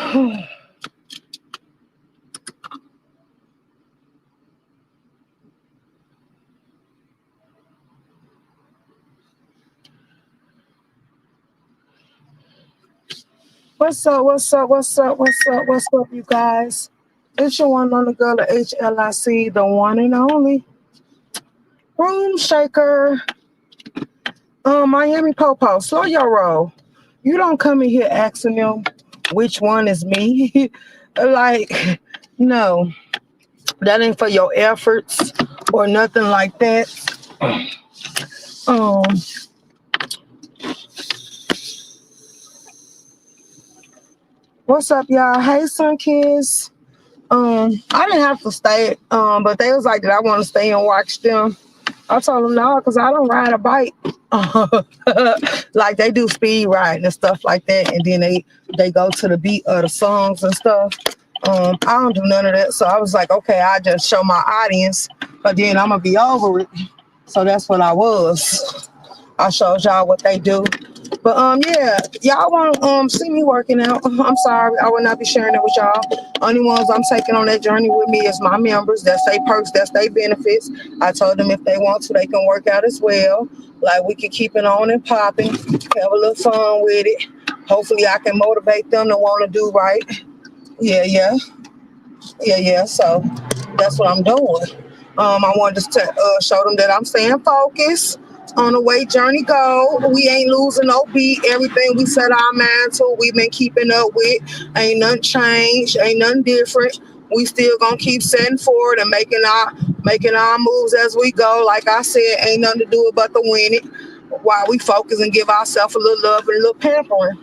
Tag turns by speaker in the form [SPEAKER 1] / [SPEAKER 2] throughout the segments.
[SPEAKER 1] What's up, what's up, what's up, what's up, what's up, you guys? It's your one on the girl of H.L.I.C, the one and only room shaker. Miami Popo, slow your roll. You don't come in here asking them which one is me. Like, no, that ain't for your efforts or nothing like that. Um, what's up, y'all? Hey, Sun Kids. I didn't have to stay, but they was like, did I want to stay and watch them? I told them no, because I don't ride a bike. Like they do speed riding and stuff like that, and then they go to the beat of the songs and stuff. I don't do none of that, so I was like, okay, I just show my audience, but then I'm gonna be over it. So that's what I was. I showed y'all what they do. But yeah, y'all want see me working out. I'm sorry, I will not be sharing it with y'all. Only ones I'm taking on that journey with me is my members. That's their perks, that's their benefits. I told them if they want to, they can work out as well. Like we can keep it on and popping, have a little fun with it. Hopefully I can motivate them to want to do right. Yeah. So that's what I'm doing. I wanted to show them that I'm staying focused on the way journey go. We ain't losing no beat. Everything we set our mind to, we've been keeping up with. Ain't nothing changed. Ain't nothing different. We still gonna keep setting forward and making our moves as we go. Like I said, ain't nothing to do it but to win it. While we focus and give ourselves a little love and a little pampering.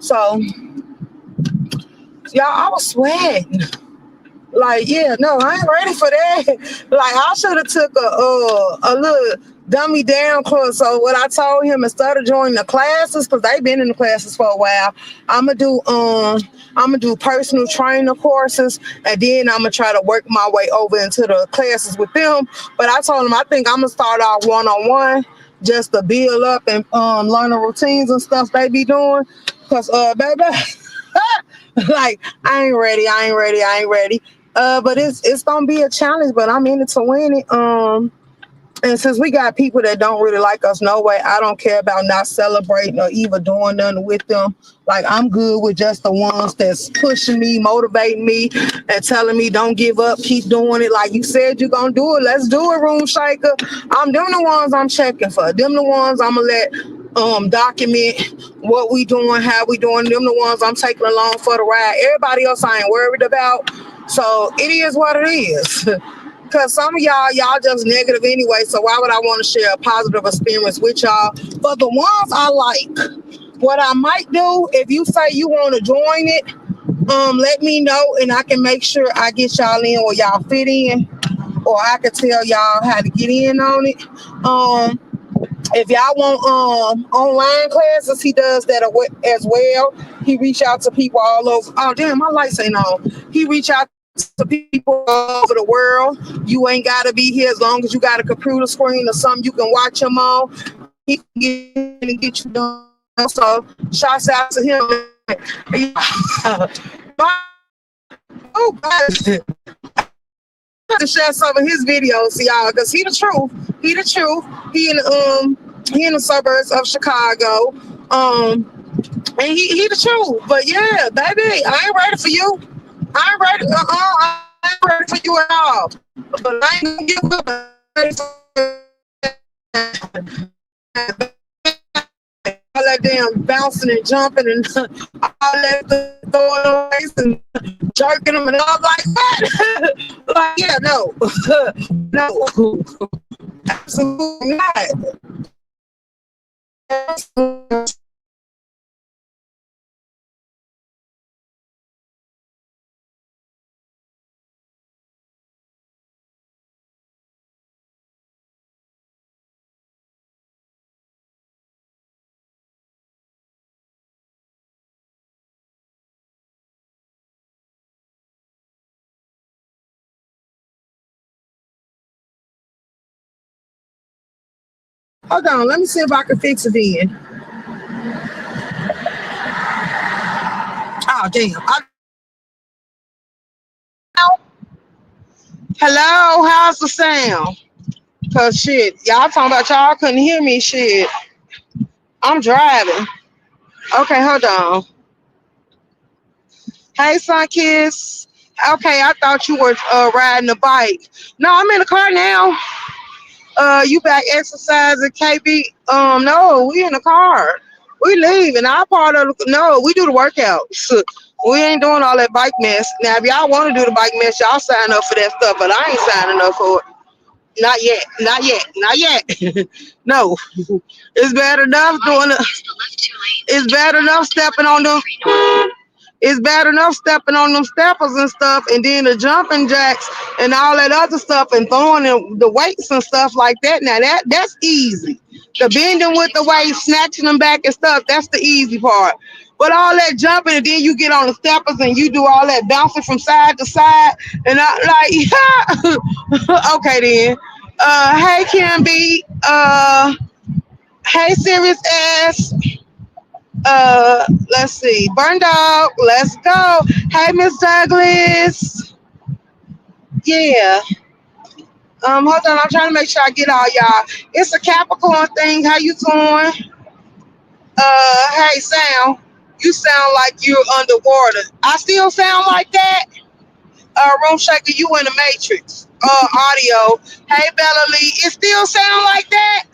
[SPEAKER 1] So, y'all, I was sweating. Like, yeah, no, I ain't ready for that. Like, I should have took a little dummy down course. So what I told him, instead of joining the classes, because they've been in the classes for a while, I'm gonna do personal trainer courses, and then I'm gonna try to work my way over into the classes with them. But I told him I think I'm gonna start off one-on-one just to build up and learn the routines and stuff they be doing. Cause baby, like I ain't ready. But it's gonna be a challenge, but I'm in it to win it. And since we got people that don't really like us, no way, I don't care about not celebrating or even doing nothing with them. Like I'm good with just the ones that's pushing me, motivating me, and telling me don't give up, keep doing it. Like you said, you're gonna do it. Let's do it, room shaker. Them the ones I'm checking for. Them the ones I'm gonna let document what we doing, how we doing. Them the ones I'm taking along for the ride. Everybody else I ain't worried about. So it is what it is. Because some of y'all just negative anyway. So why would I want to share a positive experience with y'all? But the ones I like, what I might do, if you say you want to join it, let me know and I can make sure I get y'all in where y'all fit in, or I can tell y'all how to get in on it. If y'all want online classes, he does that as well. He reach out to people all over. Oh damn, my lights ain't on. He reach out to people all over the world. You ain't gotta be here as long as you got a computer screen or something you can watch him on. He can get you done. So shouts out to him. Oh God. To share some of his videos to y'all, because he the truth. He in the suburbs of Chicago. And he the truth. But yeah, baby, I ain't ready for you. I ain't ready. I ain't ready for you at all. But I ain't gonna give up. All that damn bouncing and jumping and all that throwing away and jerking them and all like that. Like, yeah, no. No. Absolutely not. Hold on, let me see if I can fix it then. Hello, how's the sound? Cause shit, y'all talking about y'all couldn't hear me. Shit, I'm driving. Okay, hold on. Hey, son, kiss. Okay, I thought you were riding a bike. No, I'm in the car now. You back exercising, KB? No, we in the car. We leaving. Our part of no, we do the workouts. We ain't doing all that bike mess. Now, if y'all want to do the bike mess, y'all sign up for that stuff, but I ain't signing up for it. Not yet. Not yet. Not yet. No. It's bad enough doing it. It's bad enough stepping on them. It's bad enough stepping on them steppers and stuff, and then the jumping jacks and all that other stuff, and throwing the weights and stuff like that. Now that's easy. The bending with the weights, snatching them back and stuff, that's the easy part. But all that jumping, and then you get on the steppers and you do all that bouncing from side to side, and I like, okay then. Hey Kim B. Hey Serious S. Let's see. Burn Dog, let's go. Hey, Miss Douglas. Yeah. Hold on, I'm trying to make sure I get all y'all. It's a Capricorn thing. How you doing? Hey, Sound. You sound like you're underwater. I still sound like that? Room Shaker, you in the Matrix. Audio. Hey, Bella Lee. It still sound like that?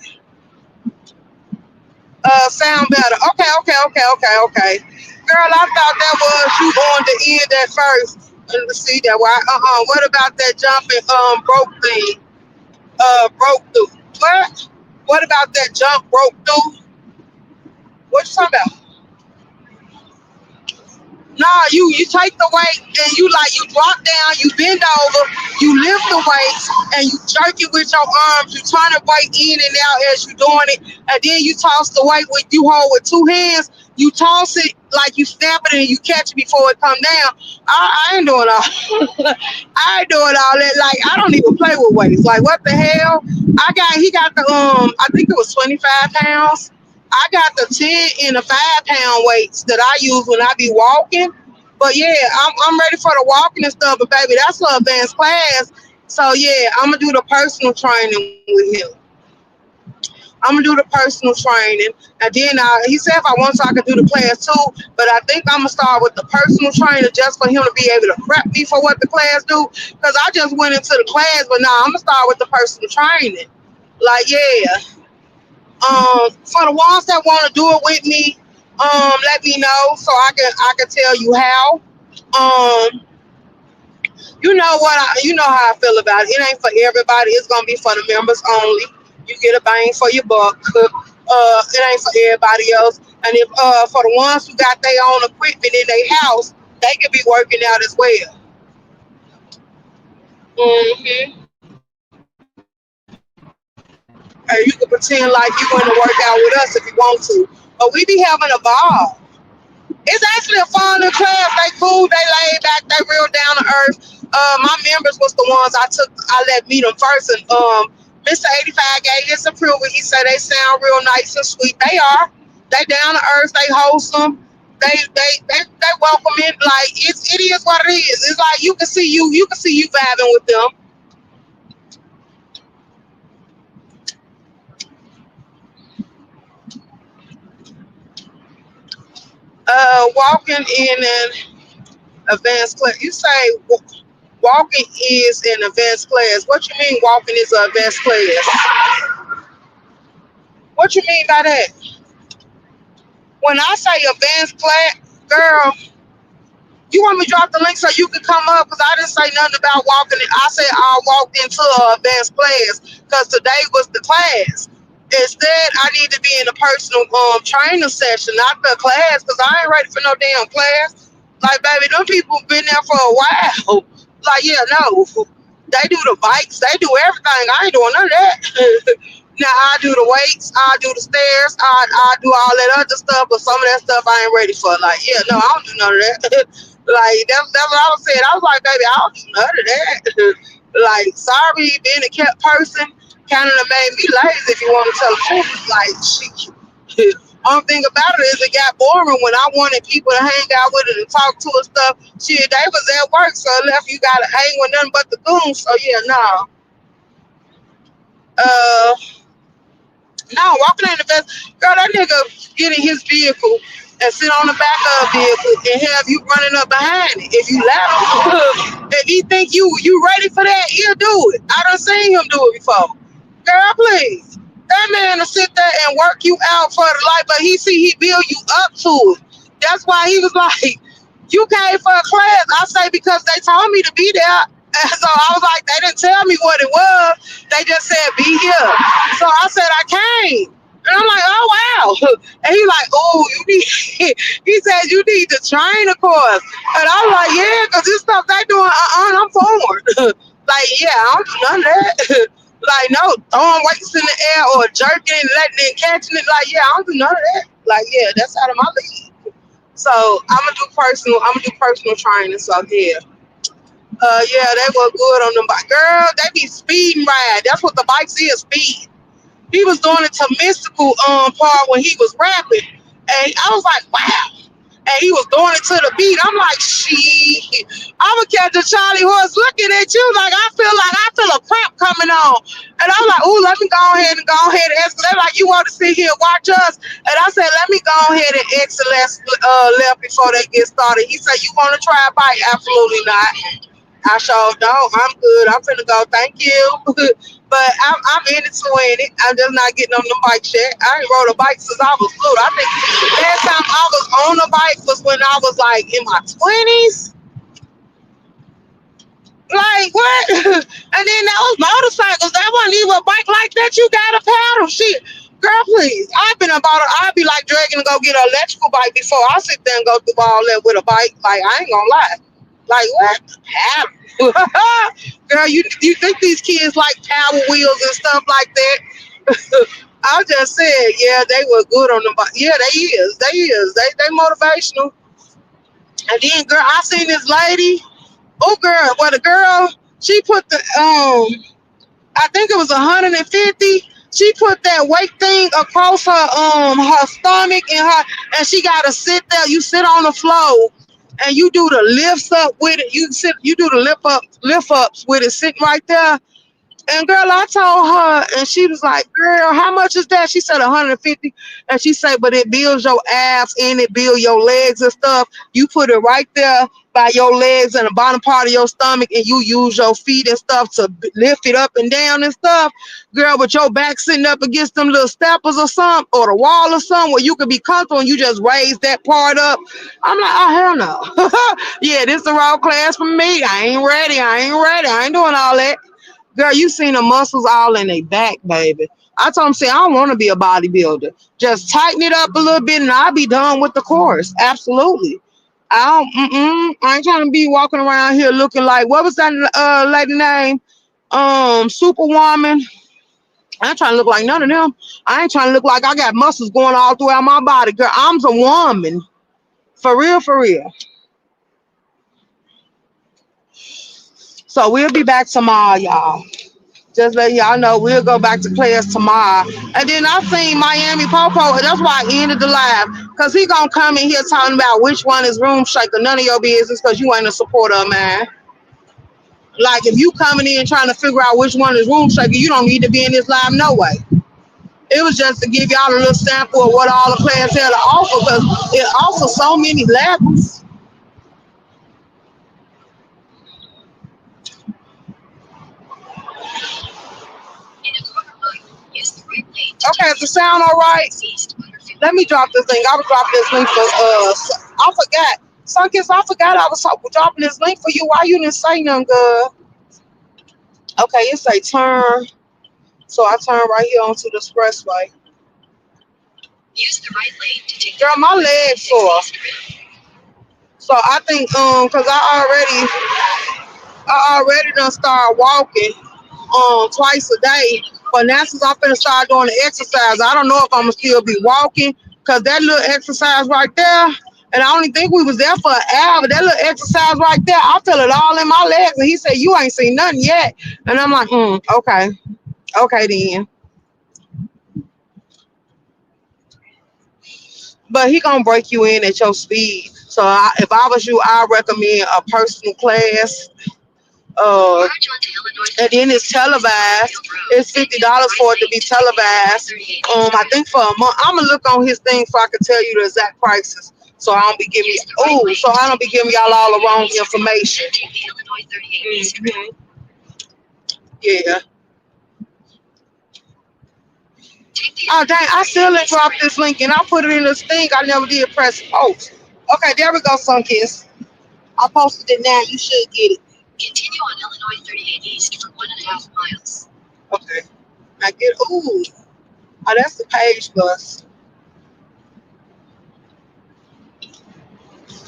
[SPEAKER 1] Sound better. Okay. Girl, I thought that was you on the end at first. Let's see that. Why? What about that jumping broke thing? Broke through. What? What about that jump broke through? What you talking about? Nah, you take the weight and you drop down, you bend over, you lift the weights and you jerk it with your arms. You turn the weight in and out as you doing it, and then you toss the weight with you hold with two hands. You toss it like you snap it and you catch it before it come down. I ain't doing all. I ain't doing all that. Like I don't even play with weights. Like what the hell? He got the I think it was 25 pounds. I got the 10 and the 5 pound weights that I use when I be walking. But yeah, I'm ready for the walking and stuff. But baby, that's an advanced class. So yeah, I'm gonna do the personal training with him. I'm gonna do the personal training, and then he said if I want to, I could do the class too. But I think I'm gonna start with the personal trainer just for him to be able to prep me for what the class do. Because I just went into the class, but now I'm gonna start with the personal training. Like yeah. For the ones that want to do it with me, let me know so I can tell you how. Um, you know how I feel about it. It ain't for everybody. It's gonna be for the members only. You get a bang for your buck. It ain't for everybody else. And if for the ones who got their own equipment in their house, they can be working out as well. And you can pretend like you want to work out with us if you want to. But we be having a ball. It's actually a fun little class. They cool, they laid back, they real down to earth. My members was the ones I let meet them first, and Mr. 85 gave his approval. He said they sound real nice and sweet. They are. They down to earth. They wholesome. They welcome in. Like it is what it is. It's like you can see you vibing with them. Walking in an advanced class. You say walking is an advanced class. What you mean walking is an advanced class? What you mean by that? When I say advanced class, girl, you want me to drop the link so you can come up? Because I didn't say nothing about walking. I said I walked into an advanced class because today was the class. Instead, I need to be in a personal training session, not the class, because I ain't ready for no damn class. Like, baby, them people been there for a while. Like, yeah, no. They do the bikes. They do everything. I ain't doing none of that. Now, I do the weights. I do the stairs. I do all that other stuff, but some of that stuff I ain't ready for. Like, yeah, no, I don't do none of that. Like, that's what I was saying. I was like, baby, I don't do none of that. Like, sorry, being a kept person kind of made me lazy, if you want to tell the truth. Like, shit. Only thing about it is it got boring when I wanted people to hang out with it and talk to and stuff. Shit, they was at work, so left you gotta hang with nothing but the goons. So yeah, no. Uh No, walking in the best. Girl, that nigga get in his vehicle and sit on the back of the vehicle and have you running up behind it. If you let him, if he think you ready for that, he'll do it. I done seen him do it before. Girl, please. That man will sit there and work you out for the life, but he build you up to it. That's why he was like, you came for a class. I say because they told me to be there. And so I was like, they didn't tell me what it was. They just said be here. So I said I came. And I'm like, oh wow. And he like, oh, you need he said you need to train a course. And I was like, yeah, because this stuff they doing, I'm forward. Like, yeah, I don't do none of that. Like, no, throwing weights in the air or jerking and letting it, catching it. Like, yeah, I don't do none of that. Like, yeah, that's out of my league. So I'm gonna do personal training. So yeah. Yeah, they were good on them bike. Girl, they be speeding ride. That's what the bikes is, speed. He was doing it to mystical part when he was rapping. And I was like, wow. And he was doing it to the beat. I'm like, shit. I'ma catch a Charlie horse looking at you like I feel a cramp coming on. And I'm like, ooh, let me go ahead and ask. They're like, you want to sit here and watch us? And I said, let me go ahead and exit left before they get started. He said, you want to try a bike? Absolutely not. I sure don't. I'm good. I'm finna go. Thank you. But I'm in it to win it. I'm just not getting on the bike yet. I ain't rode a bike since I was little. I think last time I was on a bike was when I was like in my 20s. Like what? And then that was motorcycles. That wasn't even a bike like that. You got a paddle. Shit. Girl, please. I'd be like dragging to go get an electrical bike before I sit there and go through all that with a bike. Like, I ain't gonna lie. Like, what? Paddle. Girl, you think these kids like power wheels and stuff like that? I just said, yeah, they were good on the bike. Yeah, they is. They is. They motivational. And then, girl, I seen this lady. Oh, girl, well, the girl, she put the I think it was 150. She put that weight thing across her stomach and she gotta sit there. You sit on the floor and you do the lifts up with it. You do the lift ups with it sitting right there. And girl, I told her, and she was like, "Girl, how much is that?" She said 150, and she said, "But it builds your abs and it builds your legs and stuff. You put it right there by your legs and the bottom part of your stomach, and you use your feet and stuff to lift it up and down and stuff, girl. With your back sitting up against them little steppers or something, or the wall or something, where you could be comfortable and you just raise that part up." I'm like, "Oh hell no, yeah, this is the wrong class for me. I ain't ready. I ain't doing all that." Girl, you seen the muscles all in their back, baby. I told him, say, I don't want to be a bodybuilder. Just tighten it up a little bit and I'll be done with the course. Absolutely. I ain't trying to be walking around here looking like, what was that lady name? Superwoman. I ain't trying to look like none of them. I ain't trying to look like I got muscles going all throughout my body. Girl, I'm a woman. For real, for real. So we'll be back tomorrow, y'all. Just letting y'all know we'll go back to class tomorrow. And then I seen Miami Popo. That's why I ended the live. Because he going to come in here talking about which one is Room Shaker. None of your business because you ain't a supporter of mine. Like, if you coming in trying to figure out which one is Room Shaker, you don't need to be in this live no way. It was just to give y'all a little sample of what all the class had to offer because it offers so many levels. Okay, is the sound all right? Let me drop this link. I was dropping this link for I forgot. Sunkist, I forgot I was dropping this link for you. Why you didn't say nothing good? Okay, it say turn. So I turn right here onto the expressway. Use the right lane to take. Girl, my legs sore. So I think cause I already done started walking twice a day. But now since I'm finna start doing the exercise, I don't know if I'm gonna still be walking because that little exercise right there, and I only think we was there for an hour, but that little exercise right there, I feel it all in my legs. And he said, "You ain't seen nothing yet." And I'm like, okay. Okay then. but he gonna break you in at your speed. So if I was you, I recommend a personal class. Uh, and then it's televised. It's $50 for it to be televised. I think for a month. I'm gonna look on his thing so I can tell you the exact prices. So I don't be giving y'all all the wrong information. Mhm. Yeah. Oh dang, I still didn't drop this link and I put it in this thing. I never did press post. Okay, there we go, Sunkiss. I posted it now. You should get it. Continue on Illinois 38 East for 1.5 miles. Okay. I get oh, that's the page bus.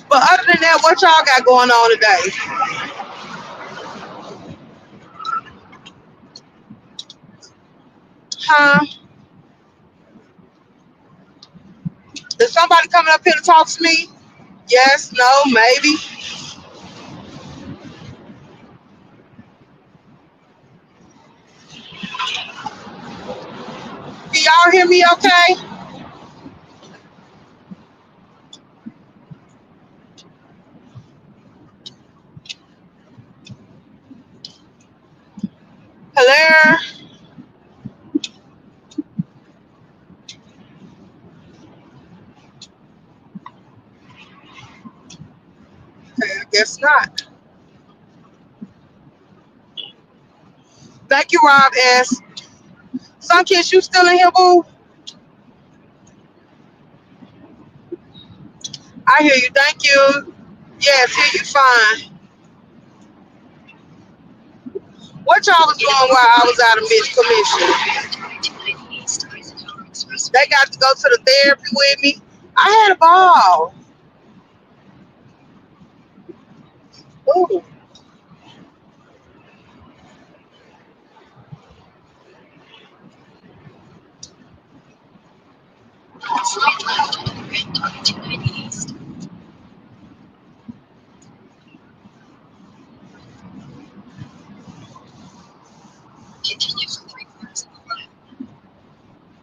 [SPEAKER 1] But other than that, what y'all got going on today? Huh? Is somebody coming up here to talk to me? Yes, no, maybe. Can y'all hear me okay? Hello? Okay, I guess not. Thank you, Rob S. Sunkiss, you still in here, boo? I hear you. Thank you. Yes, hear you fine. What y'all was doing while I was out of commission? They got to go to the therapy with me. I had a ball. Ooh.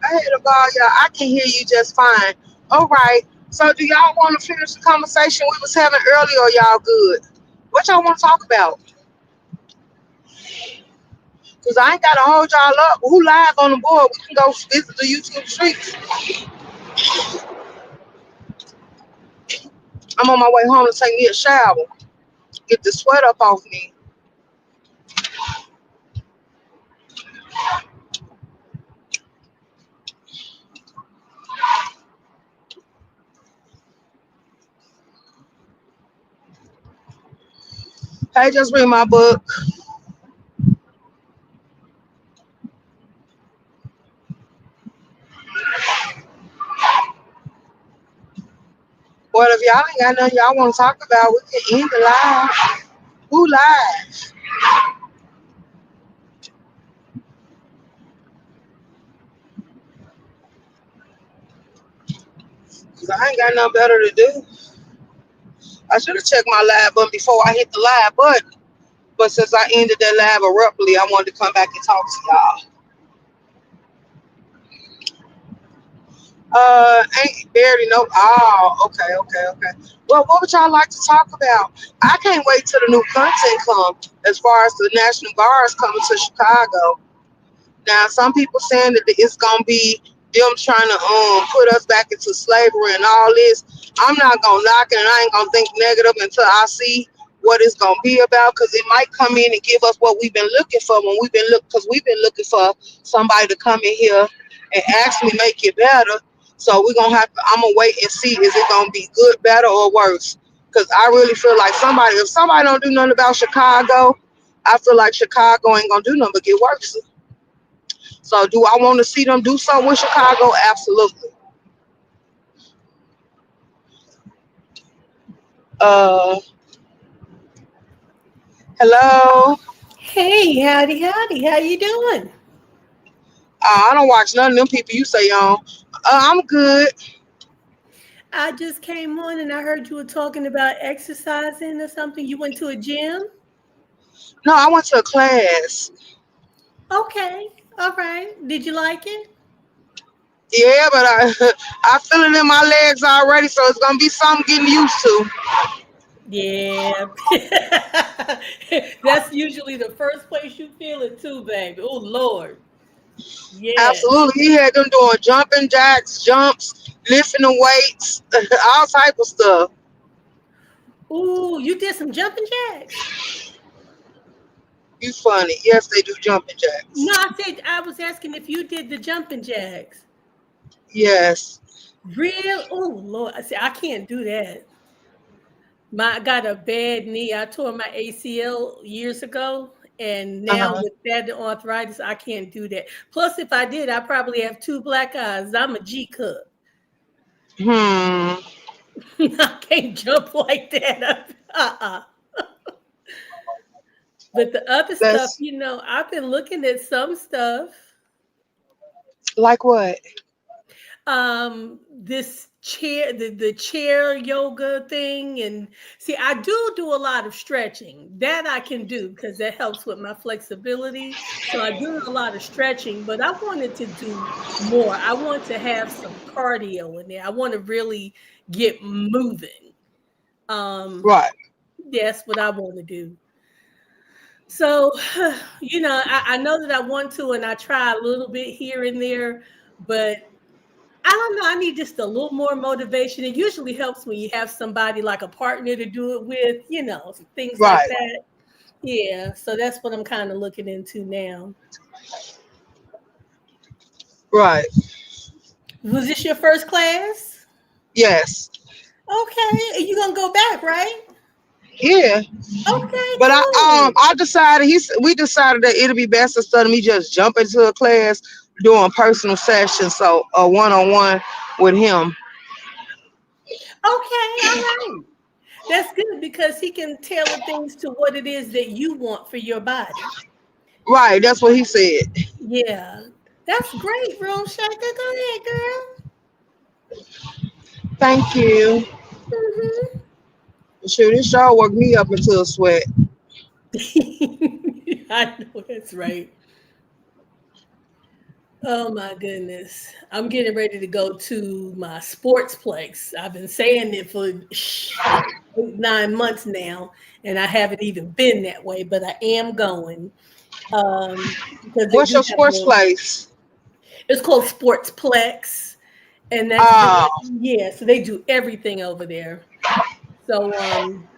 [SPEAKER 1] I had a ball, y'all. I can hear you just fine. All right. So do y'all want to finish the conversation we was having earlier or y'all good? What y'all want to talk about? Because I ain't got to hold y'all up. Who live on the board? We can go visit the YouTube streets. I'm on my way home to take me a shower. Get the sweat up off me. Hey, just read my book. Well, if y'all ain't got nothing y'all want to talk about, we can end the live. Who live? Because I ain't got nothing better to do. I should have checked my live button before I hit the live button. But since I ended that live abruptly, I wanted to come back and talk to y'all. Ain't barely know. Oh, okay. Well, what would y'all like to talk about? I can't wait till the new content come. As far as the National Guards coming to Chicago. Now, some people saying that it's gonna be them trying to put us back into slavery and all this. I'm not gonna knock it, and I ain't gonna think negative until I see what it's gonna be about. Because it might come in and give us what we've been looking for when we've been looking for somebody to come in here and actually make it better. So we're gonna have to. I'm gonna wait and see is it gonna be good, better, or worse. Because I really feel like if somebody don't do nothing about Chicago, I feel like Chicago ain't gonna do nothing but get worse. So do I want to see them do something with Chicago? Absolutely. Uh, hello.
[SPEAKER 2] Hey, howdy, howdy. How you doing?
[SPEAKER 1] I don't watch none of them people you say on. I'm good.
[SPEAKER 2] I just came on and I heard you were talking about exercising or something. You went to a gym?
[SPEAKER 1] No, I went to a class.
[SPEAKER 2] Okay, all right. Did you like it?
[SPEAKER 1] Yeah, but I feel it in my legs already, so it's gonna be something getting used to.
[SPEAKER 2] Yeah. That's usually the first place you feel it too, baby. Oh Lord. Yeah.
[SPEAKER 1] Absolutely, he had them doing jumping jacks, jumps, lifting the weights, all type of stuff.
[SPEAKER 2] Ooh, you did some jumping jacks?
[SPEAKER 1] You funny? Yes, they do jumping
[SPEAKER 2] No,
[SPEAKER 1] jacks.
[SPEAKER 2] I said I was asking if you did the jumping jacks.
[SPEAKER 1] Yes.
[SPEAKER 2] Real? Oh Lord. I said I can't do that. I got a bad knee. I tore my ACL years ago, and
[SPEAKER 1] Uh
[SPEAKER 2] now
[SPEAKER 1] huh.
[SPEAKER 2] with that arthritis, I can't do that. Plus, if I did, I probably have two black eyes. I'm a G cup.
[SPEAKER 1] Hmm.
[SPEAKER 2] I can't jump like that. Uh-uh. But the other stuff,
[SPEAKER 1] That's
[SPEAKER 2] I've been looking at some stuff.
[SPEAKER 1] like what?
[SPEAKER 2] This chair, the chair yoga thing, and see, I do a lot of stretching. That I can do because that helps with my flexibility. So I do a lot of stretching, but I wanted to do more. I want to have some cardio in there. I want to really get moving. Um,
[SPEAKER 1] Right.
[SPEAKER 2] that's what I want to do. So, I know that I want to, and I try a little bit here and there, but I don't know. I need just a little more motivation. It usually helps when you have somebody like a partner to do it with, things like
[SPEAKER 1] Right.
[SPEAKER 2] that. Yeah. So that's what I'm kind of looking into now.
[SPEAKER 1] Right.
[SPEAKER 2] Was this your first class?
[SPEAKER 1] Yes.
[SPEAKER 2] Okay. And you're going to go back, right?
[SPEAKER 1] Yeah.
[SPEAKER 2] Okay,
[SPEAKER 1] But
[SPEAKER 2] cool.
[SPEAKER 1] I decided we decided that it'll be best instead of me just jumping into a class doing personal sessions, so a one on one with him.
[SPEAKER 2] Okay. All right. That's good because he can tailor things to what it is that you want for your body.
[SPEAKER 1] Right, that's what he said.
[SPEAKER 2] Yeah. That's great, Room Shaker. Go ahead, girl.
[SPEAKER 1] Thank you.
[SPEAKER 2] Mm-hmm.
[SPEAKER 1] Sure, this show worked me up into a sweat.
[SPEAKER 2] I know that's right. Oh my goodness. I'm getting ready to go to my sports place. I've been saying it for like 8, 9 months now, and I haven't even been that way, but I am going. Because they
[SPEAKER 1] What's
[SPEAKER 2] do
[SPEAKER 1] your
[SPEAKER 2] have
[SPEAKER 1] sports place?
[SPEAKER 2] it's called Sportsplex, and that's the
[SPEAKER 1] Oh,
[SPEAKER 2] yeah, so they do everything over there. So I'm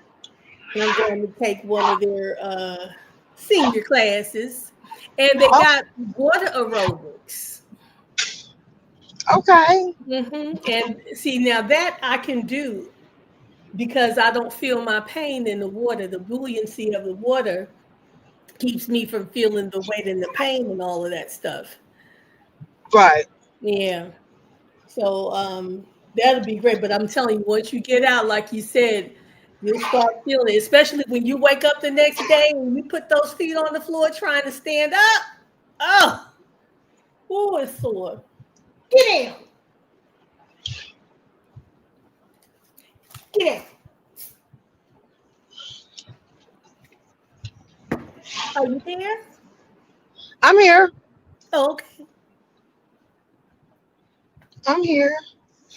[SPEAKER 2] going to take one of their senior classes, and they
[SPEAKER 1] oh,
[SPEAKER 2] got water aerobics.
[SPEAKER 1] okay.
[SPEAKER 2] And see, now that I can do because I don't feel my pain in the water. The buoyancy of the water keeps me from feeling the weight and the pain and all of that stuff.
[SPEAKER 1] Right.
[SPEAKER 2] Yeah. So that'll be great. But I'm telling you, once you get out, like you said, you'll start feeling it, especially when you wake up the next day and you put those feet on the floor trying to stand up. Oh, oh, it's sore. Get down. Get down. Are you there?
[SPEAKER 1] I'm here.
[SPEAKER 2] Oh, okay.
[SPEAKER 1] I'm here.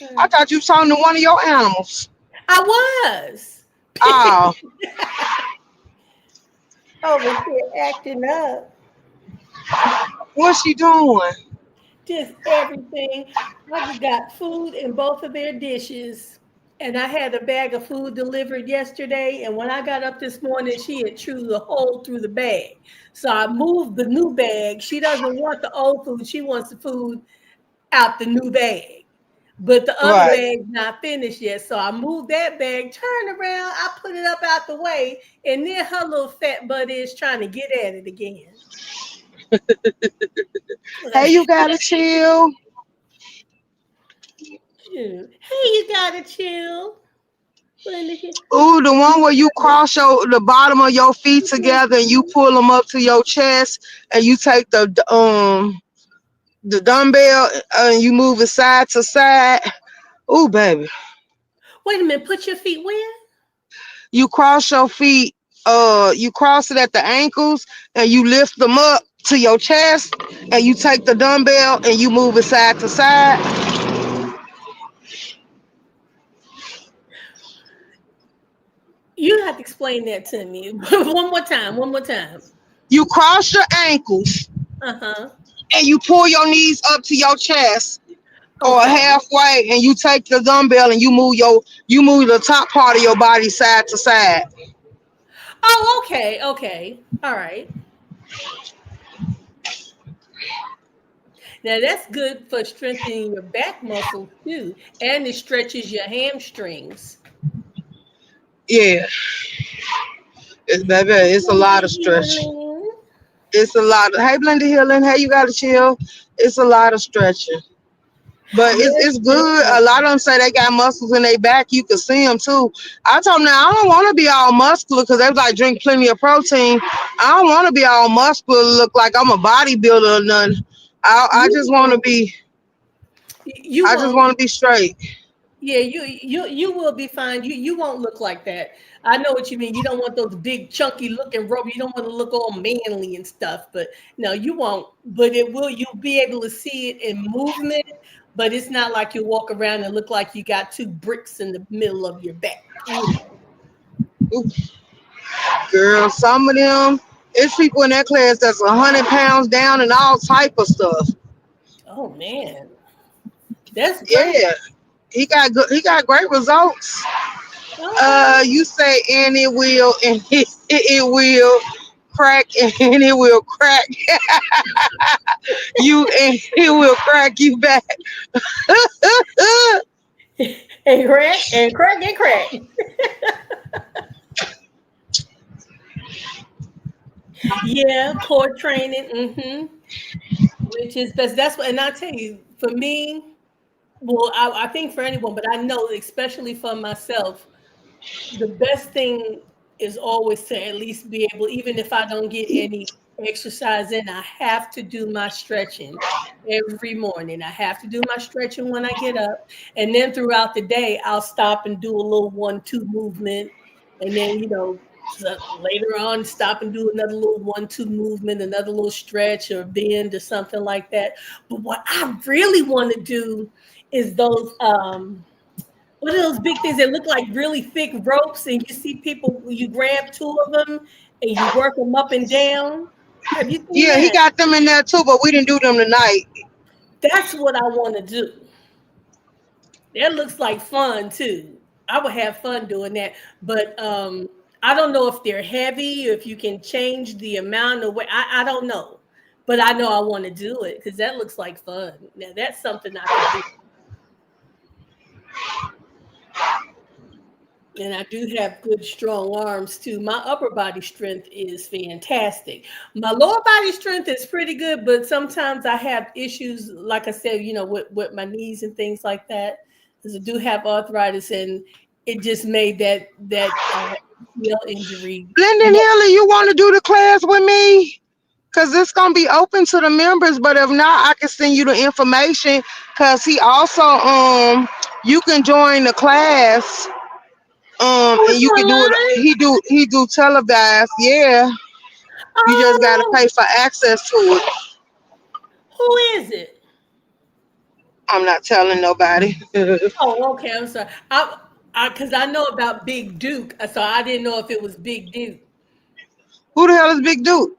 [SPEAKER 2] All
[SPEAKER 1] I
[SPEAKER 2] right.
[SPEAKER 1] thought you was talking to one of your animals.
[SPEAKER 2] I was
[SPEAKER 1] Oh,
[SPEAKER 2] over here acting up.
[SPEAKER 1] what's she doing?
[SPEAKER 2] Just everything. I just got food in both of their dishes. And I had a bag of food delivered yesterday. And when I got up this morning, she had chewed a hole through the bag. So I moved the new bag. She doesn't want the old food. She wants the food out the new bag. But the other
[SPEAKER 1] Right.
[SPEAKER 2] bag's not finished yet. So I moved that bag, turned around, I put it up out the way, and then her little fat butt is trying to get at it again.
[SPEAKER 1] Hey, you gotta chill.
[SPEAKER 2] Shoot. Hey, you gotta chill.
[SPEAKER 1] Ooh, the one where you cross the bottom of your feet together and you pull them up to your chest and you take the dumbbell and you move it side to side. Ooh, baby.
[SPEAKER 2] Wait a minute, put your feet where?
[SPEAKER 1] You cross your feet, you cross it at the ankles and you lift them up to your chest, and you take the dumbbell and you move it side to side.
[SPEAKER 2] You have to explain that to me one more time. One more time.
[SPEAKER 1] You cross your ankles
[SPEAKER 2] Uh-huh.
[SPEAKER 1] and you pull your knees up to your chest or
[SPEAKER 2] Okay.
[SPEAKER 1] halfway, and you take the dumbbell and you move the top part of your body side to side.
[SPEAKER 2] Oh, okay. Okay. All right. Now that's good for strengthening your back muscles too, and it stretches your hamstrings.
[SPEAKER 1] Yeah, it's a lot of stretch. It's a lot of, hey, Blended Healing, hey, you gotta chill. It's a lot of stretching. But
[SPEAKER 2] Yes,
[SPEAKER 1] it's
[SPEAKER 2] yes,
[SPEAKER 1] good.
[SPEAKER 2] yes.
[SPEAKER 1] A lot of them say they got muscles in their back. You can see them too. I told them now I don't want to be all muscular because they was like drink plenty of protein. I don't want to be all muscular, look like I'm a bodybuilder or nothing. I
[SPEAKER 2] You
[SPEAKER 1] just want to
[SPEAKER 2] won't.
[SPEAKER 1] be.
[SPEAKER 2] You
[SPEAKER 1] I just
[SPEAKER 2] won't.
[SPEAKER 1] want to be straight.
[SPEAKER 2] Yeah, you will be fine. You won't look like that. I know what you mean. You don't want those big chunky looking rope. You don't want to look all manly and stuff. But no, you won't. But it will. You'll be able to see it in movement. But it's not like you walk around and look like you got two bricks in the middle of your back. You know.
[SPEAKER 1] Ooh, girl, some of them, it's people in that class that's 100 pounds down and all type of stuff.
[SPEAKER 2] Oh man, that's great.
[SPEAKER 1] Yeah, he got good. He got great results.
[SPEAKER 2] Okay.
[SPEAKER 1] You say and it will and it will crack and it will crack you and it will crack you back.
[SPEAKER 2] And crack and crack and crack. Yeah, core training. Which is best. That's what, and I tell you, for me, well, I think for anyone, but I know especially for myself, the best thing is always to at least be able, even if I don't get any exercise in, I have to do my stretching every morning. I have to do my stretching when I get up. And then throughout the day, I'll stop and do a little 1-2 movement. And then, so later on, stop and do another little 1-2 movement, another little stretch or bend or something like that. But what I really want to do is those what are those big things that look like really thick ropes, and you see people, you grab two of them and you work them up and down? Have you seen
[SPEAKER 1] Yeah, he
[SPEAKER 2] that?
[SPEAKER 1] got them in there too, but we didn't do them tonight.
[SPEAKER 2] That's what I want to do. That looks like fun too. I would have fun doing that, but I don't know if they're heavy, if you can change the amount of weight. I don't know, but I know I want to do it because that looks like fun. Now that's something I could do. And I do have good, strong arms too. My upper body strength is fantastic. My lower body strength is pretty good, but sometimes I have issues, like I said, with my knees and things like that. Because I do have arthritis, and it just made that ACL injury.
[SPEAKER 1] Blended Healing, you want to do the class with me? Cause it's gonna be open to the members, but if not, I can send you the information. Cause he also you can join the class
[SPEAKER 2] Oh,
[SPEAKER 1] and
[SPEAKER 2] it's
[SPEAKER 1] you can do it.
[SPEAKER 2] online.
[SPEAKER 1] He do televised. Yeah, you just gotta
[SPEAKER 2] Oh,
[SPEAKER 1] pay for access to it.
[SPEAKER 2] who is it?
[SPEAKER 1] I'm not telling nobody. Who
[SPEAKER 2] Oh, okay. I'm sorry. Because I know about Big Duke, so I didn't know if it was Big Duke.
[SPEAKER 1] the hell is Big Duke?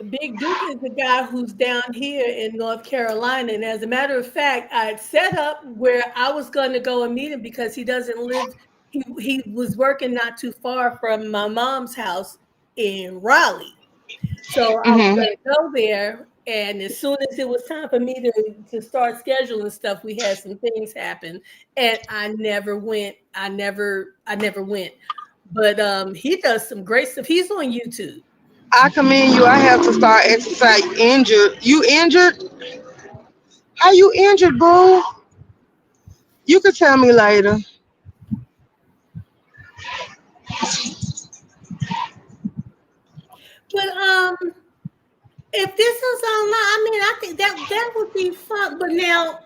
[SPEAKER 2] Big Duke is the guy who's down here in North Carolina. And as a matter of fact, I had set up where I was going to go and meet him because he doesn't live, he was working not too far from my mom's house in Raleigh. So I was
[SPEAKER 1] Mm-hmm.
[SPEAKER 2] going to go there. And as soon as it was time for me to start scheduling stuff, we had some things happen. And I never went. I never went. But he does some great stuff. He's on YouTube.
[SPEAKER 1] I commend you. I have to start exercise. Injured? You injured? How you injured, boo? You could tell me later.
[SPEAKER 2] But if this is online, I mean, I think that would be fun. But now,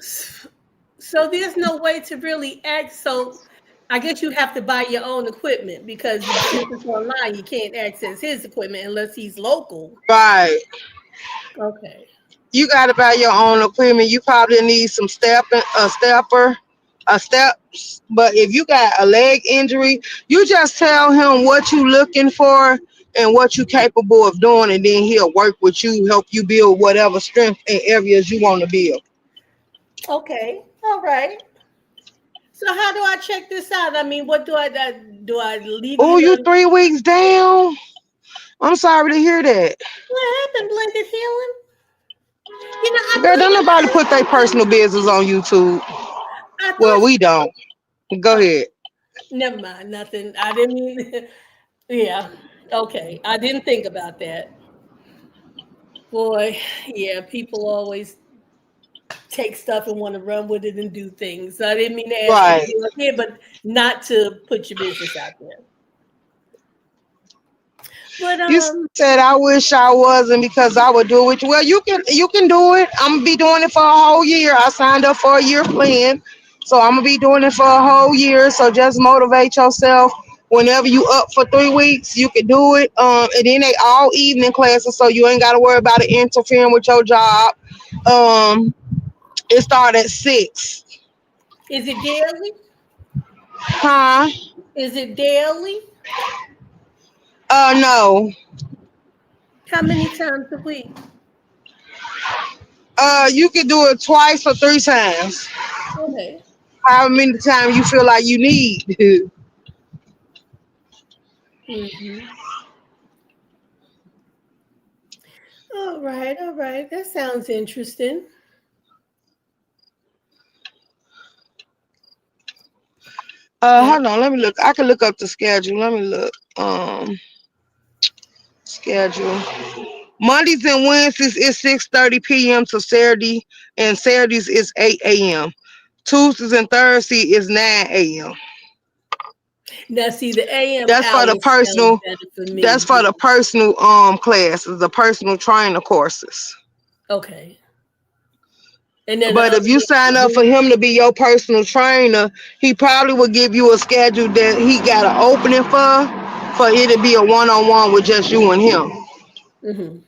[SPEAKER 2] so there's no way to really act. So I guess you have to buy your own equipment because since it's online, you can't access his equipment unless he's local.
[SPEAKER 1] Right.
[SPEAKER 2] Okay.
[SPEAKER 1] You got to buy your own equipment. You probably need some steps. But if you got a leg injury, you just tell him what you looking for and what you capable of doing, and then he'll work with you, help you build whatever strength and areas you want to build.
[SPEAKER 2] Okay. All right. So how do I check this out? I mean, what do I leave
[SPEAKER 1] Oh,
[SPEAKER 2] you
[SPEAKER 1] you
[SPEAKER 2] the
[SPEAKER 1] 3 weeks down? I'm sorry to hear that.
[SPEAKER 2] what happened, blended healing? I
[SPEAKER 1] Girl, don't
[SPEAKER 2] thought
[SPEAKER 1] nobody put their personal business on YouTube.
[SPEAKER 2] I
[SPEAKER 1] Well,
[SPEAKER 2] thought
[SPEAKER 1] we don't. Go
[SPEAKER 2] oh,
[SPEAKER 1] ahead.
[SPEAKER 2] never mind, nothing. I didn't mean yeah. Okay. I didn't think about that. Boy, yeah, people always take stuff and want to run with it and do things. So I didn't mean to ask you to
[SPEAKER 1] Right.
[SPEAKER 2] do it here, but not to put your business out there. But
[SPEAKER 1] You said I wish I wasn't because I would do it. Well, you can do it. I'm gonna be doing it for a whole year. I signed up for a year plan, so I'm gonna be doing it for a whole year. So just motivate yourself. Whenever you up for 3 weeks, you can do it. And then they all evening classes, so you ain't gotta worry about it interfering with your job. Um, it start at 6.
[SPEAKER 2] is it daily?
[SPEAKER 1] Huh?
[SPEAKER 2] Is it daily?
[SPEAKER 1] No.
[SPEAKER 2] How many times a week?
[SPEAKER 1] You can do it twice or 3 times.
[SPEAKER 2] Okay.
[SPEAKER 1] How many times you feel like you need?
[SPEAKER 2] Mm-hmm. All right, all right. That sounds interesting. Yeah.
[SPEAKER 1] Hold on, let me look. I can look up the schedule. Let me look. Schedule. Mondays and Wednesdays is 6:30 p.m. to Saturday, and Saturdays is 8 a.m. Tuesdays and Thursdays is 9 a.m.
[SPEAKER 2] Now, see, the AM
[SPEAKER 1] That's for the
[SPEAKER 2] hours sound
[SPEAKER 1] personal.
[SPEAKER 2] better for
[SPEAKER 1] That's
[SPEAKER 2] me.
[SPEAKER 1] for the personal classes, the personal trainer courses.
[SPEAKER 2] Okay. And then the
[SPEAKER 1] But
[SPEAKER 2] other
[SPEAKER 1] if you
[SPEAKER 2] one is
[SPEAKER 1] sign
[SPEAKER 2] the
[SPEAKER 1] up for
[SPEAKER 2] group.
[SPEAKER 1] him to be your personal trainer, he probably will give you a schedule that he got an opening for it to be a one-on-one with just you and him.
[SPEAKER 2] Mm-hmm.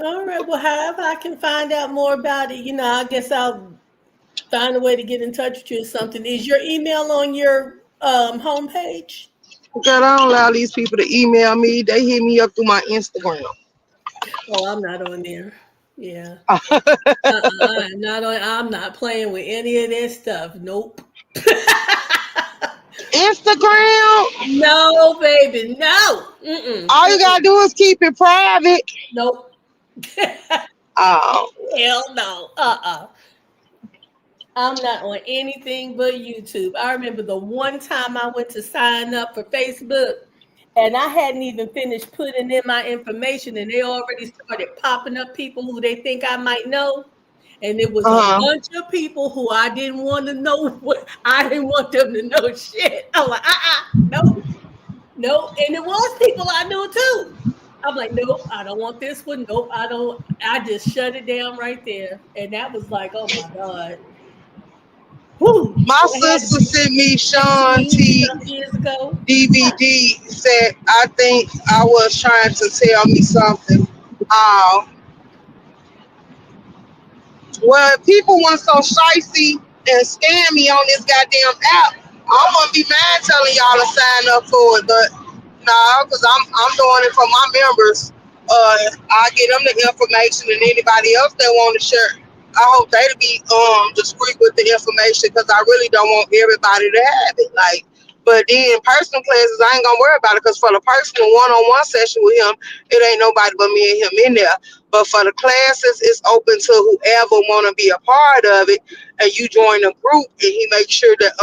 [SPEAKER 2] All right. Well, however I can find out more about it, I guess I'll find a way to get in touch with you or something. Is your email on your homepage?
[SPEAKER 1] Girl, I don't allow these people to email me. They hit me up through my Instagram.
[SPEAKER 2] Oh, I'm not on there. Yeah. I'm not on. I'm not playing with any of this stuff. Nope.
[SPEAKER 1] Instagram,
[SPEAKER 2] No, baby. No. Mm-mm.
[SPEAKER 1] all you
[SPEAKER 2] Mm-mm.
[SPEAKER 1] gotta do is keep it private.
[SPEAKER 2] Nope.
[SPEAKER 1] Oh,
[SPEAKER 2] Hell no. I'm not on anything but YouTube. I remember the one time I went to sign up for Facebook and I hadn't even finished putting in my information and they already started popping up people who they think I might know. And it was a
[SPEAKER 1] uh-huh.
[SPEAKER 2] bunch of people who I didn't want to know what I didn't want them to know shit. I'm like, nope, nope. And it was people I knew too. I'm like, nope, I don't want this one. Nope, I don't. I just shut it down right there. And that was like, oh my God. Whew,
[SPEAKER 1] My
[SPEAKER 2] that had to
[SPEAKER 1] sister
[SPEAKER 2] be
[SPEAKER 1] sent me Sean
[SPEAKER 2] 15
[SPEAKER 1] T
[SPEAKER 2] some years ago.
[SPEAKER 1] DVD. Said I think I was trying to tell me something. Uh, well, people want so shicey and scam me on this goddamn app. I wouldn't be mad telling y'all to sign up for it, but no, because I'm doing it for my members. I get them the information and anybody else that want to share. I hope they to be discreet with the information because I really don't want everybody to have it. Like, but then personal classes, I ain't gonna worry about it because for the personal one-on-one session with him, it ain't nobody but me and him in there. But for the classes, it's open to whoever want to be a part of it, and you join the group, and he makes sure that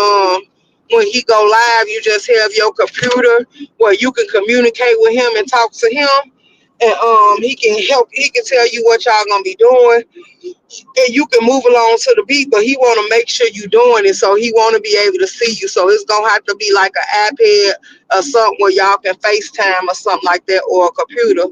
[SPEAKER 1] when he go live, you just have your computer where you can communicate with him and talk to him, and he can help. He can tell you what y'all gonna be doing, and you can move along to the beat. But he want to make sure you doing it, so he want to be able to see you. So it's gonna have to be like an iPad or something where y'all can FaceTime or something like that, or a computer.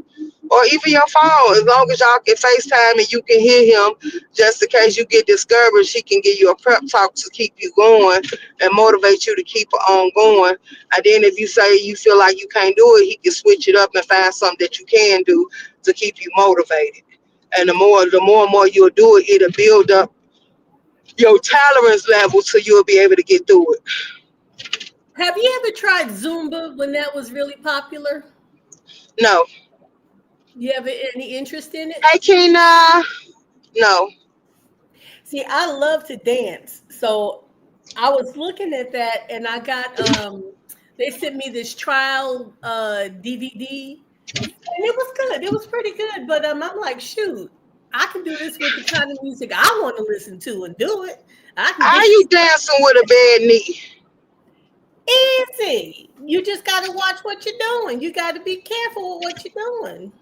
[SPEAKER 1] or even your phone. As long as y'all can FaceTime and you can hear him, just in case you get discouraged, he can give you a prep talk to keep you going and motivate you to keep on going. And then if you say you feel like you can't do it, he can switch it up and find something that you can do to keep you motivated. And the more and more you'll do it, it'll build up your tolerance level so you'll be able to get through it.
[SPEAKER 2] Have you ever tried Zumba when that was really popular?
[SPEAKER 1] No.
[SPEAKER 2] You have any interest in it?
[SPEAKER 1] Hey, Kina. No.
[SPEAKER 2] See, I love to dance. So I was looking at that and I got they sent me this trial DVD and it was good. It was pretty good, but I'm like, shoot, I can do this with the kind of music I want to listen to and do it. I can
[SPEAKER 1] How
[SPEAKER 2] get
[SPEAKER 1] you dancing with a bad knee?
[SPEAKER 2] easy. You just got to watch what you're doing. You got to be careful with what you're doing.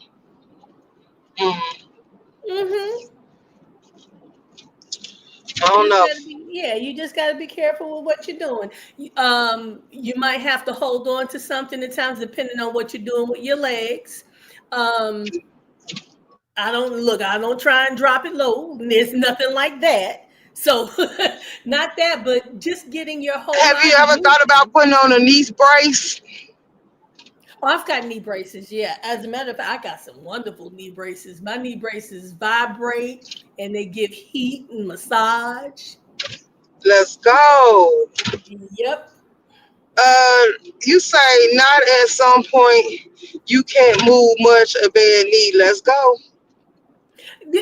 [SPEAKER 1] Mm,
[SPEAKER 2] Mhm.
[SPEAKER 1] I don't know.
[SPEAKER 2] You just got to be careful with what you're doing. You might have to hold on to something at times, depending on what you're doing with your legs. Um, I don't try and drop it low. There's nothing like that. So, not that, but just getting your whole
[SPEAKER 1] Have you
[SPEAKER 2] body
[SPEAKER 1] ever thought about
[SPEAKER 2] moving.
[SPEAKER 1] putting on a knee brace?
[SPEAKER 2] Oh, I've got knee braces. Yeah. As a matter of fact, I got some wonderful knee braces. My knee braces vibrate and they give heat and massage.
[SPEAKER 1] Let's go.
[SPEAKER 2] Yep.
[SPEAKER 1] Uh, you say not at some point you can't move much a bad knee. Let's go.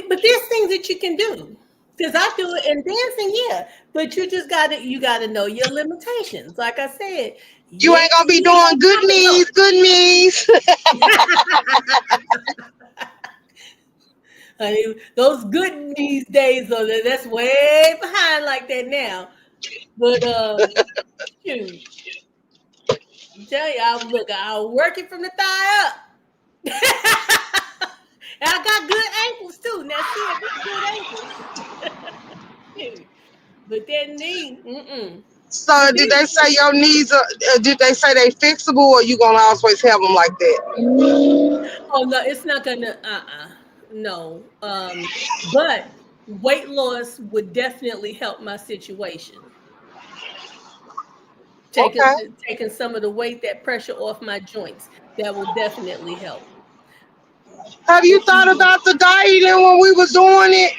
[SPEAKER 2] But there's things that you can do. Because I do it in dancing, yeah. But you gotta know your limitations. Like I said,
[SPEAKER 1] You ain't gonna be
[SPEAKER 2] you ain't
[SPEAKER 1] doing
[SPEAKER 2] gonna
[SPEAKER 1] good
[SPEAKER 2] drop it
[SPEAKER 1] knees,
[SPEAKER 2] low.
[SPEAKER 1] good knees.
[SPEAKER 2] Honey, those good these days though, that's way behind like that now. But shoot, I tell you, I'll work it from the thigh up. And I got good ankles too. Now see, I got good ankles. Shoot. But that knee, mm-mm.
[SPEAKER 1] So
[SPEAKER 2] But
[SPEAKER 1] did
[SPEAKER 2] then,
[SPEAKER 1] they say your knees are? Did they say they fixable, or you gonna always have them like that?
[SPEAKER 2] oh no, it's not gonna. No. But weight loss would definitely help my situation. Taking
[SPEAKER 1] Okay.
[SPEAKER 2] taking some of the weight, that pressure off my joints, that will definitely help.
[SPEAKER 1] Have you
[SPEAKER 2] But
[SPEAKER 1] thought about the dieting when we was doing it?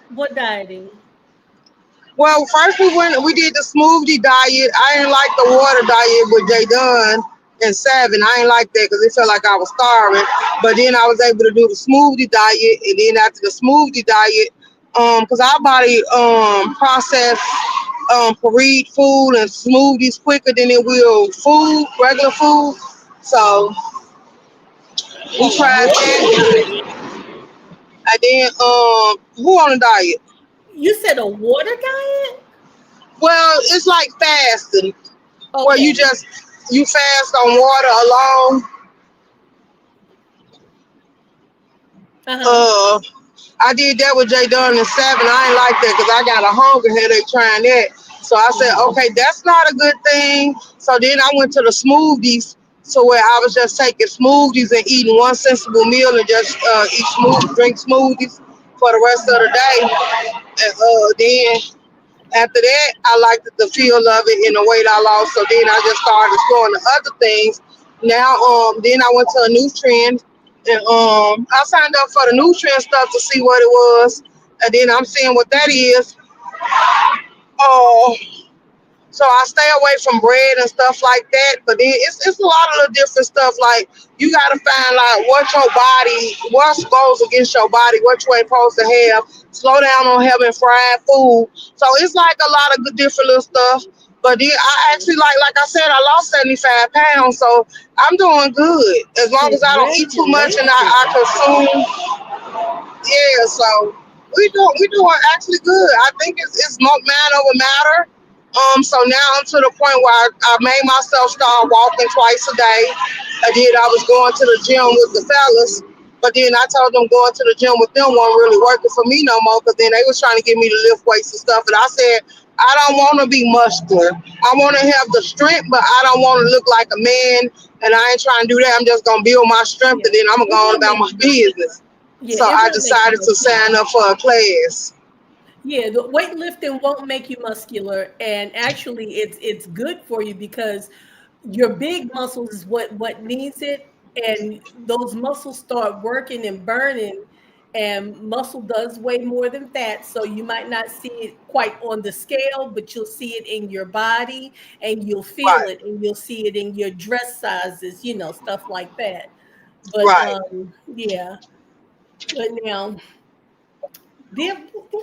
[SPEAKER 2] what dieting?
[SPEAKER 1] Well, first we did the smoothie diet. I didn't like the water diet with Jay Dunn and Seven. I didn't like that because it felt like I was starving. But then I was able to do the smoothie diet, and then after the smoothie diet, because our body process read food and smoothies quicker than it will food, regular food. So
[SPEAKER 2] A
[SPEAKER 1] we tried
[SPEAKER 2] water
[SPEAKER 1] that,
[SPEAKER 2] diet?
[SPEAKER 1] and then who on a diet?
[SPEAKER 2] You said a water diet?
[SPEAKER 1] Well, it's like fasting, where
[SPEAKER 2] Okay.
[SPEAKER 1] you fast on water alone.
[SPEAKER 2] Uh-huh.
[SPEAKER 1] Uh, I did that with Jay Dunn and Seven. I ain't like that because I got a hunger headache trying that. So I said,
[SPEAKER 2] Mhm.
[SPEAKER 1] okay, that's not a good thing. So then I went to the smoothies. So where I was just taking smoothies and eating one sensible meal and just drink smoothies for the rest of the day. And then after that, I liked the feel of it and the weight I lost. So then I just started exploring the other things. Now, then I went to a nutrient and I signed up for the nutrient stuff to see what it was. And then I'm seeing what that is. Oh, so I stay away from bread and stuff like that. But then it's a lot of the different stuff. Like you gotta find like what's goes against your body, what you ain't supposed to have. Slow down on having fried food. So it's like a lot of good different little stuff. But then I actually like I said, I lost 75 pounds, so I'm doing good as long as I don't eat too much and I
[SPEAKER 2] Congratulations.
[SPEAKER 1] consume. Yeah, so we doing actually good. I think it's more man over matter. So now I'm to the point where I made myself start walking twice a day. I was going to the gym with the fellas, but then I told them going to the gym with them wasn't really working for me no more because then they was trying to get me to lift weights and stuff. And I said I don't want to be muscular. I want to have the strength, but I don't want to look like a man. And I ain't trying to do that. I'm just gonna build my strength,
[SPEAKER 2] Yeah,
[SPEAKER 1] and then I'm gonna
[SPEAKER 2] it
[SPEAKER 1] go on
[SPEAKER 2] will
[SPEAKER 1] about
[SPEAKER 2] make
[SPEAKER 1] my
[SPEAKER 2] you muscular.
[SPEAKER 1] business.
[SPEAKER 2] Yeah,
[SPEAKER 1] So
[SPEAKER 2] it
[SPEAKER 1] I
[SPEAKER 2] will make you
[SPEAKER 1] decided to
[SPEAKER 2] muscular.
[SPEAKER 1] sign up for a class.
[SPEAKER 2] Yeah, the weightlifting won't make you muscular, and actually, it's good for you because your big muscles is what needs it, and those muscles start working and burning, and muscle does weigh more than fat, so you might not see it quite on the scale, but you'll see it in your body, and you'll feel
[SPEAKER 1] Right,
[SPEAKER 2] it, and you'll see it in your dress sizes, stuff like that. But
[SPEAKER 1] right.
[SPEAKER 2] yeah, but now there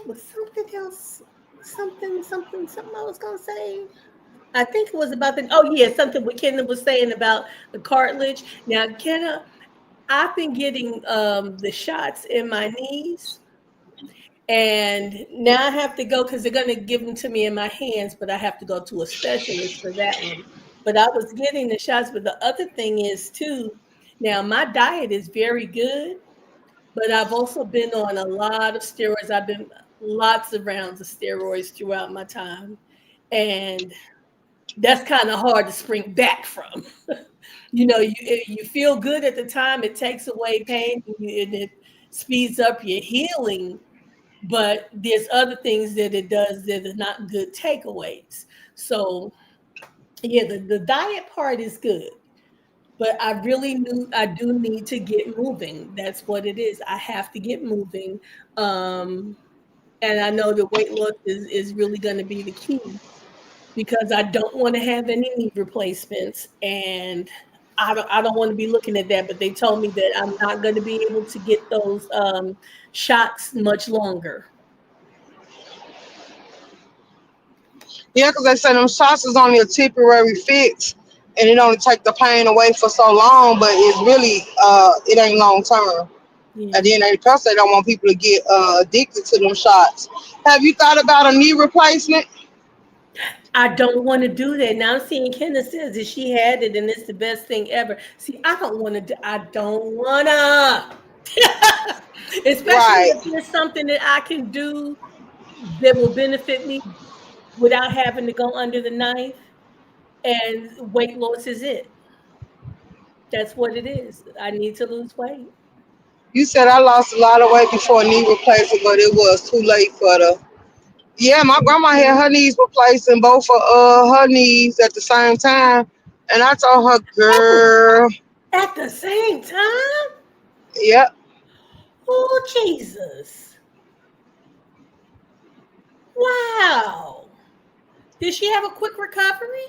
[SPEAKER 2] was something else, something I was gonna say. I think it was about the something what Kenna was saying about the cartilage. Now, Kenna, I've been getting the shots in my knees, and now I have to go because they're gonna give them to me in my hands, but I have to go to a specialist for that one. But I was getting the shots, but the other thing is too. Now my diet is very good, but I've also been on a lot of steroids. I've been lots of rounds of steroids throughout my time. And that's kind of hard to spring back from. You feel good at the time, it takes away pain and it speeds up your healing, but there's other things that it does that are not good takeaways. So yeah, the diet part is good. But I do need to get moving. That's what it is. I have to get moving. Um, and I know the weight loss is really going to be the key because I don't want to have any knee replacements. And I don't want to be looking at that, but they told me that I'm not going to be able to get those shots much longer.
[SPEAKER 1] Yeah, because they say them shots is only a temporary fix, and it only take the pain away for so long, but it's really it ain't long term. And
[SPEAKER 2] Yeah.
[SPEAKER 1] then they plus they don't want people to get addicted to them shots. Have you thought about a knee replacement?
[SPEAKER 2] I don't want to do that. Now I'm seeing Kendra says that she had it and it's the best thing ever. See, I don't want to do, I don't wanna. Especially
[SPEAKER 1] Right.
[SPEAKER 2] if there's something that I can do that will benefit me without having to go under the knife. And weight loss is it. That's what it is. I need to lose weight.
[SPEAKER 1] You said I lost a lot of weight before knee replacement, but it was too late for the. Yeah, my grandma had her knees replaced and both of her knees at the same time, and I told her,
[SPEAKER 2] At the,
[SPEAKER 1] girl,
[SPEAKER 2] at the same time?
[SPEAKER 1] yep,
[SPEAKER 2] Oh, Jesus. Wow. Did she have a quick recovery?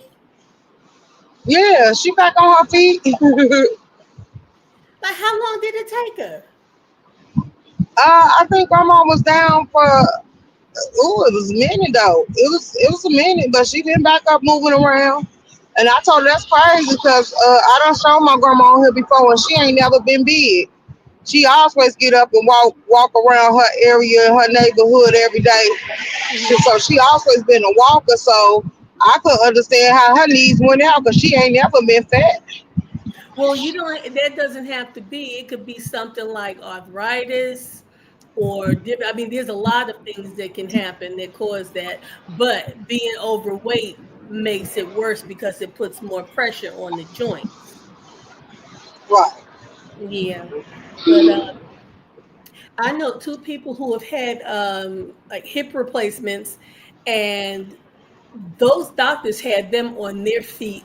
[SPEAKER 1] yeah, she back on her feet.
[SPEAKER 2] Like, how long did it take her?
[SPEAKER 1] I think grandma was down for. Ooh, it was a minute though. It was a minute, but she been back up moving around. And I told her that's crazy because I done shown my grandma on here before, and she ain't never been big. She always get up and walk around her area, her neighborhood every day.
[SPEAKER 2] Mhm.
[SPEAKER 1] So she always been a walker. So I could understand how her knees went out because she ain't never been fat.
[SPEAKER 2] Well, that doesn't have to be. It could be something like arthritis or I mean, there's a lot of things that can happen that cause that, but being overweight makes it worse because it puts more pressure on the joints.
[SPEAKER 1] Right.
[SPEAKER 2] Yeah. But I know two people who have had like hip replacements, and those doctors had them on their feet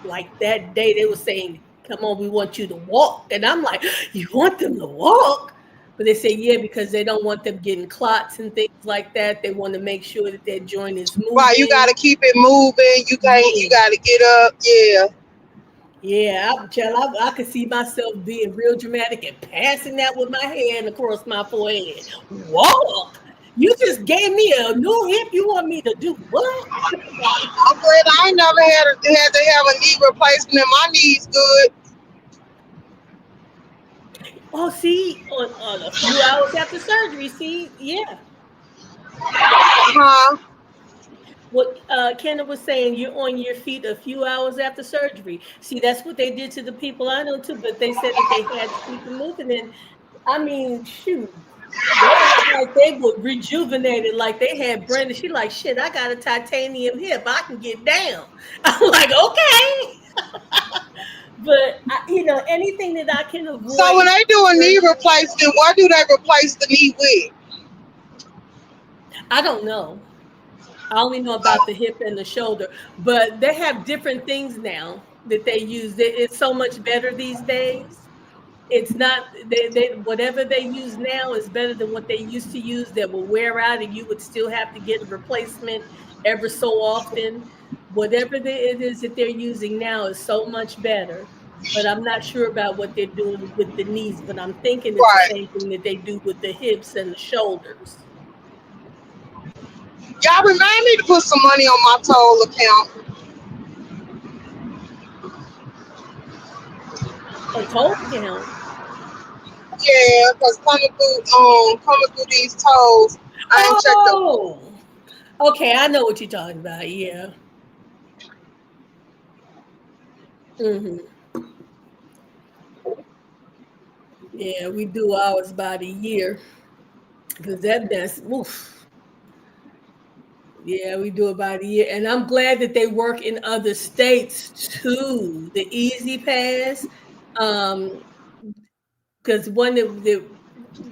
[SPEAKER 2] like that day. They were saying, "Come on, we want you to walk," and I'm like, "You want them to walk?" But they say, "Yeah, because they don't want them getting clots and things like that. They want to make sure that their joint is
[SPEAKER 1] Right. You
[SPEAKER 2] moving."
[SPEAKER 1] gotta keep it moving. You can't. You
[SPEAKER 2] Yeah.
[SPEAKER 1] gotta get up. Yeah.
[SPEAKER 2] Yeah, I could see myself being real dramatic and passing that with my hand across my forehead. Walk. You just gave me a new hip. You want me to do what?
[SPEAKER 1] I'm glad I ain't never had to have a knee replacement. And my knees good.
[SPEAKER 2] Oh, see, on a few hours after surgery, see, yeah.
[SPEAKER 1] Huh?
[SPEAKER 2] What Kenna was saying, you're on your feet a few hours after surgery. See, that's what they did to the people I know too, but they said that they had to keep it moving. And I mean, shoot. They act like they were rejuvenated, like they had Brenda. She like, shit, I got a titanium hip. I can get down. I'm like, okay. But, anything that I can
[SPEAKER 1] So
[SPEAKER 2] avoid
[SPEAKER 1] when they do a knee
[SPEAKER 2] surgery,
[SPEAKER 1] replacement, what do they replace the knee with?
[SPEAKER 2] I don't know. I only know about the hip and the shoulder, but they have different things now that they use. It's so much better these days. It's not they whatever they use now is better than what they used to use that will wear out and you would still have to get a replacement ever so often. Whatever it is that they're using now is so much better. But I'm not sure about what they're doing with the knees, but I'm thinking it's the
[SPEAKER 1] Right.
[SPEAKER 2] same thing that they do with the hips and the shoulders.
[SPEAKER 1] Y'all remind me to put some money on my toll account.
[SPEAKER 2] A toe count.
[SPEAKER 1] Yeah, because coming through these tolls, I ain't checked the.
[SPEAKER 2] Oh, okay. I know what you're talking about. Yeah. Hmm. Yeah, we do ours by the year because that's oof. Yeah, we do it by the year, and I'm glad that they work in other states too. The Easy Pass, um, because one that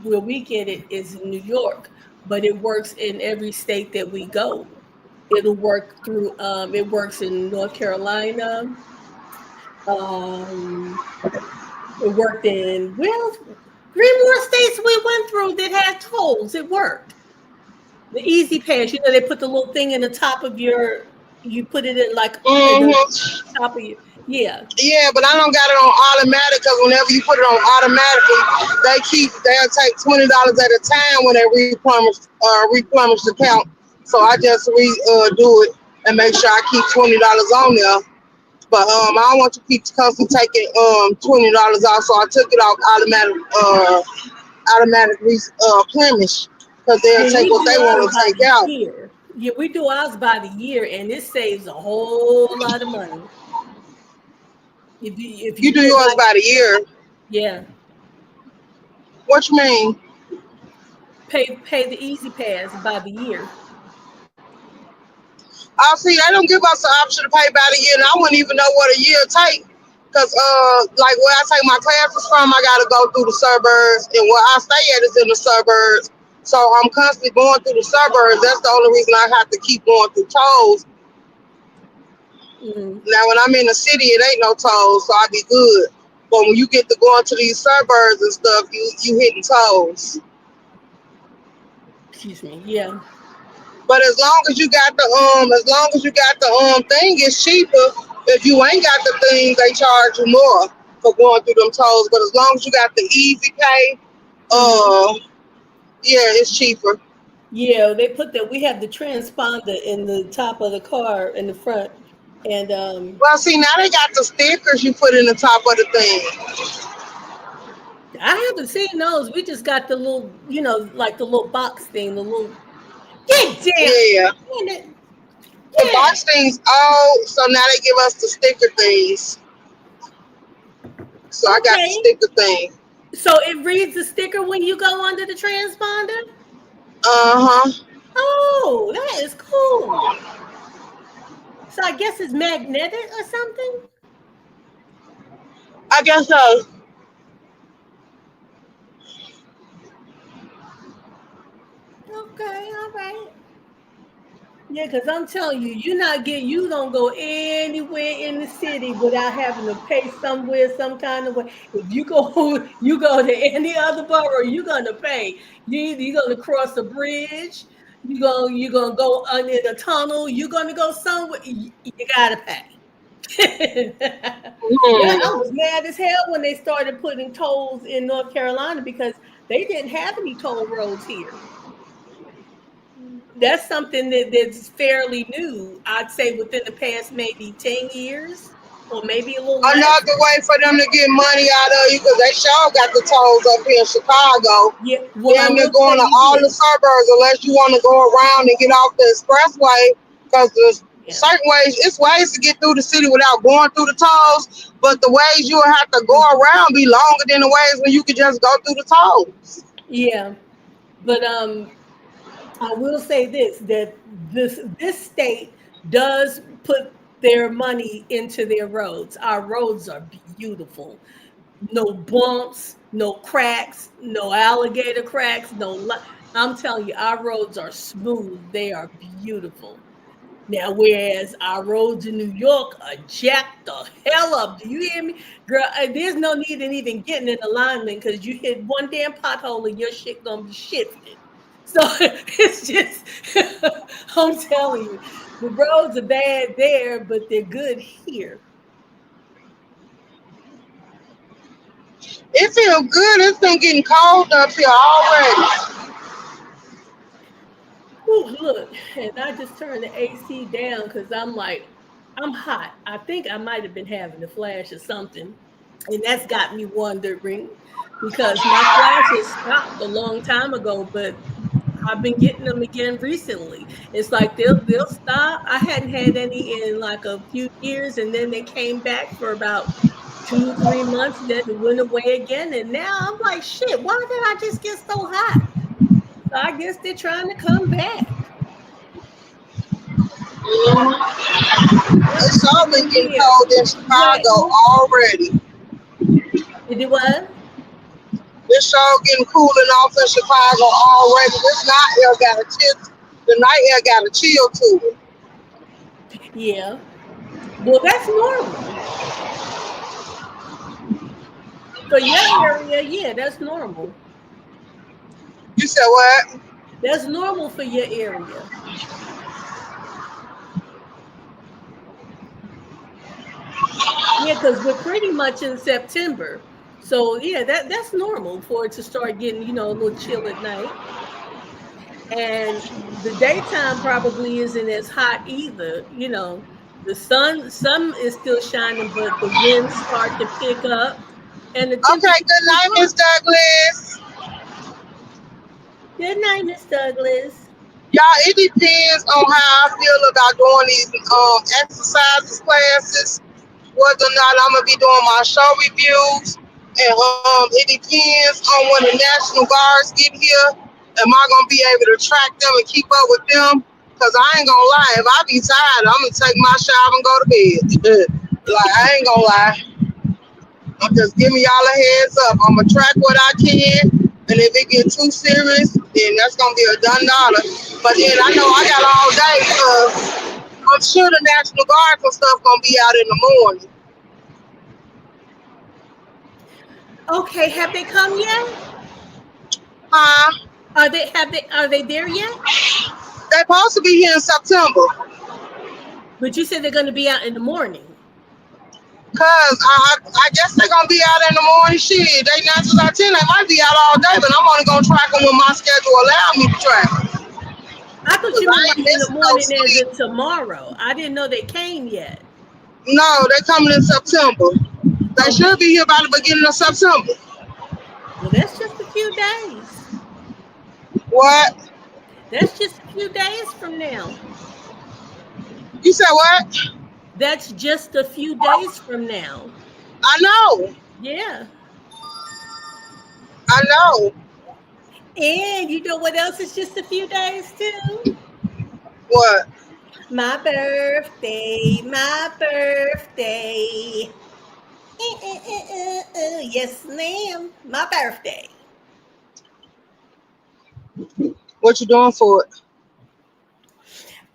[SPEAKER 2] where we get it is in New York, but it works in every state that we go. It'll work through. It works in North Carolina. Um, it worked in well, 3 more states we went through that had tolls. It worked. The Easy Pass, they put the little thing in the top of you put it in like at the
[SPEAKER 1] Mm-hmm.
[SPEAKER 2] top of you. Yeah.
[SPEAKER 1] Yeah, but I don't got it on automatic because whenever you put it on automatically, they'll take $20 at a time when they replenish the count. So I just do it and make sure I keep $20 on there. But I don't want to keep constantly taking $20 off, so I took it off automatic replenish because they'll
[SPEAKER 2] Well,
[SPEAKER 1] take
[SPEAKER 2] we
[SPEAKER 1] what
[SPEAKER 2] do
[SPEAKER 1] they
[SPEAKER 2] ours
[SPEAKER 1] want to
[SPEAKER 2] by
[SPEAKER 1] take
[SPEAKER 2] the
[SPEAKER 1] out.
[SPEAKER 2] year. Yeah, we do ours by the year, and it saves a whole lot of money. If you
[SPEAKER 1] You do
[SPEAKER 2] do it
[SPEAKER 1] yours
[SPEAKER 2] by
[SPEAKER 1] by the year.
[SPEAKER 2] yeah,
[SPEAKER 1] What you mean?
[SPEAKER 2] pay the Easy Pass by the year.
[SPEAKER 1] I see. They don't give us the option to pay by the year, and I wouldn't even know what a year take. Cause like where I take my classes from, I gotta go through the suburbs, and where I stay at is in the suburbs. So I'm constantly going through the suburbs. That's the only reason I have to keep going through tolls.
[SPEAKER 2] Mm,
[SPEAKER 1] Now when I'm in the city, it ain't no tolls, so I be good. But when you get to going to these suburbs and stuff, you hitting tolls.
[SPEAKER 2] excuse me. Yeah.
[SPEAKER 1] But as long as you got the thing, it's cheaper. If you ain't got the thing, they charge you more for going through them tolls. But as long as you got the easy pay,
[SPEAKER 2] Hmm.
[SPEAKER 1] uh, yeah, it's cheaper.
[SPEAKER 2] Yeah, they put that we have the transponder in the top of the car in the front, and
[SPEAKER 1] Well, see, now they got the stickers you put in the top of the thing.
[SPEAKER 2] I haven't seen those. We just got the little, like the little box thing, the little get down.
[SPEAKER 1] Yeah,
[SPEAKER 2] Damn it.
[SPEAKER 1] the
[SPEAKER 2] Yeah.
[SPEAKER 1] box things. Oh, so now they give us the sticker things. So I got the
[SPEAKER 2] Okay.
[SPEAKER 1] sticker thing.
[SPEAKER 2] So it reads the sticker when you go under the transponder?
[SPEAKER 1] Uh huh.
[SPEAKER 2] Oh, that is cool. So I guess it's magnetic or something?
[SPEAKER 1] I guess so.
[SPEAKER 2] Okay, all right. Yeah, because I'm telling you, you don't go anywhere in the city without having to pay somewhere some kind of way. If you go you go to any other borough, you're gonna pay. You're gonna cross a bridge, you're gonna go under the tunnel, you're gonna go somewhere, you gotta pay. Yeah, I
[SPEAKER 1] Hmm.
[SPEAKER 2] was mad as hell when they started putting tolls in North Carolina because they didn't have any toll roads here. That's something that's fairly new. I'd say within the past maybe 10 years or maybe a little less.
[SPEAKER 1] Another way for them to get money out of you because they sure got the tolls up here in Chicago.
[SPEAKER 2] Yeah, well, I
[SPEAKER 1] Damn near
[SPEAKER 2] will
[SPEAKER 1] going
[SPEAKER 2] tell
[SPEAKER 1] to
[SPEAKER 2] you
[SPEAKER 1] all the
[SPEAKER 2] this.
[SPEAKER 1] suburbs unless you want to go around and get off the expressway because there's
[SPEAKER 2] Yeah.
[SPEAKER 1] certain ways, it's ways to get through the city without going through the tolls, but the ways you will have to go
[SPEAKER 2] Mhm.
[SPEAKER 1] around be longer than the ways when you could just go through the tolls.
[SPEAKER 2] Yeah. But I will say this, that this state does put their money into their roads. Our roads are beautiful. No bumps, no cracks, no alligator cracks, I'm telling you, our roads are smooth. They are beautiful. Now, whereas our roads in New York are jacked the hell up. Do you hear me? Girl, there's no need in even getting in alignment because you hit one damn pothole and your shit gonna be shifted. So it's just, I'm telling you, the roads are bad there, but they're good here.
[SPEAKER 1] It feels good. It's been getting cold up here already.
[SPEAKER 2] Ooh, look, and I just turned the AC down because I'm like, I'm hot. I think I might have been having a flash or something. And that's got me wondering because my flashes stopped a long time ago, but I've been getting them again recently. It's like they'll stop. I hadn't had any in like a few years, and then they came back for about 2, 3 months, then it went away again. And now I'm like, shit, why did I just get so hot? So I guess they're trying to come back.
[SPEAKER 1] Mhm.
[SPEAKER 2] Yep.
[SPEAKER 1] It's all been getting
[SPEAKER 2] Here,
[SPEAKER 1] cold in Chicago
[SPEAKER 2] sweating.
[SPEAKER 1] already.
[SPEAKER 2] Did it what?
[SPEAKER 1] It's all getting cooling off in Chicago already. This night air got a chill. The night air got a chill to it.
[SPEAKER 2] Yeah. Well, that's normal for your area. Yeah, that's normal.
[SPEAKER 1] You said what?
[SPEAKER 2] That's normal for your area. Yeah, because we're pretty much in September. So yeah, that's normal for it to start getting, a little chill at night. And the daytime probably isn't as hot either. The sun is still shining, but the winds start to pick up and the
[SPEAKER 1] Okay,
[SPEAKER 2] temperature
[SPEAKER 1] good
[SPEAKER 2] will
[SPEAKER 1] night, Miss
[SPEAKER 2] drop.
[SPEAKER 1] Douglas.
[SPEAKER 2] Good night, Miss Douglas.
[SPEAKER 1] Y'all, it depends on how I feel about doing these exercises classes, whether or not I'm gonna be doing my show reviews, and it depends on when the National Guards get here. Am I gonna be able to track them and keep up with them? Cause I ain't gonna lie, if I be tired, I'm gonna take my shower and go to bed. Like I ain't gonna lie. I'm just giving y'all a heads up. I'm gonna track what I can, and if it get too serious, then that's gonna be a done dollar. But then I know I got all day. I'm sure the National Guards and stuff gonna be out in the morning.
[SPEAKER 2] Okay, have they come yet?
[SPEAKER 1] Huh?
[SPEAKER 2] Are they there yet?
[SPEAKER 1] They supposed to be here in September.
[SPEAKER 2] But you said they're going to be out in the morning.
[SPEAKER 1] Cause I guess they're gonna be out in the morning. Shit, they 9 to 10. They might be out all day, but I'm only gonna track them when my schedule allow me to track them.
[SPEAKER 2] I thought
[SPEAKER 1] Cause
[SPEAKER 2] you meant
[SPEAKER 1] I ain't
[SPEAKER 2] like in the
[SPEAKER 1] missing no
[SPEAKER 2] morning as
[SPEAKER 1] sleep.
[SPEAKER 2] in tomorrow. I didn't know they came yet.
[SPEAKER 1] No, they coming in September. They should
[SPEAKER 2] Okay.
[SPEAKER 1] be here by the beginning of September.
[SPEAKER 2] Well, that's just a few days.
[SPEAKER 1] What?
[SPEAKER 2] That's just a few days from now.
[SPEAKER 1] You said what?
[SPEAKER 2] That's just a few days from now.
[SPEAKER 1] I know.
[SPEAKER 2] Yeah.
[SPEAKER 1] I know.
[SPEAKER 2] And you know what else is just a few days too?
[SPEAKER 1] What?
[SPEAKER 2] My birthday. My birthday. Yes, ma'am. My birthday.
[SPEAKER 1] What you doing for it?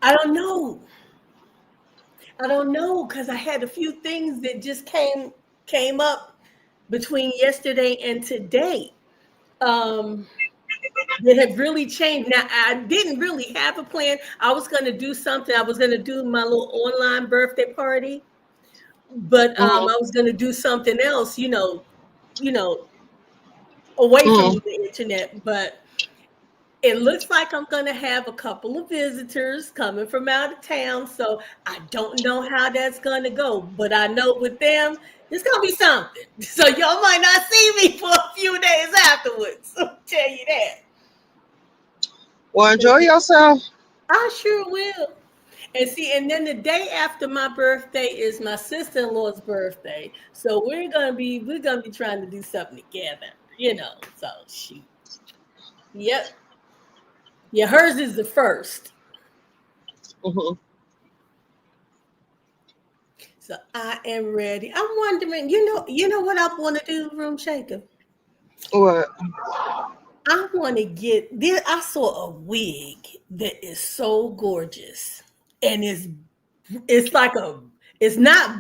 [SPEAKER 2] I don't know. I don't know because I had a few things that just came up between yesterday and today. Um, that have really changed. Now I didn't really have a plan. I was going to do something. I was going to do my little online birthday party, but
[SPEAKER 1] Mm-hmm.
[SPEAKER 2] I was going to do something else. You know, away from
[SPEAKER 1] Mm-hmm.
[SPEAKER 2] the internet. But it looks like I'm going to have a couple of visitors coming from out of town. So I don't know how that's going to go, but I know with them, it's going to be something. So y'all might not see me for a few days afterwards. I'll tell you that.
[SPEAKER 1] Well, enjoy yourself.
[SPEAKER 2] I sure will. And see, and then the day after my birthday is my sister-in-law's birthday. So we're gonna be trying to do something together. So shoot. Yep. Yeah, hers is the first.
[SPEAKER 1] Mm-hmm.
[SPEAKER 2] So I am ready. I'm wondering, you know what I want to do, Room Shaker?
[SPEAKER 1] What?
[SPEAKER 2] I want to get there. I saw a wig that is so gorgeous, and it's like it's not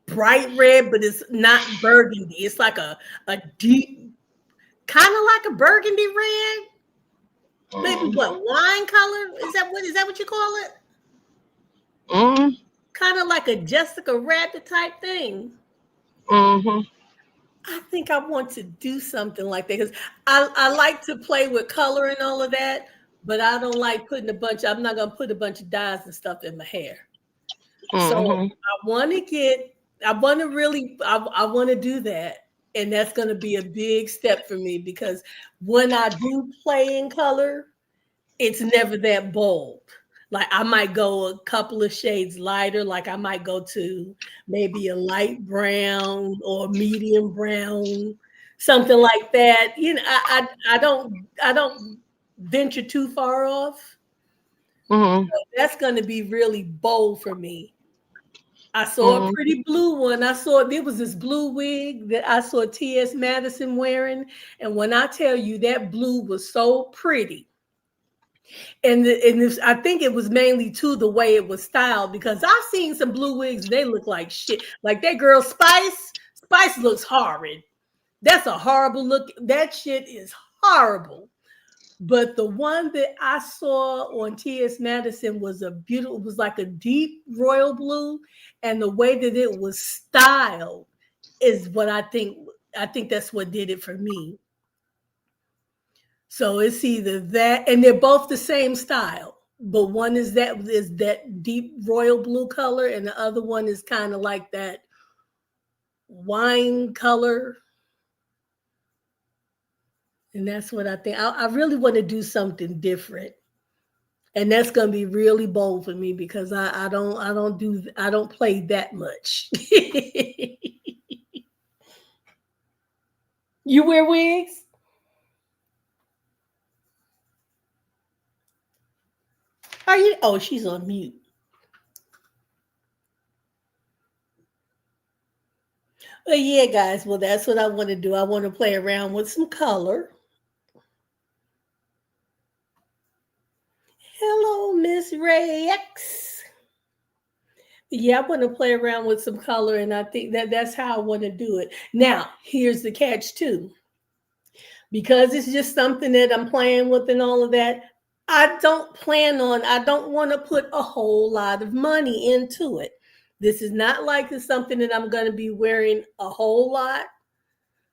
[SPEAKER 2] bright red, but it's not burgundy. It's like a deep, kind of like a burgundy red, maybe what, wine color? Is that what you call it?
[SPEAKER 1] Mm-hmm.
[SPEAKER 2] Kind of like a Jessica Rabbit type thing.
[SPEAKER 1] Mm-hmm.
[SPEAKER 2] I think I want to do something like that because I like to play with color and all of that, but I don't like putting I'm not gonna put a bunch of dyes and stuff in my hair. So
[SPEAKER 1] Mm-hmm.
[SPEAKER 2] I want to really, I want to do that. And that's going to be a big step for me because when I do play in color, it's never that bold. Like I might go a couple of shades lighter, like I might go to maybe a light brown or medium brown, something like that. I don't venture too far off.
[SPEAKER 1] Mm-hmm.
[SPEAKER 2] That's going to be really bold for me. I saw a
[SPEAKER 1] Mm-hmm.
[SPEAKER 2] pretty blue one. There was this blue wig that I saw T.S. Madison wearing. And when I tell you that blue was so pretty, I think it was mainly to the way it was styled because I've seen some blue wigs, they look like shit. Like that girl Spice, Spice looks horrid. That's a horrible look. That shit is horrible. But the one that I saw on T.S. Madison was it was like a deep royal blue. And the way that it was styled is what I think that's what did it for me. So it's either that, and they're both the same style. But one is that deep royal blue color, and the other one is kind of like that wine color. And that's what I think. I really want to do something different. And that's gonna be really bold for me because I don't play that much. You wear wigs? Are you? Oh, she's on mute. But yeah, guys. Well, that's what I want to do. I want to play around with some color. Hello, Miss Ray X. Yeah, I want to play around with some color, and I think that's how I want to do it. Now, here's the catch too. Because it's just something that I'm playing with and all of that. I don't want to put a whole lot of money into it. This is not like it's something that I'm going to be wearing a whole lot.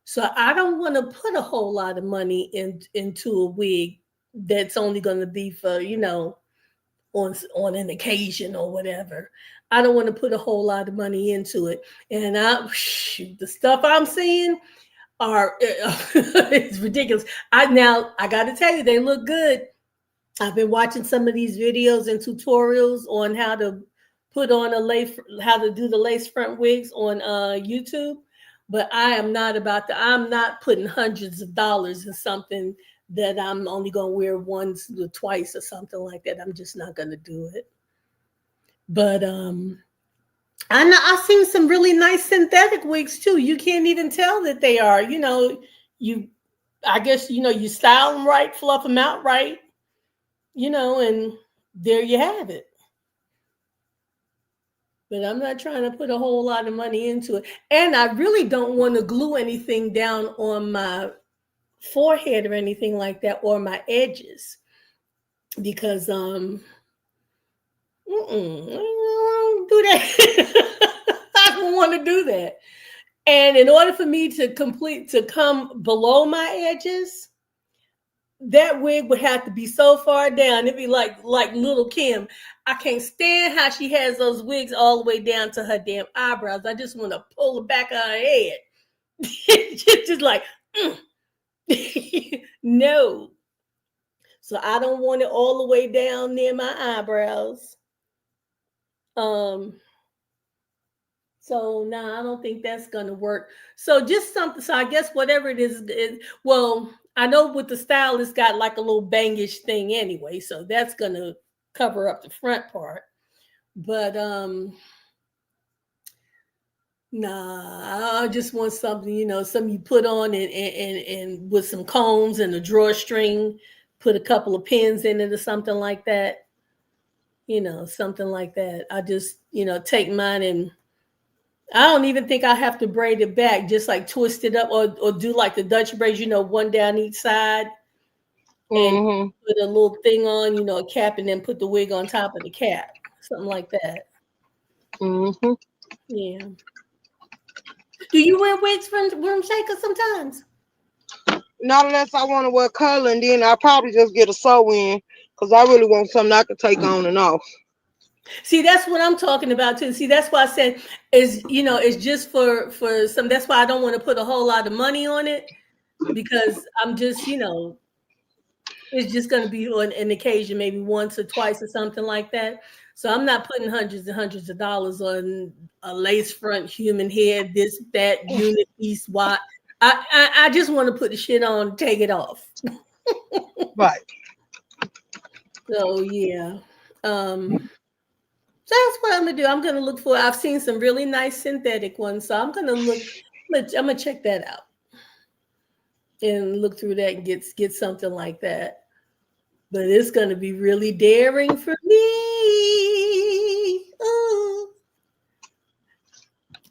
[SPEAKER 2] So I don't want to put a whole lot of money into a wig that's only going to be for, on an occasion or whatever. I don't want to put a whole lot of money into it. And the stuff I'm seeing are it's ridiculous. I got to tell you, they look good. I've been watching some of these videos and tutorials on how to put on how to do the lace front wigs on YouTube. But I'm not putting hundreds of dollars in something that I'm only going to wear once or twice or something like that. I'm just not going to do it. But I know I've seen some really nice synthetic wigs too. You can't even tell that they are. You I guess you style them right, fluff them out right, and there you have it. But I'm not trying to put a whole lot of money into it, and I really don't want to glue anything down on my forehead or anything like that, or my edges, because I don't do that. I don't want to do that. And in order for me to come below my edges, that wig would have to be so far down. It'd be like little Kim. I can't stand how she has those wigs all the way down to her damn eyebrows. I just want to pull the back of her head. just like no. So I don't want it all the way down near my eyebrows. Um So no, I don't think that's gonna work. So just something. So I guess whatever it is, well, I know with the style, it's got like a little bangish thing anyway, so that's gonna cover up the front part. But nah, I just want something, something you put on and with some combs and a drawstring, put a couple of pins in it or something like that. Something like that. I just, take mine and I don't even think I have to braid it back, just like twist it up or do like the Dutch braids, one down each side and
[SPEAKER 1] Mm-hmm.
[SPEAKER 2] put a little thing on, a cap and then put the wig on top of the cap. Something like that.
[SPEAKER 1] Mm-hmm.
[SPEAKER 2] Yeah. Do you wear wigs from Shaker sometimes?
[SPEAKER 1] Not unless I want to wear color, and then I'll probably just get a sew in because I really want something I can take on and off.
[SPEAKER 2] See, that's what I'm talking about too. See, that's why I said it's just for some. That's why I don't want to put a whole lot of money on it because I'm just, it's just going to be on an occasion, maybe once or twice or something like that. So I'm not putting hundreds and hundreds of dollars on a lace front human head, this, that, unit piece, what. I just want to put the shit on, take it off.
[SPEAKER 1] Right.
[SPEAKER 2] So yeah. So that's what I'm gonna do. I'm gonna look for. I've seen some really nice synthetic ones, so I'm gonna look. I'm gonna check that out and look through that and get something like that. But it's gonna be really daring for me. Ooh.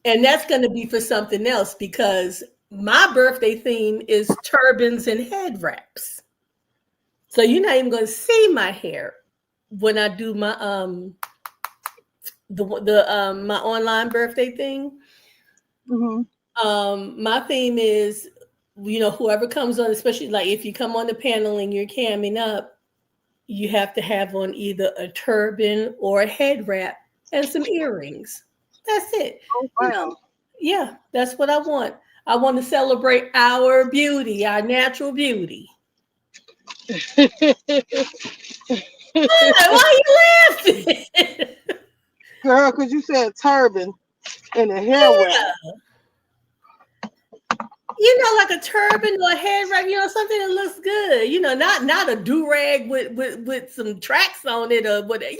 [SPEAKER 2] And that's gonna be for something else because my birthday theme is turbans and head wraps. So you're not even gonna see my hair when I do my my online birthday thing.
[SPEAKER 1] Mm-hmm.
[SPEAKER 2] My theme is, whoever comes on, especially like if you come on the panel and you're camming up, you have to have on either a turban or a head wrap and some earrings. That's it.
[SPEAKER 1] Oh
[SPEAKER 2] You know,
[SPEAKER 1] wow.
[SPEAKER 2] yeah, that's what I want. I want to celebrate our beauty, our natural beauty. Why are you laughing?
[SPEAKER 1] Girl, because you said turban and a hair wrap.
[SPEAKER 2] Yeah. Like a turban or a head wrap, something that looks good. Not a do rag with some tracks on it or whatever.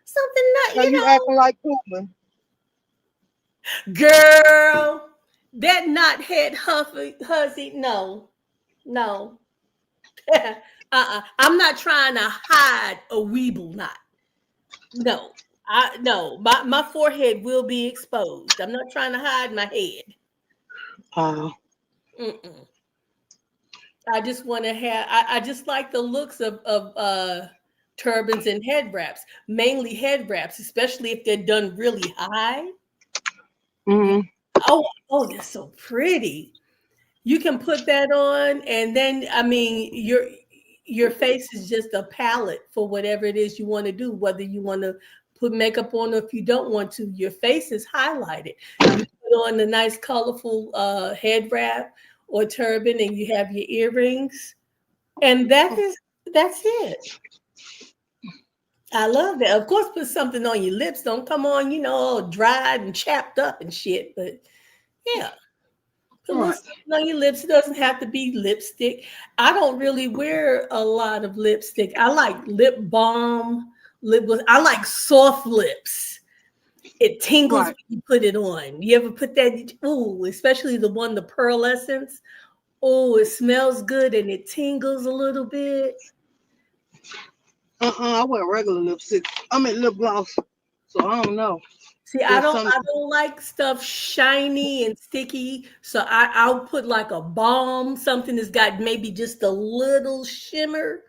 [SPEAKER 2] Something not.
[SPEAKER 1] Now you acting like Cooper.
[SPEAKER 2] Girl, that knot head hussy. No, no. I'm not trying to hide a weeble knot. No, no. My forehead will be exposed. I'm not trying to hide my head.
[SPEAKER 1] Oh.
[SPEAKER 2] Mm-mm. I just want to have. I just like the looks of turbans and head wraps, mainly head wraps, especially if they're done really high. Yeah.
[SPEAKER 1] Mm-hmm.
[SPEAKER 2] Oh, they're so pretty. You can put that on, and then I mean, your face is just a palette for whatever it is you want to do. Whether you want to put makeup on, or if you don't want to, your face is highlighted. You put on a nice, colorful head wrap or turban, and you have your earrings, and that's it. I love that. Of course, put something on your lips. Don't come on, all dried and chapped up and shit. But yeah, put a little
[SPEAKER 1] Right.
[SPEAKER 2] something on your lips. It doesn't have to be lipstick. I don't really wear a lot of lipstick. I like lip balm, lip gloss. I like soft lips. It tingles
[SPEAKER 1] Right.
[SPEAKER 2] when you put it on. You ever put that? Ooh, especially the pearl essence. Oh, it smells good and it tingles a little bit.
[SPEAKER 1] I wear regular lipstick. I mean lip gloss. So I don't know.
[SPEAKER 2] See, I
[SPEAKER 1] There's
[SPEAKER 2] don't
[SPEAKER 1] some
[SPEAKER 2] I don't like stuff shiny and sticky. So I'll put like a balm, something that's got maybe just a little shimmer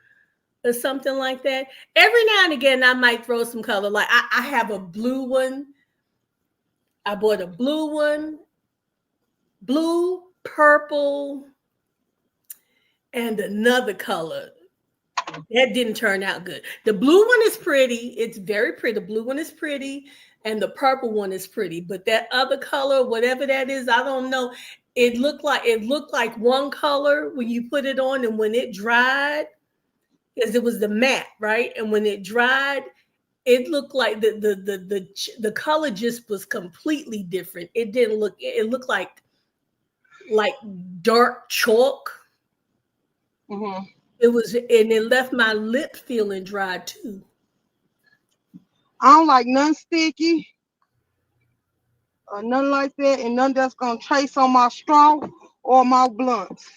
[SPEAKER 2] or something like that. Every now and again, I might throw some color. Like I have a blue one. I bought a blue one, blue, purple, and another color. That didn't turn out good. The blue one is pretty. It's very pretty. The blue one is pretty, and the purple one is pretty. But that other color, whatever that is, I don't know. It looked like one color when you put it on, and when it dried, because it was the matte, right? And when it dried, it looked like the color just was completely different. It didn't look. It looked like dark chalk.
[SPEAKER 1] Mm-hmm.
[SPEAKER 2] It was, and it left my lip feeling dry too.
[SPEAKER 1] I don't like none sticky or nothing like that, and none that's gonna trace on my straw or my blunts.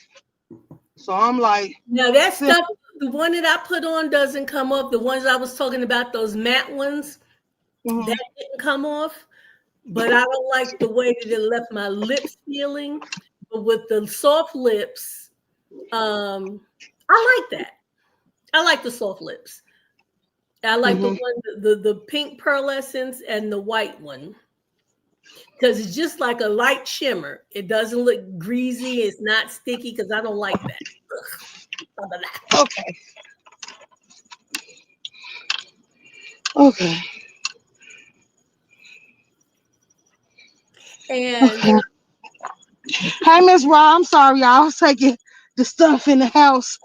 [SPEAKER 1] So I'm like,
[SPEAKER 2] Now that stuff,
[SPEAKER 1] simple.
[SPEAKER 2] the one that I put on doesn't come off. The ones I was talking about, those matte ones,
[SPEAKER 1] Mm-hmm.
[SPEAKER 2] that didn't come off. But I don't like the way that it left my lips feeling. But with the soft lips, I like that. I like the soft lips. I like the
[SPEAKER 1] Mm-hmm.
[SPEAKER 2] one, the pink pearlescence and the white one. Because it's just like a light shimmer. It doesn't look greasy. It's not sticky because I don't like that. Ugh.
[SPEAKER 1] Okay. Okay.
[SPEAKER 2] And
[SPEAKER 1] Okay. Hey, Miss Ra, I'm sorry, y'all. I was taking the stuff in the house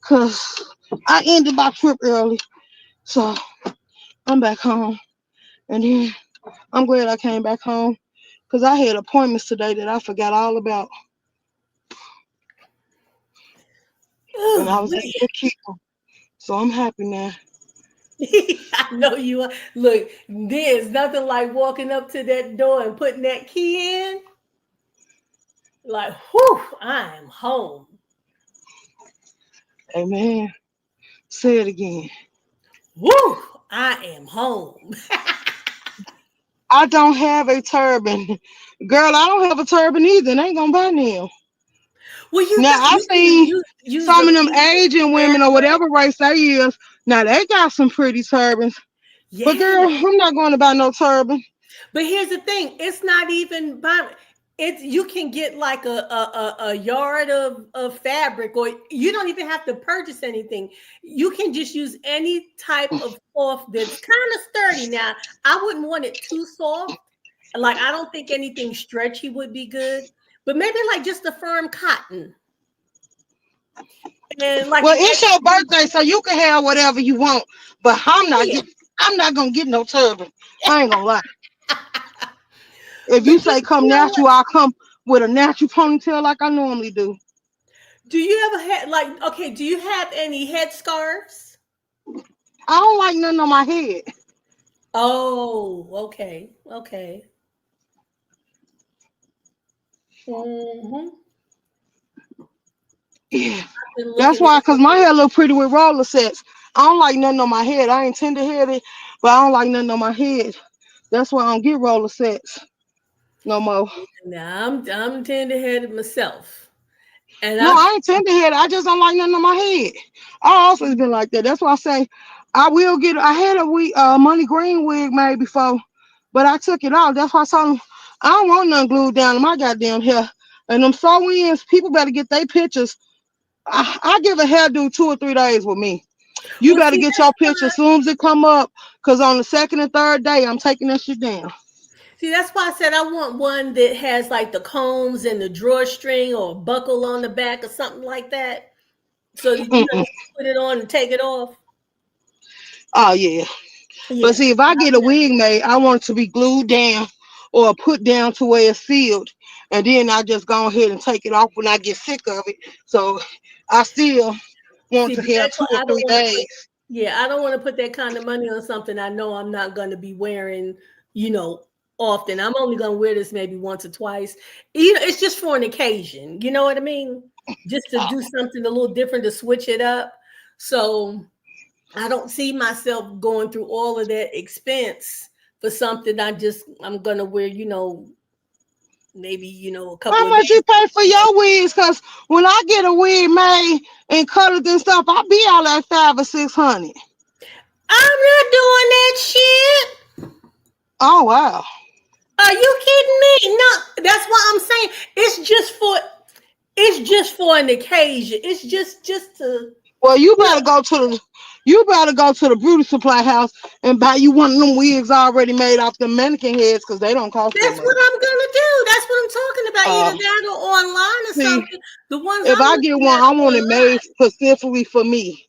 [SPEAKER 1] because I ended my trip early. So I'm back home. And then I'm glad I came back home because I had appointments today that I forgot all about. And I
[SPEAKER 2] oh,
[SPEAKER 1] was able to keep them. So I'm happy now.
[SPEAKER 2] I know you are. Look, there's nothing like walking up to that door and putting that key in. Like, whew, I am home.
[SPEAKER 1] Amen. Say it again.
[SPEAKER 2] Whew, I am home.
[SPEAKER 1] I don't have a turban. Girl, I don't have a turban either. And I ain't gonna buy them.
[SPEAKER 2] Well, you
[SPEAKER 1] Now
[SPEAKER 2] know,
[SPEAKER 1] I
[SPEAKER 2] you can
[SPEAKER 1] seen some of them
[SPEAKER 2] use the
[SPEAKER 1] Asian women or
[SPEAKER 2] fabric.
[SPEAKER 1] whatever race they is. Now they got some pretty turbans. But
[SPEAKER 2] Yeah.
[SPEAKER 1] girl, I'm not going to buy no turban.
[SPEAKER 2] But here's the thing: it's not even by it's. You can get like a yard of fabric, or you don't even have to purchase anything. You can just use any type of cloth that's kind of sturdy. Now, I wouldn't want it too soft. Like I don't think anything stretchy would be good, but maybe like just a firm cotton and like
[SPEAKER 1] Well,
[SPEAKER 2] an
[SPEAKER 1] it's your
[SPEAKER 2] extra.
[SPEAKER 1] birthday, so you can have whatever you want. But
[SPEAKER 2] Yeah.
[SPEAKER 1] I'm not gonna get no turban. I ain't gonna lie. If
[SPEAKER 2] But
[SPEAKER 1] you say come
[SPEAKER 2] you know what?
[SPEAKER 1] natural, I'll come with a natural ponytail like I normally do.
[SPEAKER 2] Do you ever have like okay? Do you have any head scarves?
[SPEAKER 1] I don't like nothing on my head.
[SPEAKER 2] Oh, okay, okay. Mm-hmm.
[SPEAKER 1] Yeah.
[SPEAKER 2] I've been
[SPEAKER 1] That's
[SPEAKER 2] looking
[SPEAKER 1] why, cause my
[SPEAKER 2] into.
[SPEAKER 1] hair look pretty with roller sets. I don't like nothing on my head. I ain't tender headed, but I don't like nothing on my head. That's why I don't get roller sets no more.
[SPEAKER 2] Now I'm tender headed myself, and
[SPEAKER 1] No,
[SPEAKER 2] I
[SPEAKER 1] I ain't tender headed. I just don't like nothing on my head. I always been like that. That's why I say I will get. I had a money green wig made before, but I took it off. That's why I told them I don't want nothing glued down to my goddamn hair. And them sew ins, people better get their pictures. I give a hairdo 2 or 3 days with me. You
[SPEAKER 2] well
[SPEAKER 1] better
[SPEAKER 2] see
[SPEAKER 1] get
[SPEAKER 2] that's
[SPEAKER 1] your picture
[SPEAKER 2] why
[SPEAKER 1] as soon as it come up, cause on the second and third day, I'm taking that shit down.
[SPEAKER 2] see that's why I said I want one that has like the combs and the drawstring or a buckle on the back or something like that, so that you
[SPEAKER 1] Mm-mm.
[SPEAKER 2] can put it on and take it off.
[SPEAKER 1] Oh yeah, but
[SPEAKER 2] Yeah,
[SPEAKER 1] see, if I get a wig made, I want it to be glued down or put down to where it's sealed, and then I just go ahead and take it off when I get sick of it. So I still want
[SPEAKER 2] see,
[SPEAKER 1] to
[SPEAKER 2] but
[SPEAKER 1] have
[SPEAKER 2] that's
[SPEAKER 1] two
[SPEAKER 2] what
[SPEAKER 1] or
[SPEAKER 2] I don't
[SPEAKER 1] three
[SPEAKER 2] want to put.
[SPEAKER 1] days.
[SPEAKER 2] Yeah, I don't want to put that kind of money on something I know I'm not going to be wearing, you know, often. I'm only going to wear this maybe once or twice. You know, it's just for an occasion. You know what I mean? Just to do something a little different to switch it up. So I don't see myself going through all of that expense for something I'm going to wear, you know, maybe, you know, a couple
[SPEAKER 1] How
[SPEAKER 2] of
[SPEAKER 1] much you
[SPEAKER 2] days.
[SPEAKER 1] pay for your wigs? Cause when I get a wig made and colored and stuff, I'll be all at 500 or 600.
[SPEAKER 2] I'm not doing that shit.
[SPEAKER 1] Oh wow.
[SPEAKER 2] Are you kidding me? No, that's what I'm saying. It's just for an occasion. It's just to
[SPEAKER 1] Well,
[SPEAKER 2] you know.
[SPEAKER 1] you better go to the beauty supply house and buy you one of them wigs already made off the mannequin heads because they don't cost that
[SPEAKER 2] That's what
[SPEAKER 1] much.
[SPEAKER 2] I'm gonna do. That's what I'm talking about.
[SPEAKER 1] Uh,
[SPEAKER 2] Either that or online or
[SPEAKER 1] see,
[SPEAKER 2] something. The ones
[SPEAKER 1] if
[SPEAKER 2] I'm
[SPEAKER 1] I get
[SPEAKER 2] looking
[SPEAKER 1] one,
[SPEAKER 2] at
[SPEAKER 1] I
[SPEAKER 2] are
[SPEAKER 1] want it made
[SPEAKER 2] online.
[SPEAKER 1] specifically for me.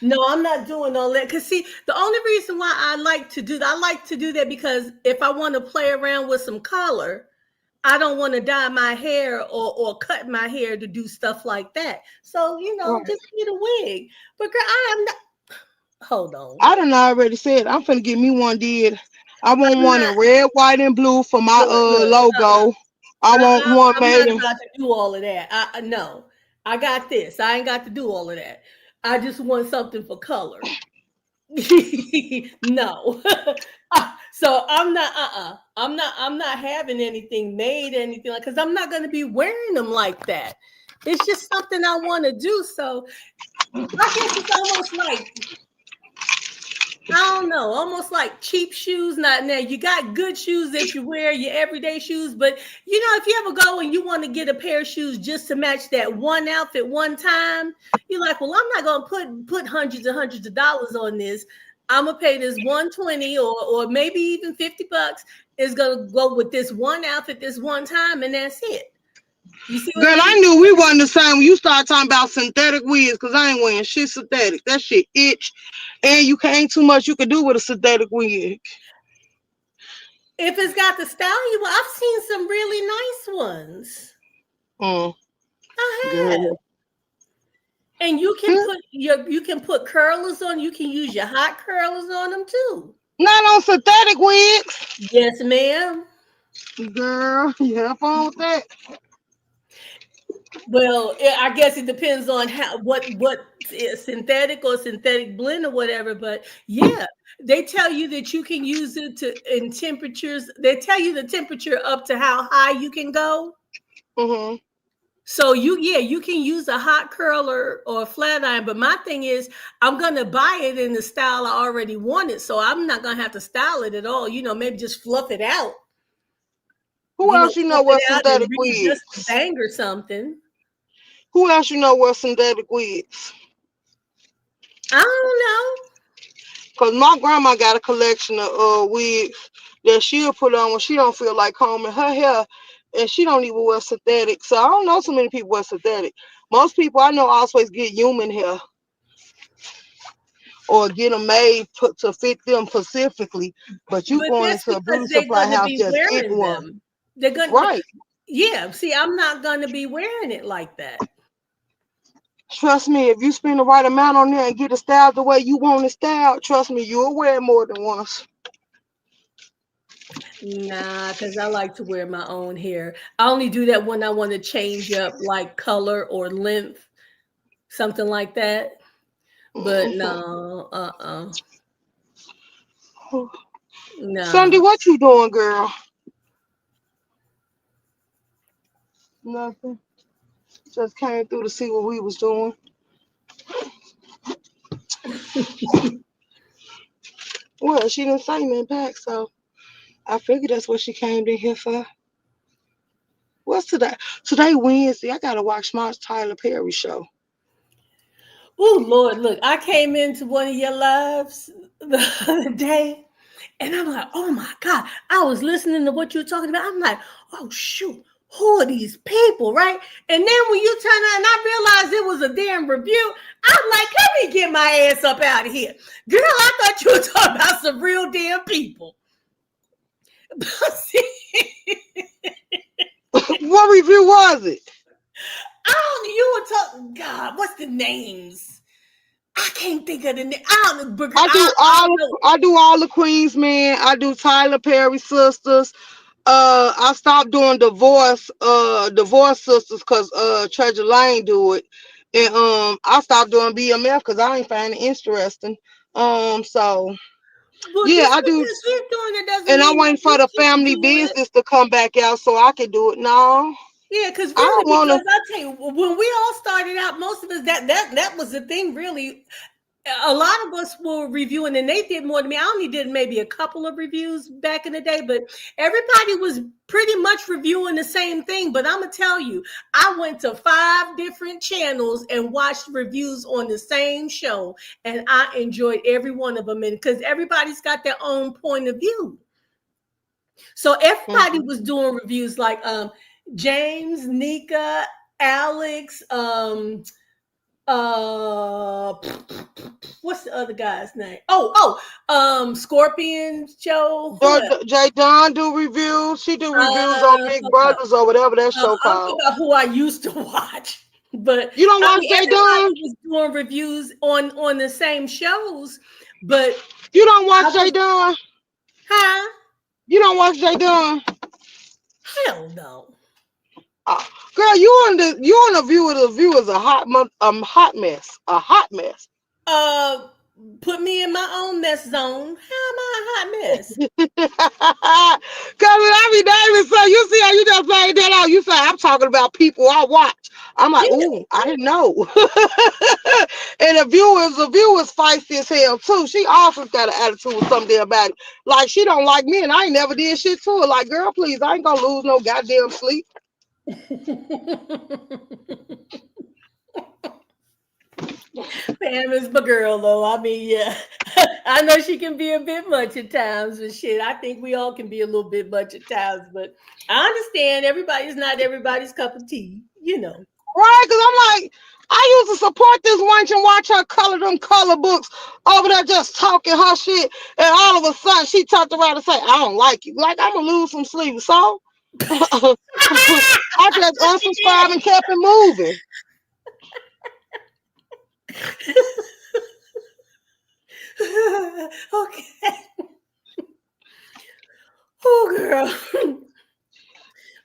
[SPEAKER 2] No, I'm not doing all that. Cause see, the only reason why I like to do that, I like to do that because if I want to play around with some color, I don't want to dye my hair or cut my hair to do stuff like that. So,
[SPEAKER 1] Right.
[SPEAKER 2] just get a wig. But girl, I am not, hold on.
[SPEAKER 1] I done already said I'm finna get me one did. I want
[SPEAKER 2] I'm
[SPEAKER 1] one in
[SPEAKER 2] not,
[SPEAKER 1] red, white, and blue for my
[SPEAKER 2] look,
[SPEAKER 1] logo. I want one
[SPEAKER 2] I'm
[SPEAKER 1] made
[SPEAKER 2] not
[SPEAKER 1] in.
[SPEAKER 2] about to do all of that. No, I got this. I ain't got to do all of that. I just want something for color. No. So I'm not having anything made, anything like, because I'm not going to be wearing them like that. It's just something I want to do. So I guess it's almost like, I don't know, almost like cheap shoes. Not now. You got good shoes that you wear, your everyday shoes, but if you ever go and you want to get a pair of shoes just to match that one outfit one time, you're like, well, I'm not gonna put hundreds and hundreds of dollars on this. I'm gonna pay this 120 or maybe even $50 is gonna go with this one outfit this one time, and that's it. You see what I
[SPEAKER 1] Girl, I
[SPEAKER 2] mean?
[SPEAKER 1] knew we wasn't the same when you started talking about synthetic wigs, because I ain't wearing shit synthetic. That shit itch. And you can't too much you can do with a synthetic wig.
[SPEAKER 2] If it's got the style you want, I've seen some really nice ones.
[SPEAKER 1] Mm,
[SPEAKER 2] I have.
[SPEAKER 1] girl.
[SPEAKER 2] And you can put curlers on. You can use your hot curlers on them too.
[SPEAKER 1] Not on synthetic wigs.
[SPEAKER 2] Yes, ma'am.
[SPEAKER 1] Girl, you have fun with that.
[SPEAKER 2] Well, I guess it depends on what is synthetic or synthetic blend or whatever. But yeah, they tell you that you can use it in temperatures. They tell you the temperature up to how high you can go.
[SPEAKER 1] Mm-hmm.
[SPEAKER 2] So you can use a hot curler or a flat iron, but my thing is I'm gonna buy it in the style I already want it, so I'm not gonna have to style it at all. Maybe just fluff it out.
[SPEAKER 1] Who else you know
[SPEAKER 2] Fluff it
[SPEAKER 1] wear
[SPEAKER 2] out and
[SPEAKER 1] synthetic
[SPEAKER 2] readjust the
[SPEAKER 1] wigs?
[SPEAKER 2] bang or something.
[SPEAKER 1] Who else you know wear synthetic wigs?
[SPEAKER 2] I don't
[SPEAKER 1] Cause my grandma got a collection of wigs that she'll put on when she don't feel like combing her hair, and she don't even wear synthetic. So I don't know so many people wear synthetic. Most people I know always get human hair or get them made to fit them specifically. But
[SPEAKER 2] know,
[SPEAKER 1] you
[SPEAKER 2] but
[SPEAKER 1] going
[SPEAKER 2] that's
[SPEAKER 1] into a
[SPEAKER 2] because
[SPEAKER 1] beauty
[SPEAKER 2] they're
[SPEAKER 1] supply
[SPEAKER 2] gonna
[SPEAKER 1] house
[SPEAKER 2] be
[SPEAKER 1] just
[SPEAKER 2] wearing
[SPEAKER 1] getting one,
[SPEAKER 2] them. They're gonna,
[SPEAKER 1] right?
[SPEAKER 2] yeah. See, I'm not gonna be wearing it like that.
[SPEAKER 1] Trust me, if you spend the right amount on there and get it styled the way you want it styled, trust me, you'll wear it more than once.
[SPEAKER 2] Nah, because I like to wear my own hair. I only do that when I want to change up like color or length, something like that. But no,
[SPEAKER 1] Sunday,
[SPEAKER 2] no.
[SPEAKER 1] what you doing, girl? Nothing. Just came through to see what we was doing. Well, she didn't say nothing back, so I figured that's what she came in here for. What's today? Today Wednesday. I gotta watch my Tyler Perry show.
[SPEAKER 2] Oh Lord, look, I came into one of your lives the other day, and I'm like, oh my God. I was listening to what you were talking about. I'm like, oh shoot, who are these people, right? And then when you turn on and I realized it was a damn review, I'm like, let me get my ass up out of here. Girl, I thought you were talking about some real damn people.
[SPEAKER 1] What review was it?
[SPEAKER 2] I don't, you were talking, God, what's the names? I can't think of the name. I don't know. I know.
[SPEAKER 1] I do all the Queens men. I do Tyler Perry sisters. I stopped doing divorce sisters because Treasure Lane do it. And I stopped doing BMF because I ain't find it interesting. So
[SPEAKER 2] Well,
[SPEAKER 1] yeah,
[SPEAKER 2] just
[SPEAKER 1] I do.
[SPEAKER 2] because you're doing it doesn't
[SPEAKER 1] And I'm
[SPEAKER 2] mean I
[SPEAKER 1] waiting for
[SPEAKER 2] want
[SPEAKER 1] the
[SPEAKER 2] you to
[SPEAKER 1] family
[SPEAKER 2] do it.
[SPEAKER 1] business to come back out so I can do it. No,
[SPEAKER 2] Yeah, because
[SPEAKER 1] I don't
[SPEAKER 2] really,
[SPEAKER 1] want
[SPEAKER 2] because
[SPEAKER 1] to.
[SPEAKER 2] I tell you, when we all started out, most of us that was the thing. Really, a lot of us were reviewing, and they did more than me. I only did maybe a couple of reviews back in the day, but everybody was pretty much reviewing the same thing. But I'm gonna tell you, I went to 5 different channels and watched reviews on the same show, and I enjoyed every one of them, and because everybody's got their own point of view. So everybody
[SPEAKER 1] Mhm.
[SPEAKER 2] was doing reviews like James, Nika, Alex, uh what's the other guy's name? Scorpion Joe. Who else?
[SPEAKER 1] J Don do reviews. She do reviews on Big
[SPEAKER 2] Hold up.
[SPEAKER 1] Brothers or whatever that show
[SPEAKER 2] I'm talking
[SPEAKER 1] called.
[SPEAKER 2] about who I used to watch. But
[SPEAKER 1] You don't
[SPEAKER 2] I
[SPEAKER 1] watch
[SPEAKER 2] mean,
[SPEAKER 1] J
[SPEAKER 2] everybody
[SPEAKER 1] Don?
[SPEAKER 2] was doing reviews on the same shows. But
[SPEAKER 1] You don't
[SPEAKER 2] I
[SPEAKER 1] watch J
[SPEAKER 2] was,
[SPEAKER 1] Don?
[SPEAKER 2] huh?
[SPEAKER 1] You don't watch J Don?
[SPEAKER 2] Hell no.
[SPEAKER 1] Uh, Girl, you on the viewers a hot mess. A hot mess.
[SPEAKER 2] Uh, Put me in my own mess zone. How am I a hot mess?
[SPEAKER 1] Cause when I be naming, so you see how you just played that out. You say I'm talking about people I watch. I'm like,
[SPEAKER 2] Yeah.
[SPEAKER 1] ooh, I didn't know. And the viewers feisty as hell too. She also got an attitude with something about it. Like she don't like me, and I ain't never did shit to her. Like, girl, please, I ain't gonna lose no goddamn sleep.
[SPEAKER 2] Pam is my girl, though. I mean, yeah, I know she can be a bit much at times, but shit, I think we all can be a little bit much at times. But I understand everybody's not everybody's cup of tea, you know.
[SPEAKER 1] Right? Because I'm like, I used to support this wench and watch her color them color books over there just talking her shit. And all of a sudden she turned around and say, I don't like you. Like, I'm going to lose some sleep. So I just
[SPEAKER 2] She did.
[SPEAKER 1] unsubscribed and kept it moving.
[SPEAKER 2] Okay. Oh, girl.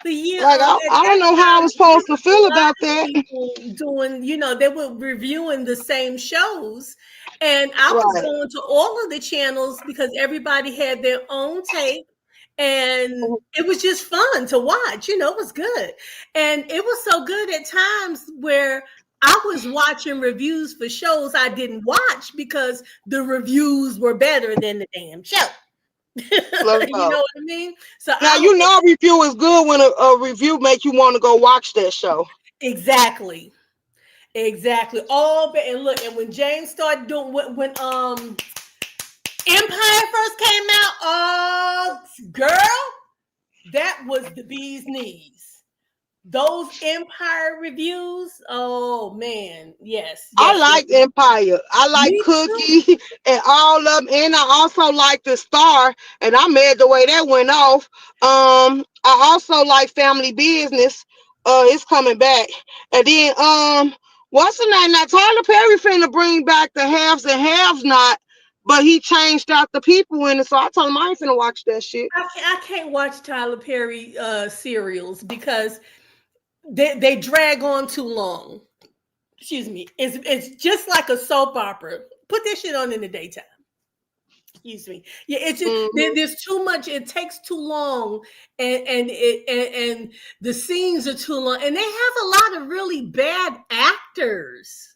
[SPEAKER 2] But yeah,
[SPEAKER 1] Like,
[SPEAKER 2] at
[SPEAKER 1] I don't
[SPEAKER 2] that
[SPEAKER 1] know how I
[SPEAKER 2] time,
[SPEAKER 1] was
[SPEAKER 2] there
[SPEAKER 1] supposed to
[SPEAKER 2] was a
[SPEAKER 1] feel
[SPEAKER 2] lot
[SPEAKER 1] about
[SPEAKER 2] of
[SPEAKER 1] that.
[SPEAKER 2] people doing, they were reviewing the same shows. And I was
[SPEAKER 1] Right.
[SPEAKER 2] going to all of the channels because everybody had their own take. And it was just fun to watch, it was good. And it was so good at times where I was watching reviews for shows I didn't watch because the reviews were better than the damn show.
[SPEAKER 1] Let's
[SPEAKER 2] You know
[SPEAKER 1] go.
[SPEAKER 2] what I mean? So
[SPEAKER 1] Now,
[SPEAKER 2] I was
[SPEAKER 1] you know a review is good when a review make you want to go watch that show.
[SPEAKER 2] exactly. Exactly. Oh, and look, and when James started doing when Empire first came out, girl, that was the bee's knees. Those Empire reviews, oh man, yes,
[SPEAKER 1] I
[SPEAKER 2] yes, yes.
[SPEAKER 1] like Empire. I like
[SPEAKER 2] Me too.
[SPEAKER 1] Cookie and all of them. And I also like the Star. And I'm mad the way that went off. I also like Family Business. It's coming back. And then what's the name? Now Tyler Perry finna bring back the haves and haves not, but he changed out the people in it. So I told him I ain't finna watch that shit.
[SPEAKER 2] I can't watch Tyler Perry serials because they drag on too long. Excuse me. It's just like a soap opera. Put that shit on in the daytime. Excuse me. Yeah, it's just
[SPEAKER 1] Hmm.
[SPEAKER 2] there's too much. It takes too long, and the scenes are too long, and they have a lot of really bad actors.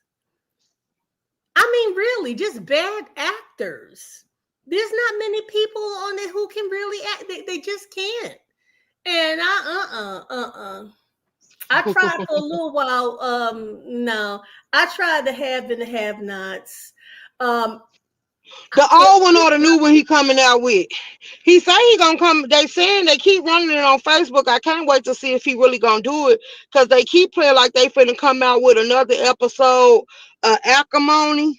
[SPEAKER 2] I mean, really, just bad actors. There's not many people on it who can really act. They just can't. And I tried for a little while. No, I tried the have and the have nots. Um,
[SPEAKER 1] The
[SPEAKER 2] for
[SPEAKER 1] old one or the new one he coming out with. He say he gonna come. They saying they keep running it on Facebook. I can't wait to see if he really gonna do it because they keep playing like they finna come out with another episode, acrimony.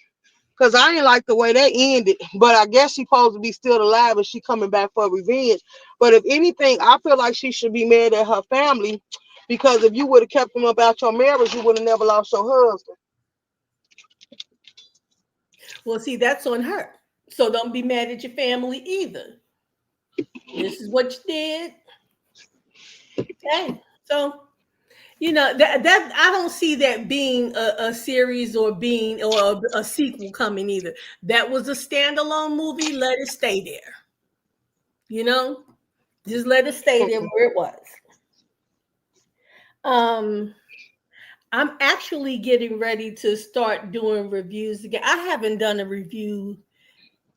[SPEAKER 1] Cause I ain't like the way that ended, but I guess she supposed to be still alive and she coming back for revenge. But if anything, I feel like she should be mad at her family because if you would have kept them about your marriage, you would have never lost your husband.
[SPEAKER 2] Well, see, that's on her. So don't be mad at your family either. This is what you did. Okay. So, that I don't see that being a series or being or a sequel coming either. That was a standalone movie. Let it stay there. You know, just let it stay there where it was. Um, I'm actually getting ready to start doing reviews again. I haven't done a review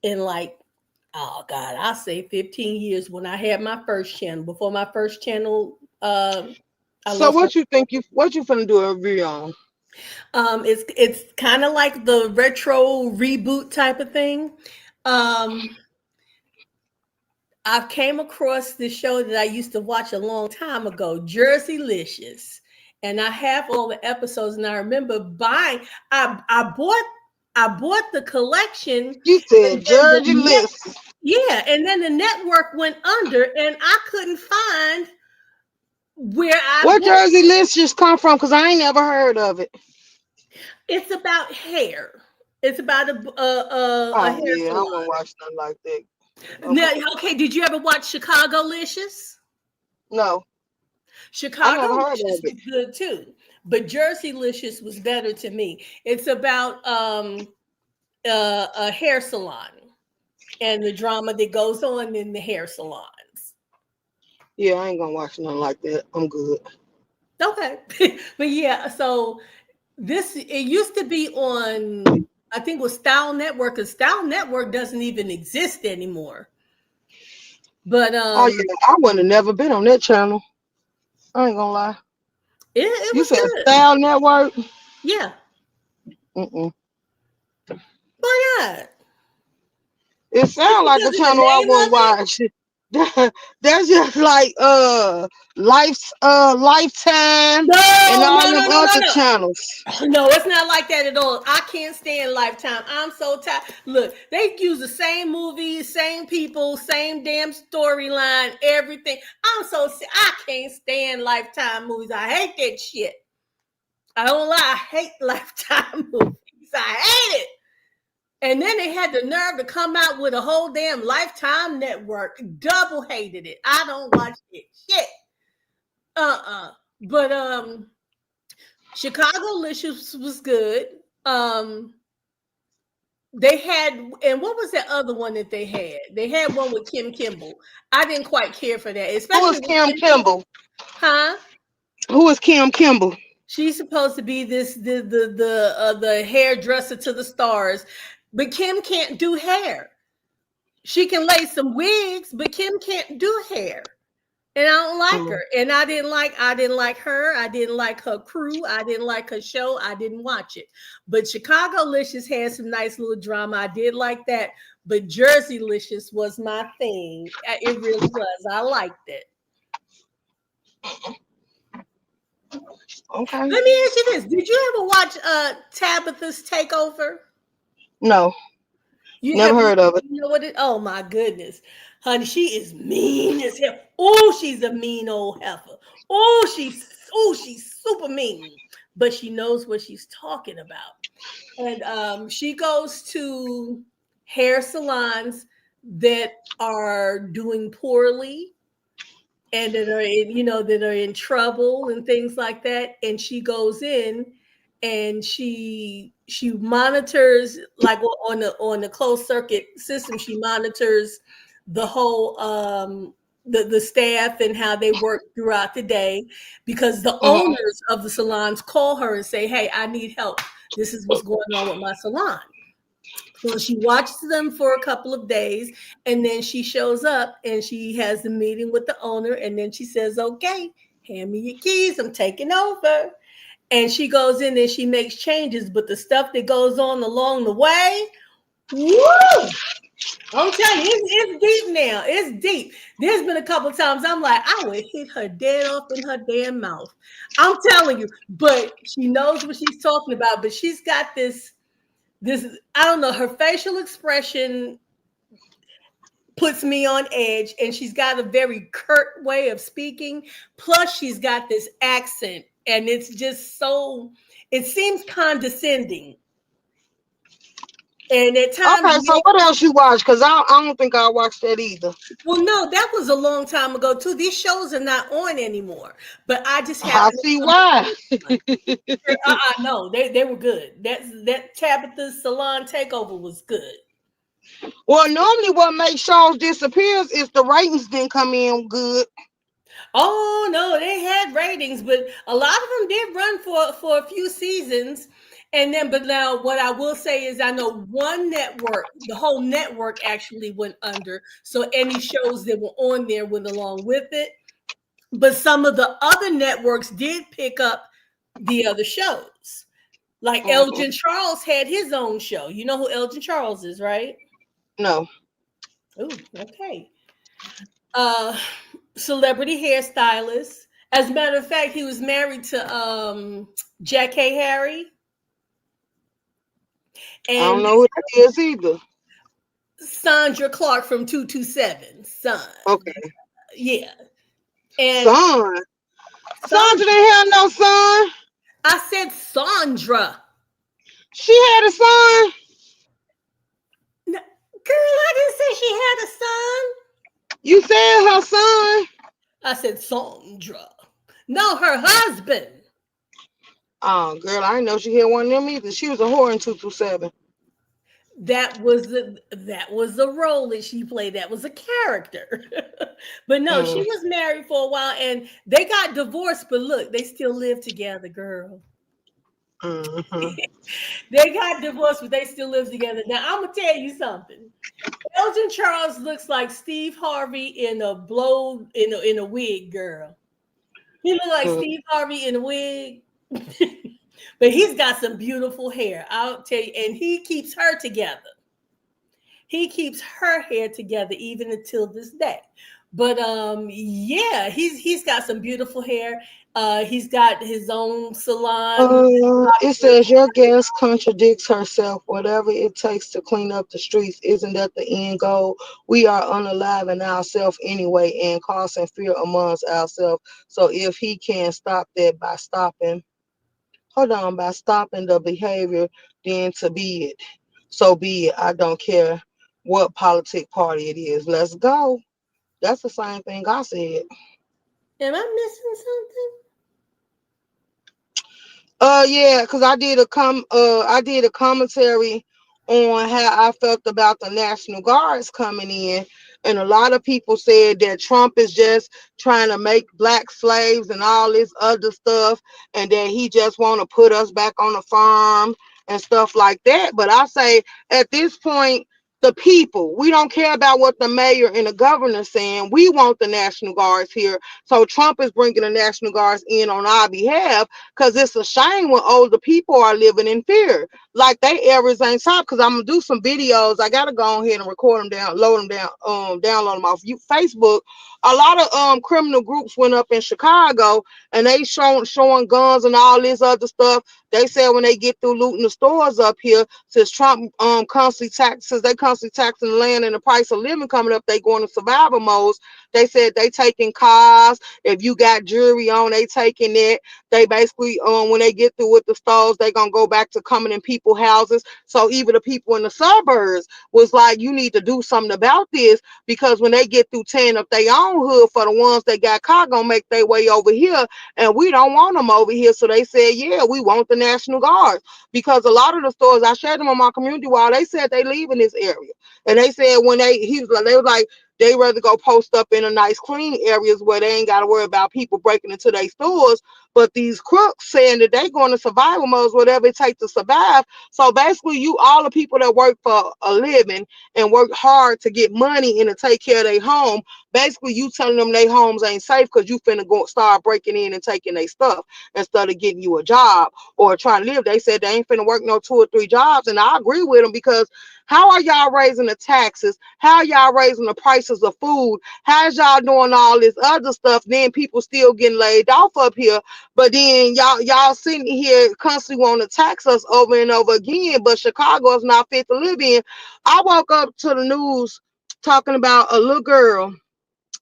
[SPEAKER 2] in like, oh God, I'll say 15 years when I had my first channel. Before my first channel, I
[SPEAKER 1] So
[SPEAKER 2] lost my.
[SPEAKER 1] what you finna do a review on?
[SPEAKER 2] It's kind of like the retro reboot type of thing. Um, I came across this show that I used to watch a long time ago, Jerseylicious, and I have all the episodes. And I remember buying. I bought the collection.
[SPEAKER 1] You
[SPEAKER 2] And
[SPEAKER 1] said
[SPEAKER 2] then
[SPEAKER 1] Jersey List.
[SPEAKER 2] yeah, and then the network went under, and I couldn't find where I
[SPEAKER 1] What
[SPEAKER 2] bought.
[SPEAKER 1] Jersey List just come from? Because I ain't never heard of it.
[SPEAKER 2] It's about hair. It's about a
[SPEAKER 1] Oh,
[SPEAKER 2] hair
[SPEAKER 1] yeah. I
[SPEAKER 2] salon.
[SPEAKER 1] won't watch nothing like that.
[SPEAKER 2] Now,
[SPEAKER 1] Okay.
[SPEAKER 2] okay, did you ever watch Chicago-licious?
[SPEAKER 1] No, I never heard of
[SPEAKER 2] Chicago-licious
[SPEAKER 1] it.
[SPEAKER 2] was good too, but Jersey-licious was better to me. It's about a hair salon and the drama that goes on in the hair salons.
[SPEAKER 1] Yeah, I ain't gonna watch nothing like that. I'm good.
[SPEAKER 2] Okay, but yeah, so it used to be on, I think it was Style Network, because Style Network doesn't even exist anymore. But
[SPEAKER 1] Oh yeah, I would have never been on that channel. I ain't gonna lie.
[SPEAKER 2] it
[SPEAKER 1] You
[SPEAKER 2] was
[SPEAKER 1] said
[SPEAKER 2] good.
[SPEAKER 1] Style Network?
[SPEAKER 2] Yeah,
[SPEAKER 1] Mm-mm.
[SPEAKER 2] why not?
[SPEAKER 1] It sounds like a
[SPEAKER 2] Because of the
[SPEAKER 1] channel I
[SPEAKER 2] name
[SPEAKER 1] won't
[SPEAKER 2] of it.
[SPEAKER 1] watch. That's just like Lifetime and
[SPEAKER 2] No,
[SPEAKER 1] all
[SPEAKER 2] no,
[SPEAKER 1] them
[SPEAKER 2] no, no, no,
[SPEAKER 1] other
[SPEAKER 2] no.
[SPEAKER 1] channels.
[SPEAKER 2] No, it's not like that at all. I can't stand Lifetime. I'm so tired. Look, they use the same movies, same people, same damn storyline, everything. I can't stand Lifetime movies. I hate that shit. I don't lie. I hate Lifetime movies. I hate it. And then they had the nerve to come out with a whole damn Lifetime network. Double hated it. I don't watch it. Shit. But Chicago Licious was good. They had, and what was that other one that they had? They had one with Kim Kimble. I didn't quite care for that,
[SPEAKER 1] Who
[SPEAKER 2] especially
[SPEAKER 1] is
[SPEAKER 2] with
[SPEAKER 1] Kim
[SPEAKER 2] Kim Kimble.
[SPEAKER 1] Kimble?
[SPEAKER 2] Huh?
[SPEAKER 1] Who is Kim Kimble?
[SPEAKER 2] She's supposed to be the hairdresser to the stars, but Kim can't do hair. She can lay some wigs, but Kim can't do hair. And I don't like her. And I didn't like her. I didn't like her crew. I didn't like her show. I didn't watch it. But Chicago Licious had some nice little drama. I did like that. But Jersey Licious was my thing. It really was. I liked it.
[SPEAKER 1] Okay.
[SPEAKER 2] Let me ask you this. Did you ever watch Tabitha's Takeover?
[SPEAKER 1] No,
[SPEAKER 2] You
[SPEAKER 1] never
[SPEAKER 2] have you
[SPEAKER 1] heard of it.
[SPEAKER 2] know what it? Oh my goodness, honey, she is mean as hell. Oh, she's a mean old heifer. Oh, she's super mean, but she knows what she's talking about. And she goes to hair salons that are doing poorly and that are in trouble and things like that. And she goes in and she monitors, like on the closed circuit system. She monitors the whole the staff and how they work throughout the day, because the
[SPEAKER 1] Mhm.
[SPEAKER 2] owners of the salons call her and say, hey, I need help, this is what's going on with my salon. So she watches them for a couple of days, and then she shows up and she has the meeting with the owner, and then she says, okay, hand me your keys, I'm taking over. And she goes in and she makes changes, but the stuff that goes on along the way, woo! I'm telling you, it's deep now. It's deep. There's been a couple of times I'm like, I would hit her dead off in her damn mouth. I'm telling you, but she knows what she's talking about. But she's got this, I don't know, her facial expression puts me on edge, and she's got a very curt way of speaking. Plus, she's got this accent, and it's just so, it seems condescending. And at times,
[SPEAKER 1] Okay, so what else you watch? Because I don't think I watched that either.
[SPEAKER 2] well, no, that was a long time ago too. These shows are not on anymore. But I just
[SPEAKER 1] I
[SPEAKER 2] happened to
[SPEAKER 1] see
[SPEAKER 2] stumble
[SPEAKER 1] why.
[SPEAKER 2] across one. No, they were good. That Tabitha's Salon Takeover was good.
[SPEAKER 1] Well, normally what makes shows disappears is the ratings didn't come in good.
[SPEAKER 2] Oh no, they had ratings, but a lot of them did run for a few seasons. And then, but now what I will say is I know one network, the whole network actually went under. So any shows that were on there went along with it. But some of the other networks did pick up the other shows. Like
[SPEAKER 1] Mhm.
[SPEAKER 2] Elgin Charles had his own show. You know who Elgin Charles is, right?
[SPEAKER 1] No.
[SPEAKER 2] Oh, okay. Uh, celebrity hairstylist. As a matter of fact, he was married to Jack K. Harry
[SPEAKER 1] I don't
[SPEAKER 2] and
[SPEAKER 1] know who that is either.
[SPEAKER 2] Sandra Clark from 227. Son.
[SPEAKER 1] Okay.
[SPEAKER 2] Yeah. And
[SPEAKER 1] Son. Sandra
[SPEAKER 2] Sandra.
[SPEAKER 1] didn't have no son.
[SPEAKER 2] I said Sandra.
[SPEAKER 1] She had a son.
[SPEAKER 2] No, girl, I didn't say she had a son.
[SPEAKER 1] You said her son.
[SPEAKER 2] I said Sandra. No, her husband.
[SPEAKER 1] Oh, girl, I didn't know she had one of them either. She was a whore in 227.
[SPEAKER 2] That was the role that she played. That was a character. But no, she
[SPEAKER 1] Mm,
[SPEAKER 2] was married for a while and they got divorced, but look, they still live together, girl.
[SPEAKER 1] mm-hmm.
[SPEAKER 2] They got divorced, but they still live together. Now I'm gonna tell you something. Elgin Charles looks like Steve Harvey in a blow in a wig, girl. He looked like
[SPEAKER 1] Mm.
[SPEAKER 2] Steve Harvey in a wig. But he's got some beautiful hair. I'll tell you, and he keeps her together. He keeps her hair together even until this day. But yeah, he's got some beautiful hair. He's got his own salon.
[SPEAKER 1] It says your guest contradicts herself. Whatever it takes to clean up the streets, isn't that the end goal? We are unaliving ourselves anyway and causing fear amongst ourselves. So if he can stop that by stopping, hold on, by stopping the behavior, then to be it. So be it. I don't care what politic party it is. Let's go. That's the same thing I said.
[SPEAKER 2] Am I missing something?
[SPEAKER 1] Yeah, because I did a commentary on how I felt about the National Guards coming in, and a lot of people said that Trump is just trying to make black slaves and all this other stuff, and that he just want to put us back on the farm and stuff like that. But I say at this point, the people, we don't care about what the mayor and the governor saying. We want the National Guards here. So Trump is bringing the National Guards in on our behalf because it's a shame when older people are living in fear. Like they errors ain't top. Because I'm gonna do some videos. I gotta go ahead and record them down, load them down, download them off Facebook. A lot of criminal groups went up in Chicago and they showing guns and all this other stuff. They said when they get through looting the stores up here, since Trump they constantly taxing the land and the price of living coming up, they going to survival modes. They said they taking cars. If you got jewelry on, they taking that. They basically, when they get through with the stores, they gonna go back to coming in people's houses. So even the people in the suburbs was like, you need to do something about this because when they get through tearing up their own hood for the ones that got caught, gonna make their way over here, and we don't want them over here. So they said, yeah, we want the National Guard because a lot of the stores I shared them on my community wall. They said they leave in this area, and they said when they was like they rather go post up in a nice clean areas where they ain't got to worry about people breaking into their stores. But these crooks saying that they going to survival modes, whatever it takes to survive. So basically, you all the people that work for a living and work hard to get money and to take care of their home, basically you telling them their homes ain't safe because you finna go start breaking in and taking their stuff instead of getting you a job or trying to live. They said they ain't finna work no 2 or 3 jobs, and I agree with them because how are y'all raising the taxes? How are y'all raising the prices of food? How's y'all doing all this other stuff? Then people still getting laid off up here, but then y'all sitting here constantly want to tax us over and over again. But Chicago is not fit to live in. I woke up to the news talking about a little girl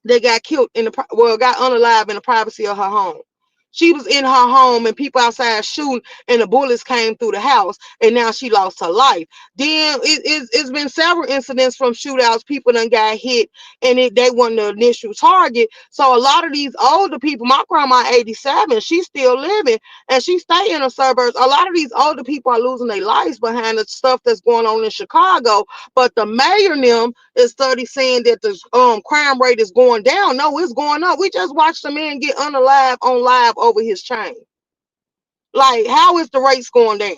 [SPEAKER 1] that got killed got unalive in the privacy of her home. She was in her home and people outside shooting and the bullets came through the house and now she lost her life. Then it's been several incidents from shootouts. People done got hit and they weren't the initial target. So a lot of these older people, my grandma 87, she's still living and she stay in the suburbs. A lot of these older people are losing their lives behind the stuff that's going on in Chicago. But the mayor and them is study saying that the crime rate is going down. No, it's going up. We just watched a man get unalive on live over his chain. Like, how is the rates going down?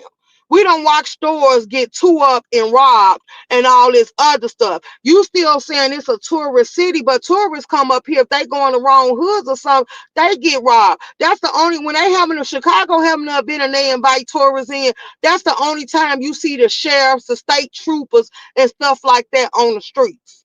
[SPEAKER 1] We don't watch stores get tore up and robbed and all this other stuff. You still saying it's a tourist city, but tourists come up here. If they go in the wrong hoods or something, they get robbed. That's the only, when they having a Chicago having a event and they invite tourists in, that's the only time you see the sheriffs, the state troopers, and stuff like that on the streets.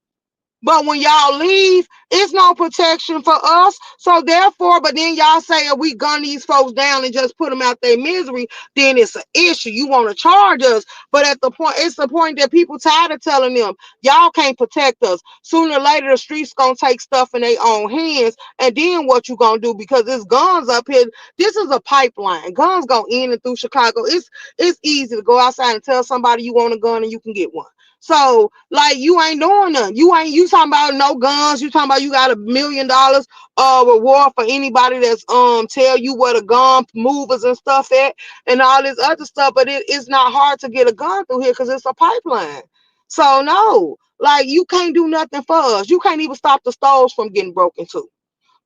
[SPEAKER 1] But when y'all leave, it's no protection for us. So therefore, but then y'all say if we gun these folks down and just put them out their misery, then it's an issue. You want to charge us. But at the point, it's the point that people tired of telling them, y'all can't protect us. Sooner or later, the streets gonna take stuff in their own hands. And then what you gonna do? Because it's guns up here. This is a pipeline. Guns go in and through Chicago. It's easy to go outside and tell somebody you want a gun and you can get one. So, like, you ain't doing nothing. You talking about no guns. You talking about you got $1 million reward for anybody that's tell you where the gun movers and stuff at and all this other stuff. But it's not hard to get a gun through here because it's a pipeline. So no, like, you can't do nothing for us. You can't even stop the stores from getting broken too.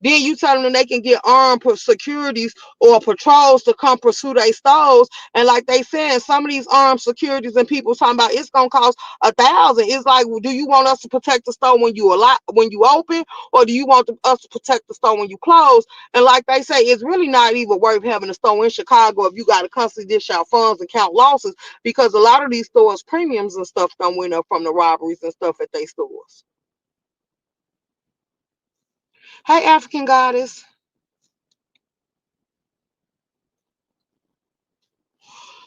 [SPEAKER 1] Then you tell them they can get armed securities or patrols to come pursue their stores. And like they said, some of these armed securities and people talking about it's gonna cost 1,000. It's like, well, do you want us to protect the store when you open, or do you want us to protect the store when you close? And like they say, it's really not even worth having a store in Chicago if you got to constantly dish out funds and count losses, because a lot of these stores premiums and stuff don't win up from the robberies and stuff at their stores. Hey, African goddess.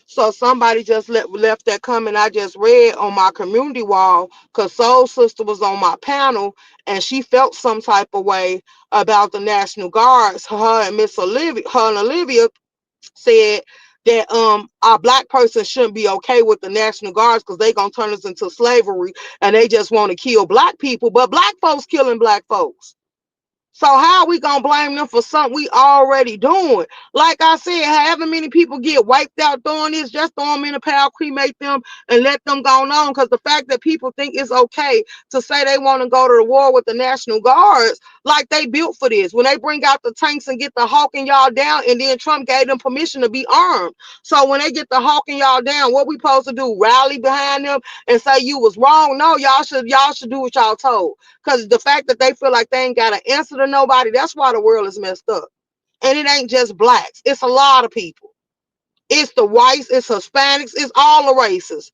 [SPEAKER 1] So somebody just left that comment I just read on my community wall, because Soul Sister was on my panel and she felt some type of way about the National Guards. Her and Olivia said that our black person shouldn't be okay with the National Guards because they gonna turn us into slavery and they just want to kill black people, but black folks killing black folks. So how are we gonna blame them for something we already doing? Like I said, however many people get wiped out doing this, just throw them in a pile, cremate them, and let them go on. Because the fact that people think it's okay to say they want to go to the war with the National Guards, like they built for this. When they bring out the tanks and get the hawking y'all down, and then Trump gave them permission to be armed. So when they get the hawking y'all down, what we supposed to do? Rally behind them and say you was wrong? No, y'all should do what y'all told. Because the fact that they feel like they ain't got an answer to nobody, that's why the world is messed up. And it ain't just blacks. It's a lot of people. It's the whites, it's Hispanics, it's all the races.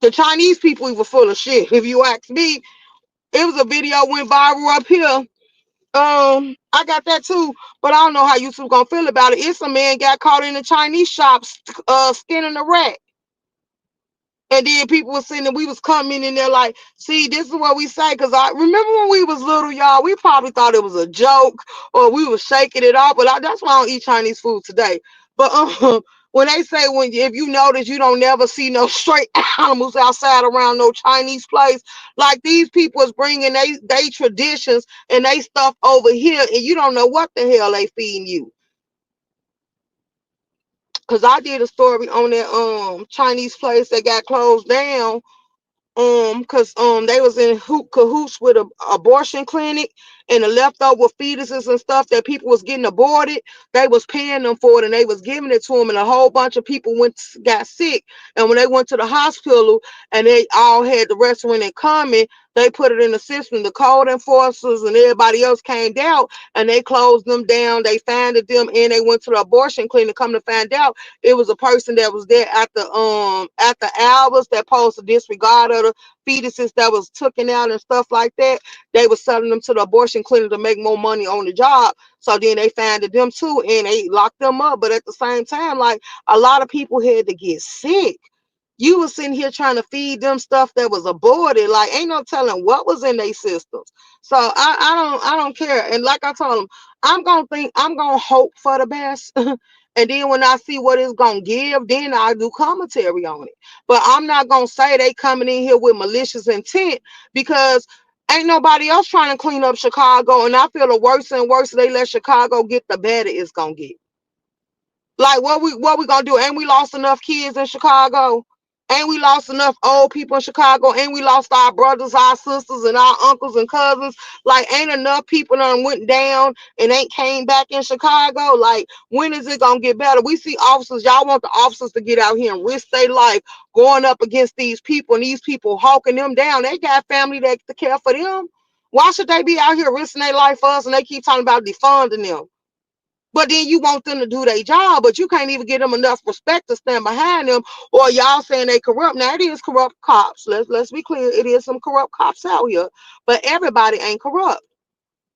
[SPEAKER 1] The Chinese people even full of shit. If you ask me, it was a video went viral up here. I got that too, but I don't know how YouTube gonna feel about it. It's a man got caught in the Chinese shop skinning a rat. And then people were saying that we was coming in there like, see, this is what we say. Because I remember when we was little, y'all, we probably thought it was a joke or we was shaking it off. But that's why I don't eat Chinese food today. But when they say, if you notice, you don't never see no straight animals outside around no Chinese place. Like, these people is bringing they traditions and they stuff over here, and you don't know what the hell they feeding you. Because I did a story on that Chinese place that got closed down, because they was in cahoots with a abortion clinic, and the leftover fetuses and stuff that people was getting aborted, they was paying them for it and they was giving it to them, and a whole bunch of people got sick, and when they went to the hospital and they all had the restaurant in common, they put it in the system. The code enforcers and everybody else came down and they closed them down. They found them and they went to the abortion clinic. Come to find out, it was a person that was there at the hours that posed to disregard of the fetuses that was taken out and stuff like that. They was selling them to the abortion clinic to make more money on the job. So then they found them too and they locked them up. But at the same time, like, a lot of people had to get sick. You was sitting here trying to feed them stuff that was aborted. Like, ain't no telling what was in their systems. So I don't care. And like I told them, I'm gonna hope for the best. And then when I see what it's gonna give, then I do commentary on it. But I'm not gonna say they coming in here with malicious intent, because ain't nobody else trying to clean up Chicago. And I feel the worse and worse they let Chicago get, the better it's gonna get. Like, what we gonna do? Ain't we lost enough kids in Chicago? Ain't we lost enough old people in Chicago? Ain't we lost our brothers, our sisters, and our uncles and cousins? Like, ain't enough people done went down and ain't came back in Chicago? Like, when is it gonna get better? We see officers, y'all want the officers to get out here and risk their life going up against these people, and these people hawking them down. They got family that to care for them. Why should they be out here risking their life for us and they keep talking about defunding them? But then you want them to do their job, but you can't even give them enough respect to stand behind them. Or y'all saying they corrupt. Now it is corrupt cops. Let's be clear. It is some corrupt cops out here, but everybody ain't corrupt.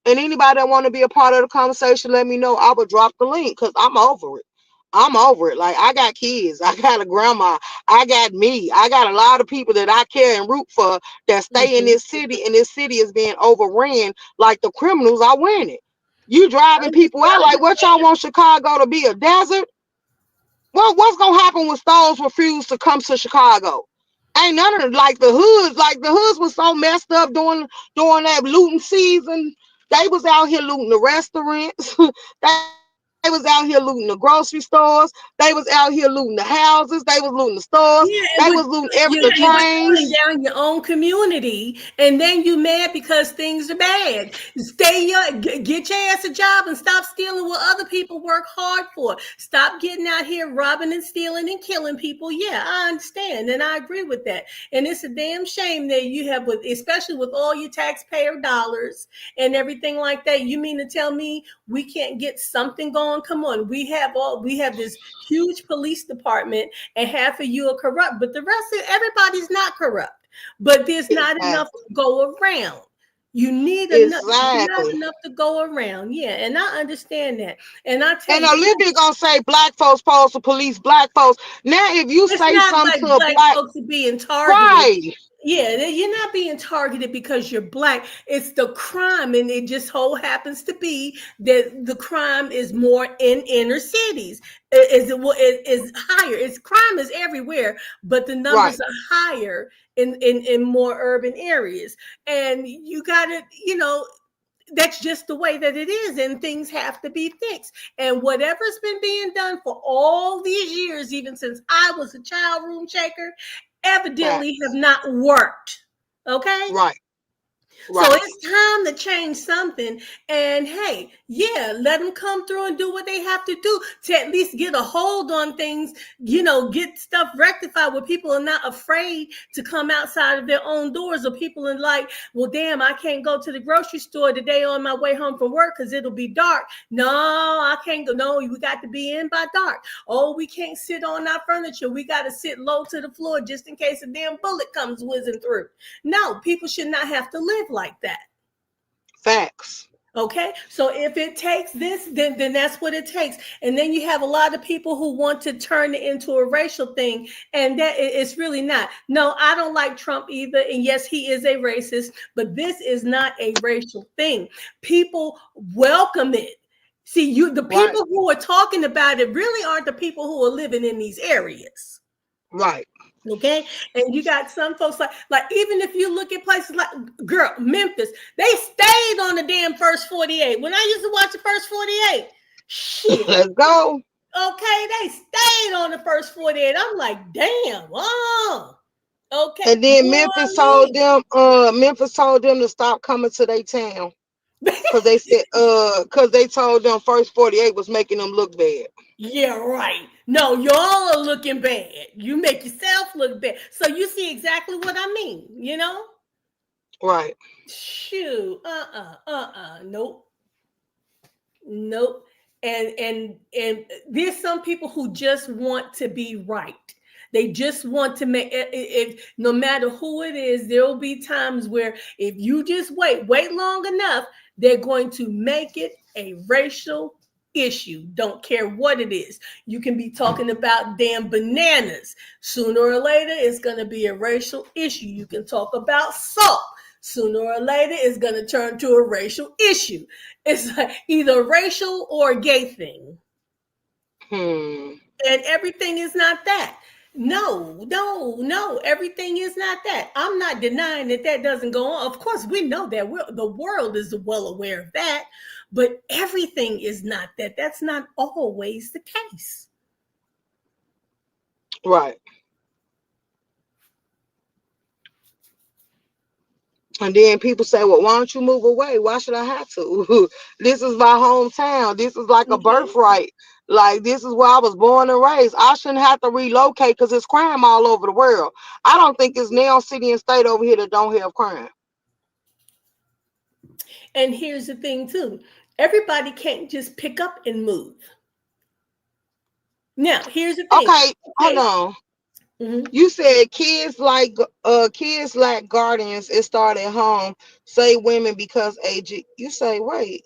[SPEAKER 1] And anybody that want to be a part of the conversation, let me know. I will drop the link because I'm over it. I'm over it. Like I got kids, I got a grandma, I got me, I got a lot of people that I care and root for that stay in
[SPEAKER 2] Mhm.
[SPEAKER 1] this city, and this city is being overran like the criminals are winning. You
[SPEAKER 2] I
[SPEAKER 1] driving people out like what y'all want Chicago to be a desert? Well, what's gonna happen when stores refuse to come to Chicago? Ain't none of it like the hoods was so messed up during that looting season. They was out here looting the restaurants. They was out here looting the grocery stores. They was out here looting the houses. They was looting the stores.
[SPEAKER 2] Yeah,
[SPEAKER 1] They
[SPEAKER 2] and
[SPEAKER 1] was looting the
[SPEAKER 2] you was
[SPEAKER 1] trains.
[SPEAKER 2] burning down your own community, and then you mad because things are bad. Get your ass a job and stop stealing what other people work hard for. Stop getting out here robbing and stealing and killing people. Yeah, I understand, and I agree with that. And it's a damn shame that you have, with especially with all your taxpayer dollars and everything like that. You mean to tell me we can't get something going? Come on, we have this huge police department, and half of you are corrupt, but the rest of everybody's not corrupt. But there's not enough
[SPEAKER 1] Exactly.
[SPEAKER 2] to go around. You need enough, not
[SPEAKER 1] Exactly.
[SPEAKER 2] enough to go around. Yeah, and I understand that. And I tell
[SPEAKER 1] And
[SPEAKER 2] you,
[SPEAKER 1] Olivia gonna say black folks supposed to police black folks. Now, if you
[SPEAKER 2] it's
[SPEAKER 1] say
[SPEAKER 2] not
[SPEAKER 1] something
[SPEAKER 2] like
[SPEAKER 1] to a
[SPEAKER 2] black
[SPEAKER 1] black,
[SPEAKER 2] folks are being targeted.
[SPEAKER 1] right,
[SPEAKER 2] Yeah, you're not being targeted because you're black. It's the crime, and it just so happens to be that the crime is more in inner cities. Is higher. It's crime is everywhere, but the
[SPEAKER 1] right,
[SPEAKER 2] numbers are higher in more urban areas. And you got to, that's just the way that it is, and things have to be fixed. And whatever's been being done for all these years, even since I was a child room shaker, evidently have
[SPEAKER 1] facts,
[SPEAKER 2] not worked. Okay.
[SPEAKER 1] right,
[SPEAKER 2] So
[SPEAKER 1] right.
[SPEAKER 2] it's time to change something. And hey, yeah, let them come through and do what they have to do to at least get a hold on things, get stuff rectified where people are not afraid to come outside of their own doors, or people are like, well, damn, I can't go to the grocery store today on my way home from work because it'll be dark. No, I can't go. No, we got to be in by dark. Oh, we can't sit on our furniture. We got to sit low to the floor just in case a damn bullet comes whizzing through. No, people should not have to live like that.
[SPEAKER 1] Facts.
[SPEAKER 2] Okay, so if it takes this, then that's what it takes. And then you have a lot of people who want to turn it into a racial thing, and that it's really not. No, I don't like Trump either, and yes, he is a racist, but this is not a racial thing. People welcome it. See, the
[SPEAKER 1] Right,
[SPEAKER 2] people who are talking about it really aren't the people who are living in these areas.
[SPEAKER 1] right.
[SPEAKER 2] Okay, and you got some folks like even if you look at places like girl Memphis, they stayed on the damn first 48. When I used to watch the first 48, shit.
[SPEAKER 1] Let's go.
[SPEAKER 2] Okay, they stayed on the first 48. I'm like, damn, oh, okay,
[SPEAKER 1] And then
[SPEAKER 2] boy.
[SPEAKER 1] Memphis told them to stop coming to their town.
[SPEAKER 2] Leave.
[SPEAKER 1] Cause they said, cause they told them first 48 was making them look bad.
[SPEAKER 2] Yeah, right. No, y'all are looking bad. You make yourself look bad. So you see exactly what I mean.
[SPEAKER 1] Right,
[SPEAKER 2] Shoot, nope. Nope. And there's some people who just want to be right. They just want to make it, no matter who it is, there will be times where if you just wait long enough, they're going to make it a racial issue. Don't care what it is. You can be talking about damn bananas. Sooner or later, it's going to be a racial issue. You can talk about salt. Sooner or later, it's going to turn to a racial issue. It's like either racial or gay thing.
[SPEAKER 1] hmm,
[SPEAKER 2] And everything is not that. No, no, no. Everything is not that. I'm not denying that that doesn't go on. Of course, we know that the world is well aware of that, but everything is not that. That's not always the case.
[SPEAKER 1] right. And then people say, well, why don't you move away? Why should I have to? This is my hometown. This is like a
[SPEAKER 2] Okay.
[SPEAKER 1] birthright. Like, this is where I was born and raised. I shouldn't have to relocate because it's crime all over the world. I don't think it's now city and state over here that don't have crime.
[SPEAKER 2] And here's the thing too. Everybody can't just pick up and move. Now, here's the thing.
[SPEAKER 1] Okay, hold
[SPEAKER 2] Okay.
[SPEAKER 1] on.
[SPEAKER 2] Mhm.
[SPEAKER 1] You said kids like guardians. It started at home. Say women because AG. You say wait.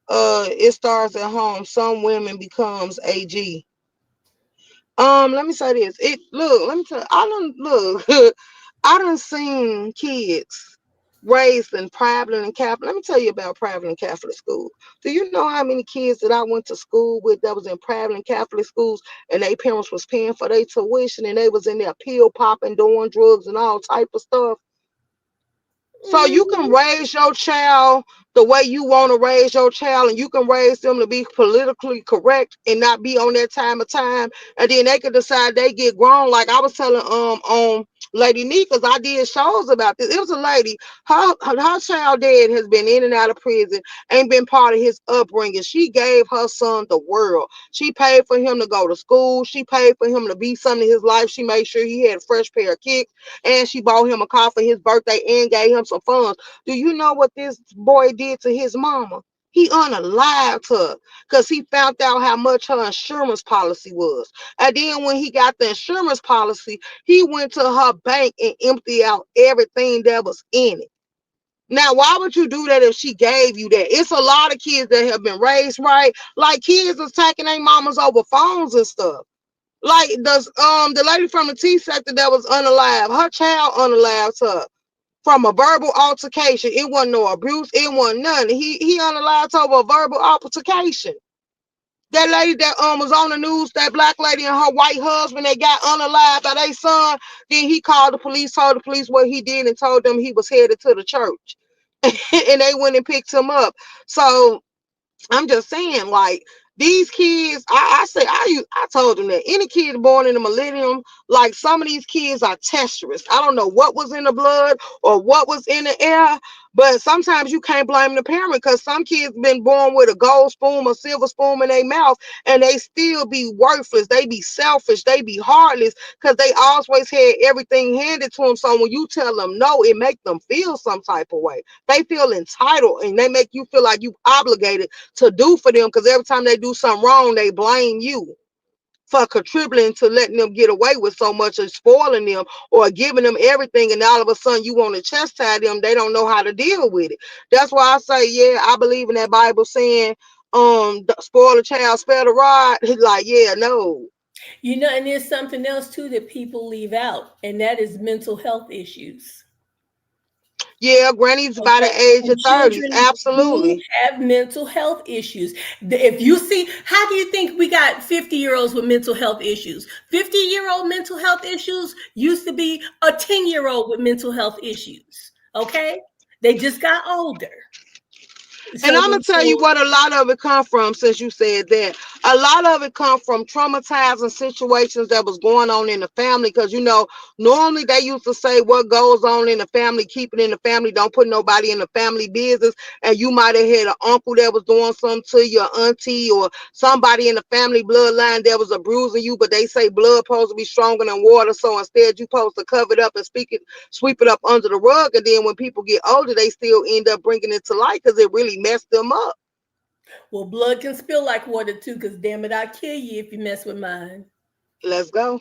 [SPEAKER 1] It starts at home. Some women becomes AG. Let me say this. It look. Let me tell. I don't look. I done seen kids raised in private and Catholic. Let me tell you about private and Catholic school. Do you know how many kids that I went to school with that was in private and Catholic schools and their parents was paying for their tuition and they was in there pill popping, doing drugs and all type of stuff? So you can
[SPEAKER 2] Mhm.
[SPEAKER 1] raise your child the way you want to raise your child, and you can raise them to be politically correct and not be on that time of time. And then they can decide they get grown. Like I was telling on Lady Nee, because I did shows about this. It was a lady, her child dad has been in and out of prison, ain't been part of his upbringing. She gave her son the world. She paid for him to go to school. She paid for him to be something in his life. She made sure he had a fresh pair of kicks, and she bought him a car for his birthday and gave him some funds. Do you know what this boy did to his mama? He unalived her because he found out how much her insurance policy was. And then when he got the insurance policy, he went to her bank and emptied out everything that was in it. Now, why would you do that if she gave you that? It's a lot of kids that have been raised right. Like kids attacking their mamas over phones and stuff. Like the lady from the T sector that was unalive, her child unalived her from a verbal altercation. It wasn't no abuse, it wasn't none. He unalived over a verbal altercation. That lady that was on the news, that black lady and her white husband, they got unalived by their son. Then he called the police, told the police what he did, and told them he was headed to the church. And they went and picked him up. So I'm just saying, like these kids, I told them that any kid born in the millennium, like some of these kids are testerous. I don't know what was in the blood or what was in the air, but sometimes you can't blame the parent because some kids been born with a gold spoon or silver spoon in their mouth and they still be worthless. They be selfish. They be heartless because they always had everything handed to them. So when you tell them no, it make them feel some type of way. They feel entitled and they make you feel like you obligated to do for them because every time they do something wrong, they blame you for contributing to letting them get away with so much and spoiling them or giving them everything. And all of a sudden, you want to chastise them. They don't know how to deal with it. That's why I say, yeah, I believe in that Bible saying, spoil a child, spare the rod. Like, yeah, no.
[SPEAKER 2] You know, and there's something else too that people leave out, and that is mental health issues.
[SPEAKER 1] Yeah, granny's by the
[SPEAKER 2] Okay.
[SPEAKER 1] age
[SPEAKER 2] And
[SPEAKER 1] of 30s.
[SPEAKER 2] children do
[SPEAKER 1] Absolutely.
[SPEAKER 2] have mental health issues. If you see, how do you think we got 50-year-olds with mental health issues? 50-year-old mental health issues used to be a 10-year-old with mental health issues. Okay. They just got older.
[SPEAKER 1] And
[SPEAKER 2] So,
[SPEAKER 1] I'm gonna tell you
[SPEAKER 2] so
[SPEAKER 1] what a lot of it come from. Since you said that, a lot of it come from traumatizing situations that was going on in the family. Because normally they used to say what goes on in the family, keep it in the family. Don't put nobody in the family business. And you might have had an uncle that was doing something to your auntie or somebody in the family bloodline that was abusing you. But they say blood supposed to be stronger than water, so instead you supposed to cover it up and sweep it up under the rug. And then when people get older, they still end up bringing it to light because it really messed them up.
[SPEAKER 2] well, blood can spill like water too, because damn it, I'll kill you if you mess with mine.
[SPEAKER 1] Let's go.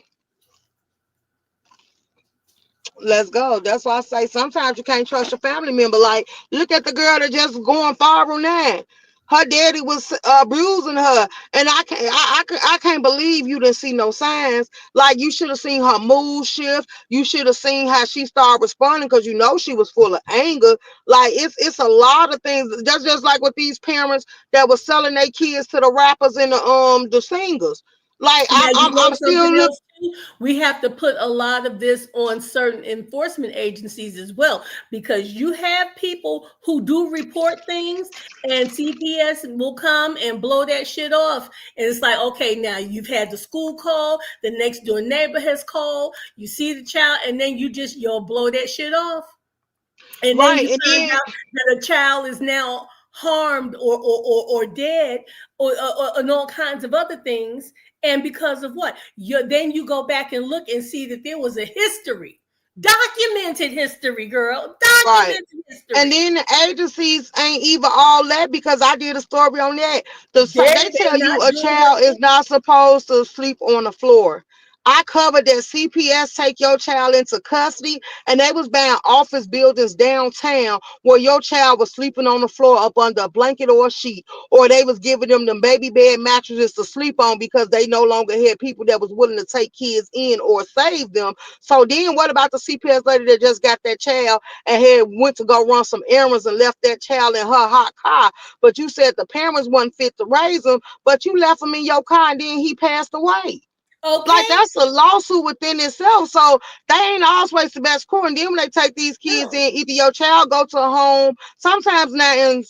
[SPEAKER 1] Let's go. That's why I say sometimes you can't trust your family member. Like, look at the girl that just going viral now. Her daddy was abusing her, and I can't believe you didn't see no signs. Like you should have seen her mood shift. You should have seen how she started responding because she was full of anger. Like it's a lot of things. That's just like with these parents that were selling their kids to the rappers and the singers. Like
[SPEAKER 2] Now, you know
[SPEAKER 1] I'm still
[SPEAKER 2] something
[SPEAKER 1] looking.
[SPEAKER 2] else too? We have to put a lot of this on certain enforcement agencies as well, because you have people who do report things and CPS will come and blow that shit off. And it's like, okay, now you've had the school call, the next door neighbor has called, you see the child, and then you'll blow that shit off. And then
[SPEAKER 1] Right,
[SPEAKER 2] you
[SPEAKER 1] and
[SPEAKER 2] find
[SPEAKER 1] then
[SPEAKER 2] out that a child is now harmed or dead and all kinds of other things. And because of what? Then you go back and look and see that there was a history Documented history, girl.
[SPEAKER 1] Right.
[SPEAKER 2] Documented
[SPEAKER 1] And
[SPEAKER 2] history.
[SPEAKER 1] then the agencies ain't even all that because I did a story on that. They
[SPEAKER 2] They're
[SPEAKER 1] tell you
[SPEAKER 2] not
[SPEAKER 1] a
[SPEAKER 2] doing what
[SPEAKER 1] child is not supposed to sleep on the floor. I covered that CPS take your child into custody, and they was buying office buildings downtown where your child was sleeping on the floor up under a blanket or a sheet, or they was giving them the baby bed mattresses to sleep on because they no longer had people that was willing to take kids in or save them. So then what about the CPS lady that just got that child and had went to go run some errands and left that child in her hot car? But you said the parents wasn't fit to raise him, but you left him in your car and then he passed away. Like
[SPEAKER 2] okay?
[SPEAKER 1] that's a lawsuit within itself. So they ain't always the best court. And then when they take these kids
[SPEAKER 2] No.
[SPEAKER 1] in, either your child go to a home. Sometimes now in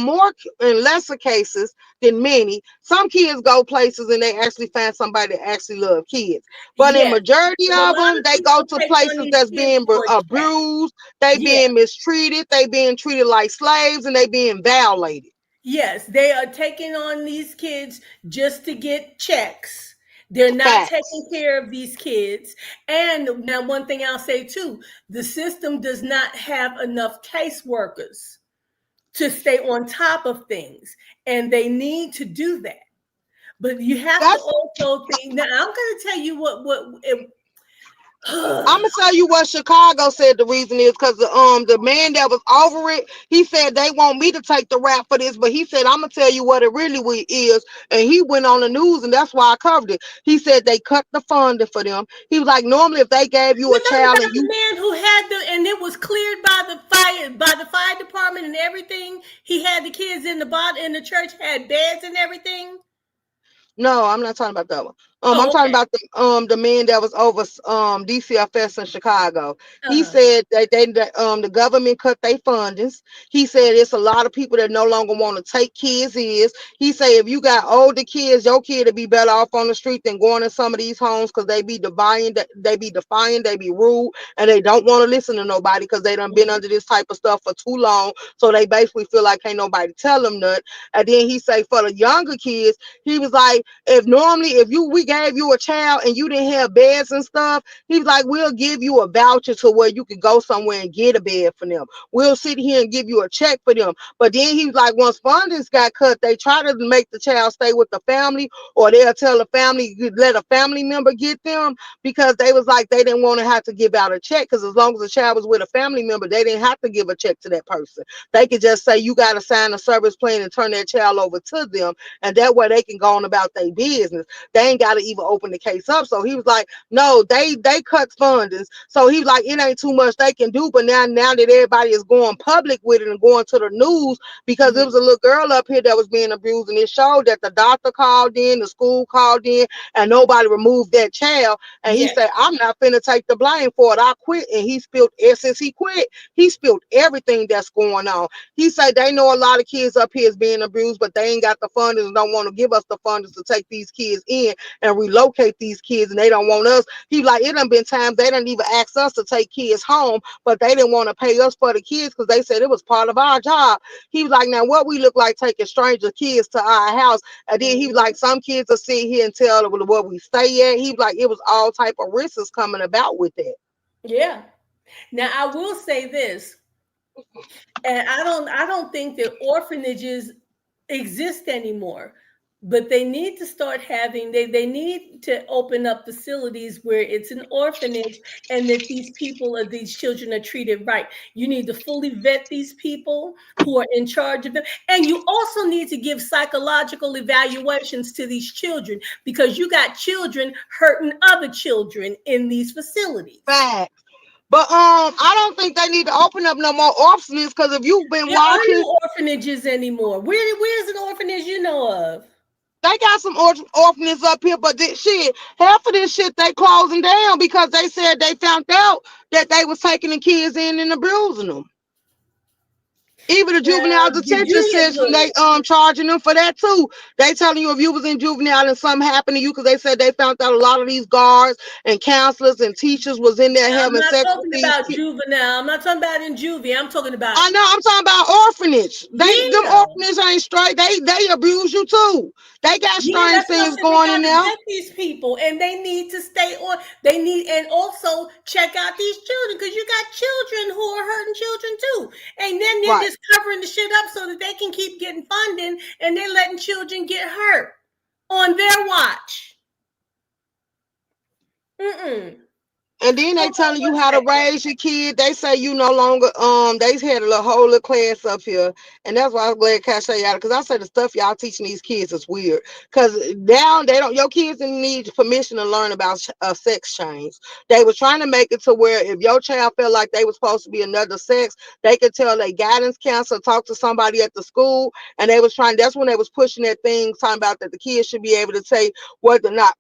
[SPEAKER 1] more in lesser cases than many, some kids go places and they actually find somebody that actually love kids. But in
[SPEAKER 2] Yes.
[SPEAKER 1] majority
[SPEAKER 2] And a
[SPEAKER 1] of
[SPEAKER 2] lot
[SPEAKER 1] them,
[SPEAKER 2] of
[SPEAKER 1] they go
[SPEAKER 2] people
[SPEAKER 1] to
[SPEAKER 2] take on
[SPEAKER 1] places
[SPEAKER 2] these
[SPEAKER 1] that's
[SPEAKER 2] kids
[SPEAKER 1] being
[SPEAKER 2] for a check.
[SPEAKER 1] abused, they
[SPEAKER 2] Yeah.
[SPEAKER 1] being mistreated, they being treated like slaves, and they being violated.
[SPEAKER 2] Yes, they are taking on these kids just to get checks. They're not taking
[SPEAKER 1] Facts.
[SPEAKER 2] care of these kids. And now, one thing I'll say too, the system does not have enough caseworkers to stay on top of things. And they need to do that. But you have to
[SPEAKER 1] That's
[SPEAKER 2] also think. Now, I'm going to tell you
[SPEAKER 1] I'm gonna tell you what Chicago said the reason is because the man that was over it, he said they want me to take the rap for this, but he said I'm gonna tell you what it really is, and he went on the news, and that's why I covered it. He said they cut the funding for them. He was like, normally if they gave you
[SPEAKER 2] You're
[SPEAKER 1] a
[SPEAKER 2] talking
[SPEAKER 1] child and
[SPEAKER 2] about the
[SPEAKER 1] you
[SPEAKER 2] man who had and it was cleared by the fire department and everything. He had the kids in the bottom in the church, had beds and everything.
[SPEAKER 1] No, I'm not talking about that one. I'm
[SPEAKER 2] Oh,
[SPEAKER 1] talking
[SPEAKER 2] okay.
[SPEAKER 1] about the man that was over DCFS in Chicago. He
[SPEAKER 2] Uh-huh.
[SPEAKER 1] said that the government cut their fundings. He said it's a lot of people that no longer want to take kids. He said if you got older kids, your kid would be better off on the street than going in some of these homes because they be defiant, they be rude, and they don't want to listen to nobody because they done been
[SPEAKER 2] Mhm.
[SPEAKER 1] under this type of stuff for too long. So they basically feel like ain't nobody tell them nothing. And then he say for the younger kids, he was like, if normally if we gave you a child and you didn't have beds and stuff, he was like, we'll give you a voucher to where you could go somewhere and get a bed for them. We'll sit here and give you a check for them. But then he was like, once fundings got cut, they try to make the child stay with the family, or they'll tell the family, let a family member get them, because they was like they didn't want to have to give out a check, because as long as the child was with a family member, they didn't have to give a check to that person. They could just say you got to sign a service plan and turn that child over to them, and that way they can go on about their business. They ain't got to even open the case up. So he was like, no, they cut fundings. So he was like, it ain't too much they can do. But now that everybody is going public with it and going to the news, because there
[SPEAKER 2] Mhm.
[SPEAKER 1] was a little girl up here that was being abused, and it showed that the doctor called in, the school called in, and nobody removed that child. And he
[SPEAKER 2] Yes.
[SPEAKER 1] said, I'm not finna take the blame for it. I quit. And he spilled, since he quit, he spilled everything that's going on. He said they know a lot of kids up here is being abused, but they ain't got the funding and don't want to give us the funding to take these kids in and relocate these kids, and they don't want us. He like, it done been times they didn't even ask us to take kids home, but they didn't want to pay us for the kids because they said it was part of our job. He was like, now what we look like taking stranger kids to our house? And then he was
[SPEAKER 2] Mhm.
[SPEAKER 1] like, some kids will sit here and tell where we stay at. He was like, it was all type of risks coming about with that.
[SPEAKER 2] Yeah. Now I will say this, and I don't think that orphanages exist anymore, but they need to start having they need to open up facilities where it's an orphanage, and that these children are treated right. You need to fully vet these people who are in charge of them, and you also need to give psychological evaluations to these children, because you got children hurting other children in these facilities.
[SPEAKER 1] Fact. But I don't think they need to open up no more orphanages, because if you've been
[SPEAKER 2] There are
[SPEAKER 1] watching,
[SPEAKER 2] no orphanages anymore. Where's an orphanage you know of?
[SPEAKER 1] they got some orphanages up here, but this shit, half of this shit they closing down because they said they found out that they was taking the kids in and abusing them. Even the juvenile detention
[SPEAKER 2] Virginia
[SPEAKER 1] system,
[SPEAKER 2] good.
[SPEAKER 1] they charging them for that too. They telling you if you was in juvenile and something happened to you, because they said they found out a lot of these guards and counselors and teachers was in there
[SPEAKER 2] I'm
[SPEAKER 1] having
[SPEAKER 2] not
[SPEAKER 1] sex with
[SPEAKER 2] talking
[SPEAKER 1] these
[SPEAKER 2] about
[SPEAKER 1] kids.
[SPEAKER 2] juvenile. I'm not talking about in juvie. I'm talking about
[SPEAKER 1] I know, I'm talking about orphanage. Them
[SPEAKER 2] yeah.
[SPEAKER 1] orphanage ain't straight. They abuse you too. They got
[SPEAKER 2] Yeah,
[SPEAKER 1] strange
[SPEAKER 2] that's what I'm
[SPEAKER 1] things
[SPEAKER 2] saying. We
[SPEAKER 1] going
[SPEAKER 2] got
[SPEAKER 1] in
[SPEAKER 2] to
[SPEAKER 1] there.
[SPEAKER 2] vet these people, and they need to stay on. They need, and also check out these children because you got children who are hurting children too. And then they're
[SPEAKER 1] Right.
[SPEAKER 2] just covering the shit up so that they can keep getting funding, and they're letting children get hurt on their watch. Mm-mm.
[SPEAKER 1] And then they
[SPEAKER 2] Hold on
[SPEAKER 1] telling you
[SPEAKER 2] one
[SPEAKER 1] how to
[SPEAKER 2] second.
[SPEAKER 1] raise your kid. They say you no longer they had a little whole little class up here. And that's why I'm glad Cashapp out, because I say the stuff y'all teaching these kids is weird. Cause now they don't, your kids didn't need permission to learn about sex change. They were trying to make it to where if your child felt like they were supposed to be another sex, they could tell their guidance counselor, talk to somebody at the school. And they was trying, that's when they was pushing that thing, talking about that the kids should be able to say whether or not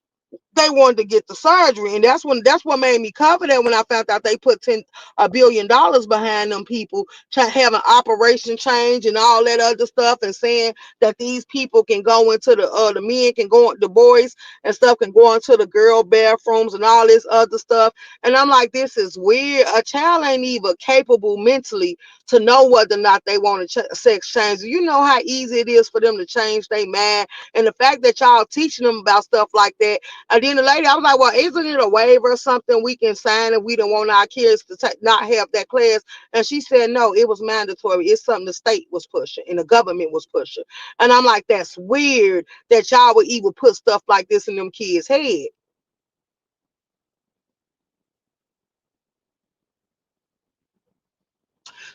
[SPEAKER 1] they wanted to get the surgery. And that's what made me cover that when I found out they put $1 billion behind them people having operation change and all that other stuff, and saying that these people can go into the men can go, the boys and stuff can go into the girl bathrooms and all this other stuff. And I'm like, this is weird. A child ain't even capable mentally to know whether or not they want to sex change. You know how easy it is for them to change their mind. And the fact that y'all teaching them about stuff like that. And then the lady, I was like, well, isn't it a waiver or something we can sign if we don't want our kids to not have that class? And she said, no, it was mandatory. It's something the state was pushing and the government was pushing. And I'm like, that's weird that y'all would even put stuff like this in them kids' head.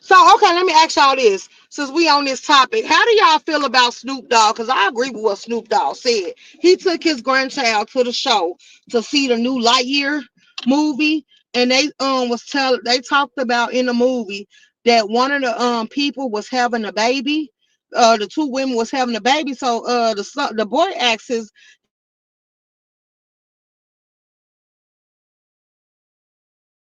[SPEAKER 1] So, okay, let me ask y'all this. Since we on this topic, how do y'all feel about Snoop Dogg? Because I agree with what Snoop Dogg said. He took his grandchild to the show to see the new Lightyear movie, and they talked about in the movie that one of the people was having a baby. The two women was having a baby. So the boy asked his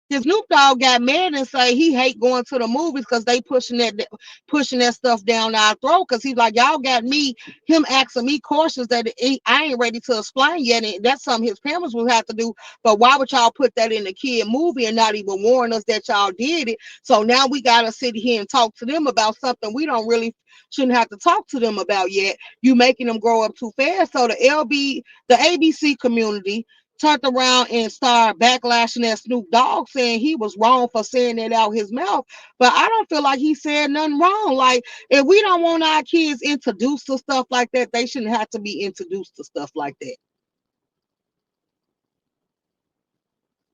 [SPEAKER 1] Snoop Dogg got mad and say he hate going to the movies because they pushing that Snoop Dogg got mad and say he hate going to the movies because they pushing that stuff down our throat. Because he's like, y'all got him asking me questions that I ain't ready to explain yet, and that's something his parents will have to do. But why would y'all put that in the kid movie and not even warn us that y'all did it? So now we gotta sit here and talk to them about something we don't really shouldn't have to talk to them about yet. You making them grow up too fast. So the ABC community turned around and started backlashing at Snoop Dogg, saying he was wrong for saying that out his mouth. But I don't feel like he said nothing wrong. Like, if we don't want our kids introduced to stuff like that, they shouldn't have to be introduced to stuff like that.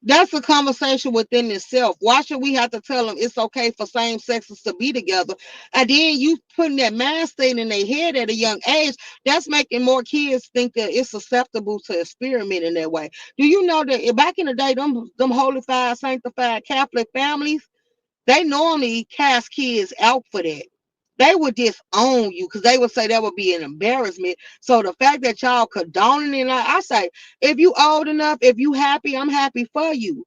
[SPEAKER 1] That's a conversation within itself. Why should we have to tell them it's okay for same sexes to be together? And then you putting that mind state in their head at a young age, that's making more kids think that it's susceptible to experiment in that way. Do you know that back in the day, them holified, sanctified Catholic families, they normally cast kids out for that. They would disown you because they would say that would be an embarrassment. So the fact that y'all condoning it, I say, if you old enough, if you happy, I'm happy for you.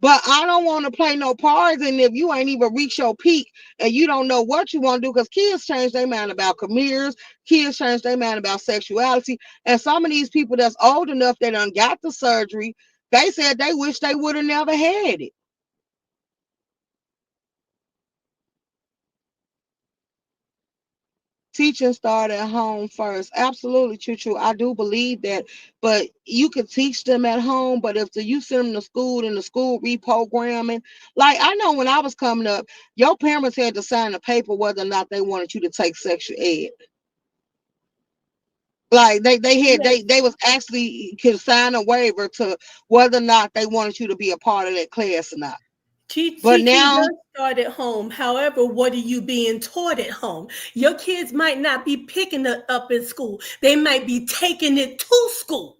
[SPEAKER 1] But I don't want to play no parts. And if you ain't even reach your peak and you don't know what you want to do, because kids change their mind about careers, kids change their mind about sexuality. And some of these people that's old enough that done got the surgery, they said they wish they would have never had it. Teaching start at home first. Absolutely, Choo. I do believe that. But you could teach them at home. But if you send them to school and the school reprogramming, like I know when I was coming up, your parents had to sign a paper whether or not they wanted you to take sexual ed. Like they was actually could sign a waiver to whether or not they wanted you to be a part of that class or not. But
[SPEAKER 2] Teaching
[SPEAKER 1] now,
[SPEAKER 2] does start at home. However, what are you being taught at home? Your kids might not be picking it up in school. They might be taking it to school.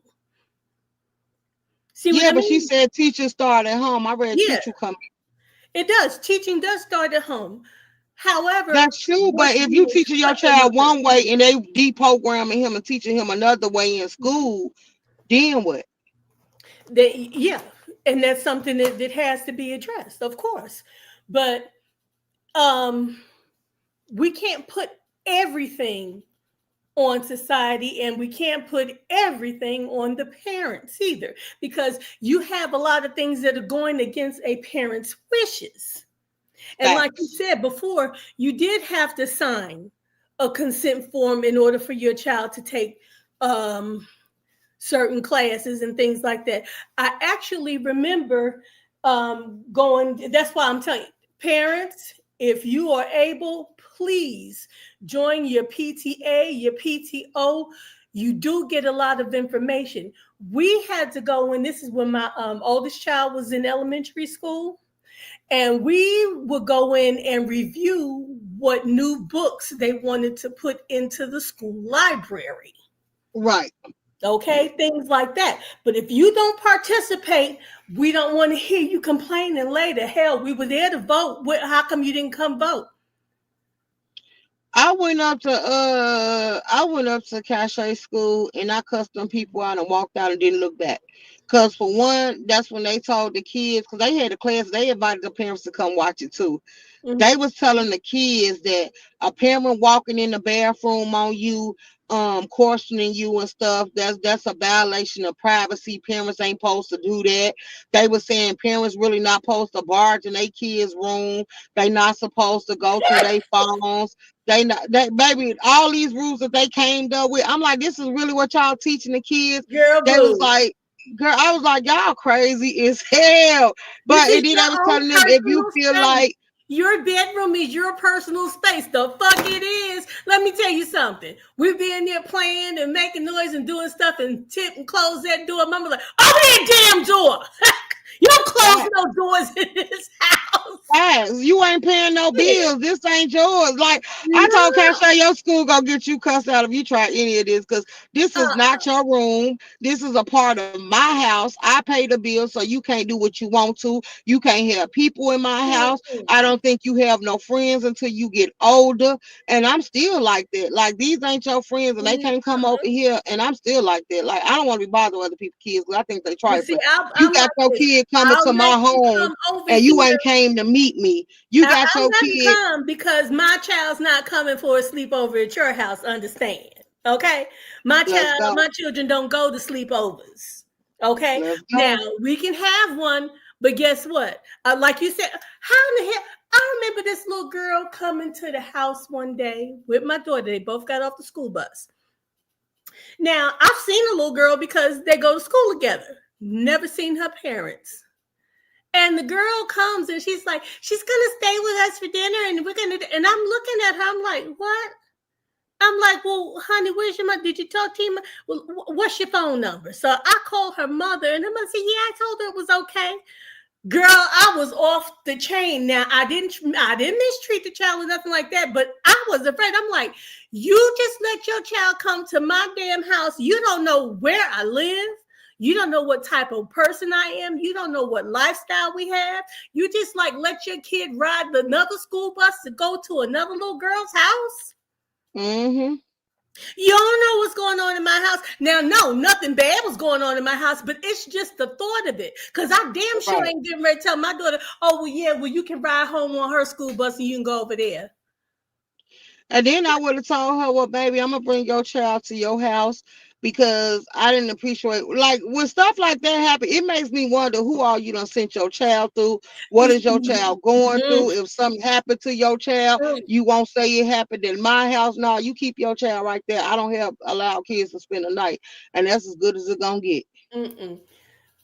[SPEAKER 2] See what
[SPEAKER 1] yeah,
[SPEAKER 2] I
[SPEAKER 1] but she
[SPEAKER 2] mean?
[SPEAKER 1] said teachers start at home. I read
[SPEAKER 2] Yeah,
[SPEAKER 1] teacher come.
[SPEAKER 2] it does. Teaching does start at home. However,
[SPEAKER 1] That's true,
[SPEAKER 2] what
[SPEAKER 1] but if
[SPEAKER 2] you
[SPEAKER 1] you teaching your
[SPEAKER 2] instructing them
[SPEAKER 1] child
[SPEAKER 2] with?
[SPEAKER 1] one way and they deprogramming him and teaching him another way in school, then what?
[SPEAKER 2] Yeah, and that's something that has to be addressed, of course. But um we can't put everything on society, and we can't put everything on the parents either, because you have a lot of things that are going against a parent's wishes. And like you
[SPEAKER 3] Facts.
[SPEAKER 2] said before, you did have to sign a consent form in order for your child to take certain classes and things like that. I actually remember going, that's why I'm telling you, parents, if you are able, please join your PTA, your PTO. You do get a lot of information. We had to go in, this is when my oldest child was in elementary school, and we would go in and review what new books they wanted to put into the school library.
[SPEAKER 3] Right.
[SPEAKER 2] Okay, things like that. But if you don't participate, we don't want to hear you complaining later. Hell, we were there to vote. How come you didn't come vote?
[SPEAKER 3] I went up to Cashapp school and I cussed them people out and walked out and didn't look back. Cause for one, that's when they told the kids, because they had a class, they invited the parents to come watch it too. They
[SPEAKER 2] Mm-hmm.
[SPEAKER 3] was telling the kids that a parent walking in the bathroom on you, questioning you and stuff, that's a violation of privacy. Parents ain't supposed to do that. They were saying parents really not supposed to barge in their kids' room. They not supposed to go through their phones. They not that baby, all these rules that they came up with. I'm like, this is really what y'all teaching the kids.
[SPEAKER 2] Girl,
[SPEAKER 3] They was
[SPEAKER 2] boo.
[SPEAKER 3] like, girl, I was like, y'all crazy as hell.
[SPEAKER 2] This
[SPEAKER 3] But
[SPEAKER 2] is
[SPEAKER 3] and then I was
[SPEAKER 2] your own
[SPEAKER 3] telling them, if you
[SPEAKER 2] personal
[SPEAKER 3] feel
[SPEAKER 2] space.
[SPEAKER 3] like
[SPEAKER 2] Your bedroom is your personal space. The fuck it is. Let me tell you something. We be in there playing and making noise and doing stuff and tip and close that door. Mama like, open that damn door. You don't close
[SPEAKER 3] that,
[SPEAKER 2] no doors in this house.
[SPEAKER 3] you ain't paying no
[SPEAKER 2] Yeah.
[SPEAKER 3] bills. This ain't yours. Like I told
[SPEAKER 2] No.
[SPEAKER 3] Cashapp, your school gonna get you cussed out if you try any of this, because this is
[SPEAKER 2] Uh-uh.
[SPEAKER 3] not your room. This is a part of my house. I pay the bill, so you can't do what you want to. You can't have people in my house. I
[SPEAKER 2] Mm-mm.
[SPEAKER 3] don't think you have no friends until you get older. And I'm still like that. Like these ain't your friends, and they can't come over here. And I'm still like that. Like I don't want to be bothering other people's kids because I think they
[SPEAKER 2] But see,
[SPEAKER 3] trifling. You
[SPEAKER 2] I'm
[SPEAKER 3] got
[SPEAKER 2] like
[SPEAKER 3] your
[SPEAKER 2] this.
[SPEAKER 3] kid coming
[SPEAKER 2] I'll
[SPEAKER 3] to
[SPEAKER 2] let
[SPEAKER 3] my
[SPEAKER 2] you
[SPEAKER 3] home
[SPEAKER 2] come over
[SPEAKER 3] and you
[SPEAKER 2] here.
[SPEAKER 3] ain't came to meet me. You got
[SPEAKER 2] I'll
[SPEAKER 3] your
[SPEAKER 2] let him
[SPEAKER 3] kid.
[SPEAKER 2] come because my child's not coming for a sleepover at your house. Understand? Okay,
[SPEAKER 3] Let's go.
[SPEAKER 2] my children don't go to sleepovers. Okay,
[SPEAKER 3] Let's
[SPEAKER 2] now
[SPEAKER 3] go.
[SPEAKER 2] we can have one, but guess what? Like you said, how in the hell? I remember this little girl coming to the house one day with my daughter. They both got off the school bus. Now I've seen a little girl because they go to school together. Never seen her parents. And the girl comes and she's like, she's gonna stay with us for dinner, and we're gonna. And I'm looking at her. I'm like, what? I'm like, well, honey, where's your mother? Did you talk to your mother? Well, what's your phone number? So I called her mother, and her mother said, yeah, I told her it was okay. Girl, I was off the chain. Now I didn't mistreat the child or nothing like that, but I was afraid. I'm like, you just let your child come to my damn house. You don't know where I live. You don't know what type of person I am. You don't know what lifestyle we have. You just like let your kid ride another school bus to go to another little girl's house.
[SPEAKER 3] Mm-hmm.
[SPEAKER 2] You don't know what's going on in my house. Now, no, nothing bad was going on in my house, but it's just the thought of it. Because I damn sure
[SPEAKER 3] Right.
[SPEAKER 2] ain't getting ready to tell my daughter, oh, well, yeah, well, you can ride home on her school bus and you can go over there.
[SPEAKER 3] And then I would have told her, well, baby, I'm gonna bring your child to your house because I didn't appreciate like when stuff like that happen, it makes me wonder who all you done sent your child through. What is your child going
[SPEAKER 2] Mm,
[SPEAKER 3] through? If something happened to your child,
[SPEAKER 2] mm,
[SPEAKER 3] you won't say it happened in my house. No, you keep your child right there. I don't have allow kids to spend the night, and that's as good as it's gonna get.
[SPEAKER 2] mm-mm.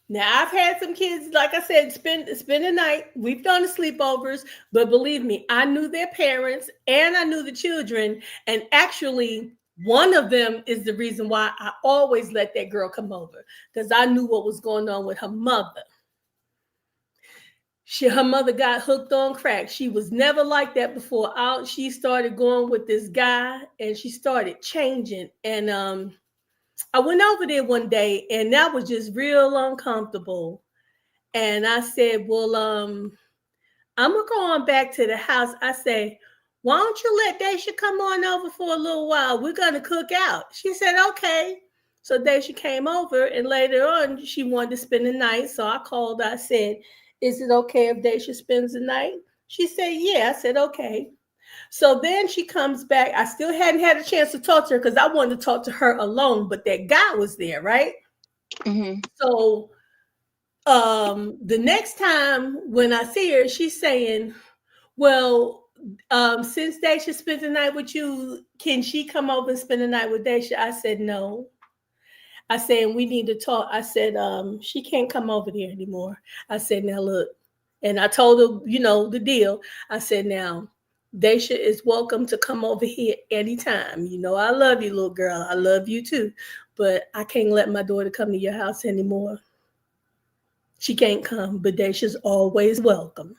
[SPEAKER 2] Now I've had some kids, like I said, spend a night. We've done the sleepovers, but believe me, I knew their parents and I knew the children. And actually, one of them is the reason why I always let that girl come over because I knew what was going on with her mother. Her mother got hooked on crack. She was never like that before. Out, she started going with this guy, and she started changing. And I went over there one day, and that was just real uncomfortable. And I said, well, I'm gonna go on back to the house. I say, why don't you let Daisha come on over for a little while? We're gonna cook out. She said, okay. So Daisha came over, and later on, she wanted to spend the night. So I called. I said, is it okay if Daisha spends the night? She said, yeah. I said, okay. So then she comes back. I still hadn't had a chance to talk to her because I wanted to talk to her alone, but that guy was there, right?
[SPEAKER 3] Mm-hmm.
[SPEAKER 2] So the next time when I see her, she's saying, well, since Daisha spent the night with you, can she come over and spend the night with Daisha? I said no. I said, we need to talk. I said, she can't come over there anymore. I said, now look. And I told her, the deal. I said, now, Daisha is welcome to come over here anytime. I love you, little girl. I love you too. But I can't let my daughter come to your house anymore. She can't come, but Daisha's always welcome.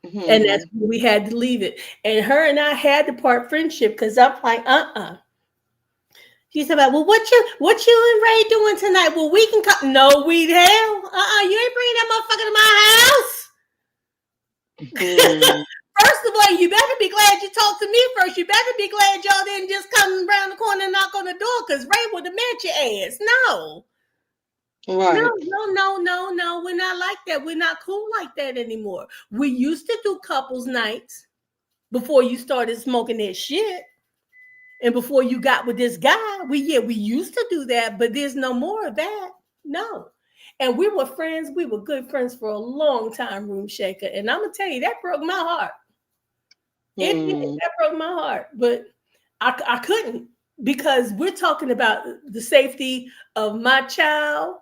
[SPEAKER 2] And
[SPEAKER 3] Mm-hmm.
[SPEAKER 2] that's when we had to leave it. And her and I had to part friendship because I'm like, She said, well, what you and Ray doing tonight? Well, we can come. No, we hell. You ain't bringing that motherfucker to my house.
[SPEAKER 3] Mm-hmm.
[SPEAKER 2] First of all, you better be glad you talked to me first. You better be glad y'all didn't just come around the corner and knock on the door because Ray would have met your ass. No. No,
[SPEAKER 3] Right.
[SPEAKER 2] no, no, no, no. We're not like that. We're not cool like that anymore. We used to do couples nights before you started smoking that shit. And before you got with this guy, we used to do that, but there's no more of that. No. And we were friends. We were good friends for a long time, Room Shaker. And I'm gonna tell you, that broke my heart. It did.
[SPEAKER 3] Mm-hmm.
[SPEAKER 2] That broke my heart. But I couldn't because we're talking about the safety of my child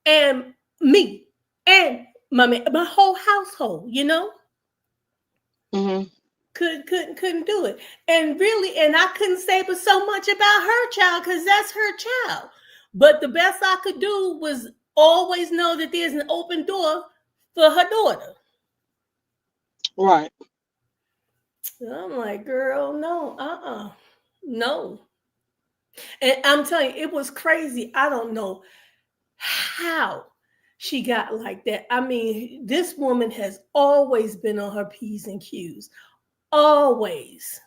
[SPEAKER 2] and me and my whole household.
[SPEAKER 3] Mm-hmm.
[SPEAKER 2] Couldn't do it. And really, and I couldn't say but so much about her child because that's her child. But the best I could do was always know that there's an open door for her daughter.
[SPEAKER 3] Right.
[SPEAKER 2] And I'm like, girl, no, no. And I'm telling you, it was crazy. I don't know how she got like that. I mean, this woman has always been on her P's and Q's. Always.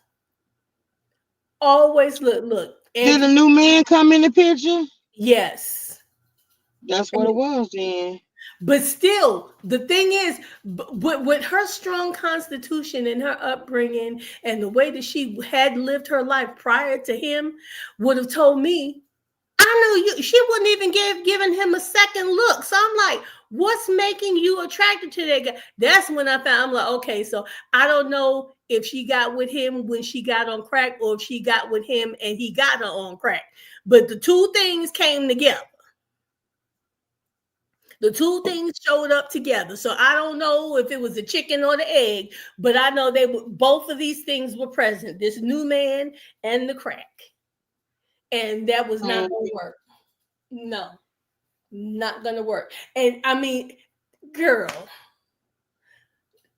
[SPEAKER 2] Always look.
[SPEAKER 3] Did a
[SPEAKER 2] Angie,
[SPEAKER 3] new man come in the picture?
[SPEAKER 2] yes.
[SPEAKER 3] That's what it was then.
[SPEAKER 2] But still, the thing is, with her strong constitution and her upbringing and the way that she had lived her life prior to him, would have told me, I know you. She wouldn't even given him a second look. So I'm like, what's making you attracted to that guy? That's when I found. I'm like, okay, so I don't know if she got with him when she got on crack, or if she got with him and he got her on crack. But the two things came together. The two things showed up together. So I don't know if it was the chicken or the egg, but I know both of these things were present. This new man and the crack. And that was not
[SPEAKER 3] Mm-hmm.
[SPEAKER 2] going to work. No, not going to work. And I mean, girl,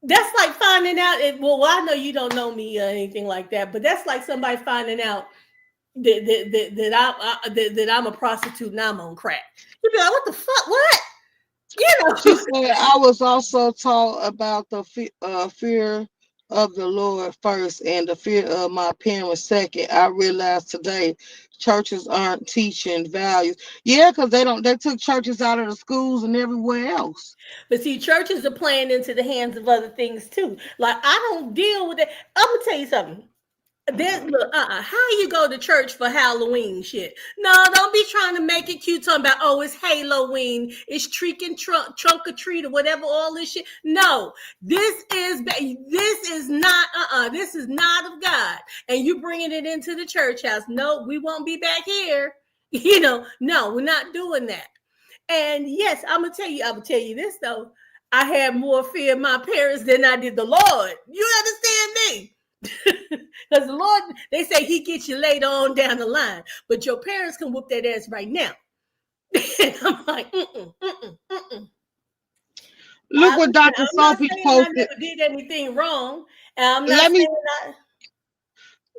[SPEAKER 2] that's like finding out. Well, I know you don't know me or anything like that, but that's like somebody finding out that I'm a prostitute and I'm on crack. You'd be like, what the fuck? What?
[SPEAKER 3] She said, I was also taught about the fear of the Lord first and the fear of my parents second. I realized today churches aren't teaching values. Yeah, because they took churches out of the schools and everywhere else.
[SPEAKER 2] But see, churches are playing into the hands of other things too. Like I don't deal with it. I'm gonna tell you something. Look, how you go to church for Halloween shit? No, don't be trying to make it cute. Talking about it's Halloween, it's trunk or treat or whatever. All this shit. No, this is not this is not of God. And you bringing it into the church house? No, we won't be back here. No, we're not doing that. And yes, I'm gonna tell you this though. I had more fear of my parents than I did the Lord. You understand me? Because the Lord, they say He gets you later on down the line, but your parents can whoop that ass right now. And I'm like,
[SPEAKER 3] Look what Dr.
[SPEAKER 2] I'm not
[SPEAKER 3] Sophie
[SPEAKER 2] saying I
[SPEAKER 3] posted.
[SPEAKER 2] never did anything wrong, and I'm not
[SPEAKER 3] Let me
[SPEAKER 2] saying I.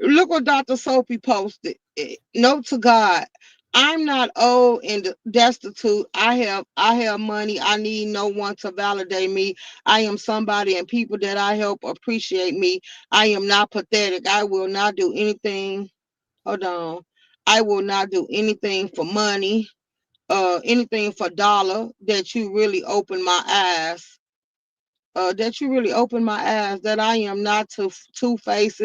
[SPEAKER 3] look what Dr. Sophie posted. Note to God. I'm not old and destitute. I have money. I need no one to validate me. I am somebody, and people that I help appreciate me. I am not pathetic. I will not do anything. Hold on. I will not do anything for money, anything for dollar, that you really open my eyes. that you really opened my eyes that I am not two-faced,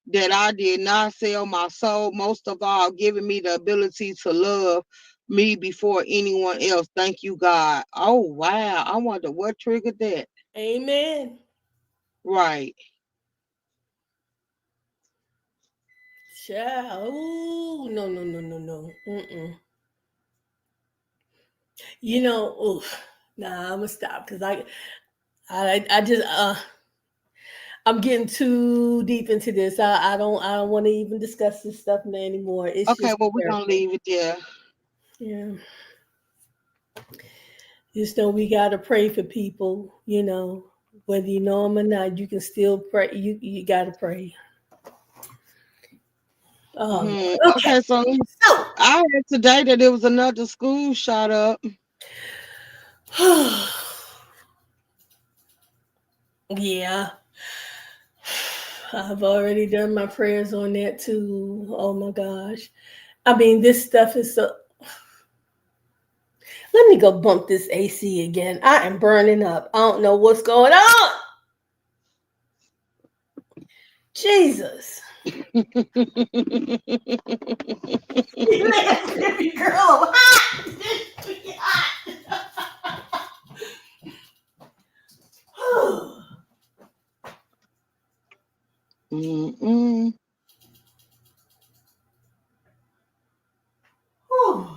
[SPEAKER 3] that I did not sell my soul. Most of all, giving me the ability to love me before anyone else. Thank you, God. Oh, wow. I wonder what triggered that.
[SPEAKER 2] Amen.
[SPEAKER 3] Right.
[SPEAKER 2] Child. Ooh, no, no, no, no, no. Mm-mm. You know, oof. Nah, I'm gonna stop because I just I'm getting too deep into this. I don't want to even discuss this stuff anymore. It's
[SPEAKER 3] Okay,
[SPEAKER 2] just
[SPEAKER 3] well, we're gonna
[SPEAKER 2] terrible.
[SPEAKER 3] leave it there.
[SPEAKER 2] Yeah. Just know we gotta pray for people, whether you know them or not, you can still pray. You gotta pray. Oh, okay.
[SPEAKER 3] Okay, so
[SPEAKER 2] So
[SPEAKER 3] I heard today that there was another school shot up.
[SPEAKER 2] yeah. I've already done my prayers on that too. Oh my gosh. I mean, this stuff is so. Let me go bump this AC again. I am burning up. I don't know what's going on. Jesus. Man, baby girl, I'm hot.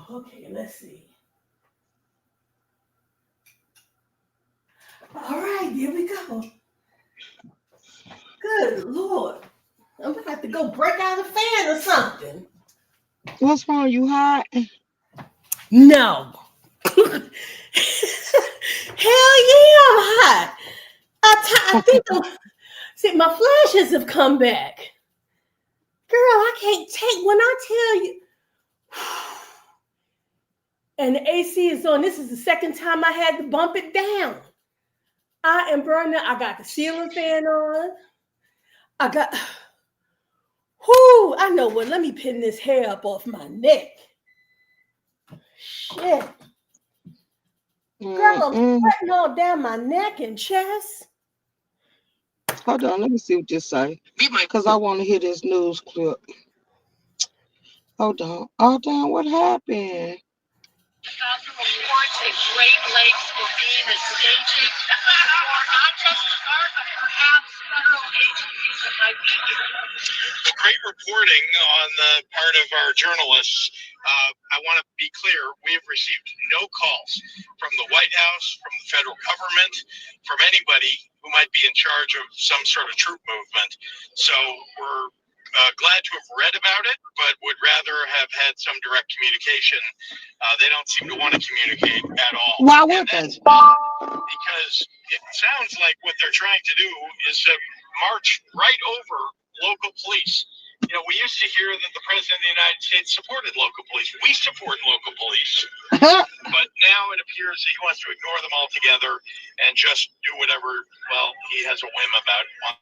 [SPEAKER 2] Okay, let's see. All right, here we go. Good Lord. I'm gonna have to go break out a fan or something.
[SPEAKER 3] What's wrong? You hot?
[SPEAKER 2] No. Hell yeah, I'm hot. I think see, my flashes have come back. Girl, I can't take when I tell you. And the AC is on. This is the second time I had to bump it down. I am burning. I got the ceiling fan on. I got. Whoo! I know what. Let me pin this hair up off my neck. Shit. Girl, I'm sweating all down my neck and chest.
[SPEAKER 3] Hold on, let me see what this say. Because I want to hear this news clip. Hold on. Oh, damn, what happened?
[SPEAKER 4] Reports that Great Lakes will be the staging for not just the guard, but perhaps federal agencies that might be here. Well, great reporting on the part of our journalists. I want to be clear, we have received no calls from the White House, from the federal government, from anybody who might be in charge of some sort of troop movement. So we're glad to have read about it, but would rather have had some direct communication. They don't seem to want to communicate at all.
[SPEAKER 3] Why would they?
[SPEAKER 4] Because it sounds like what they're trying to do is to march right over local police. You know, we used to hear that the President of the United States supported local police. We support local police. But now it appears that he wants to ignore them altogether and just do whatever, well, he has a whim about.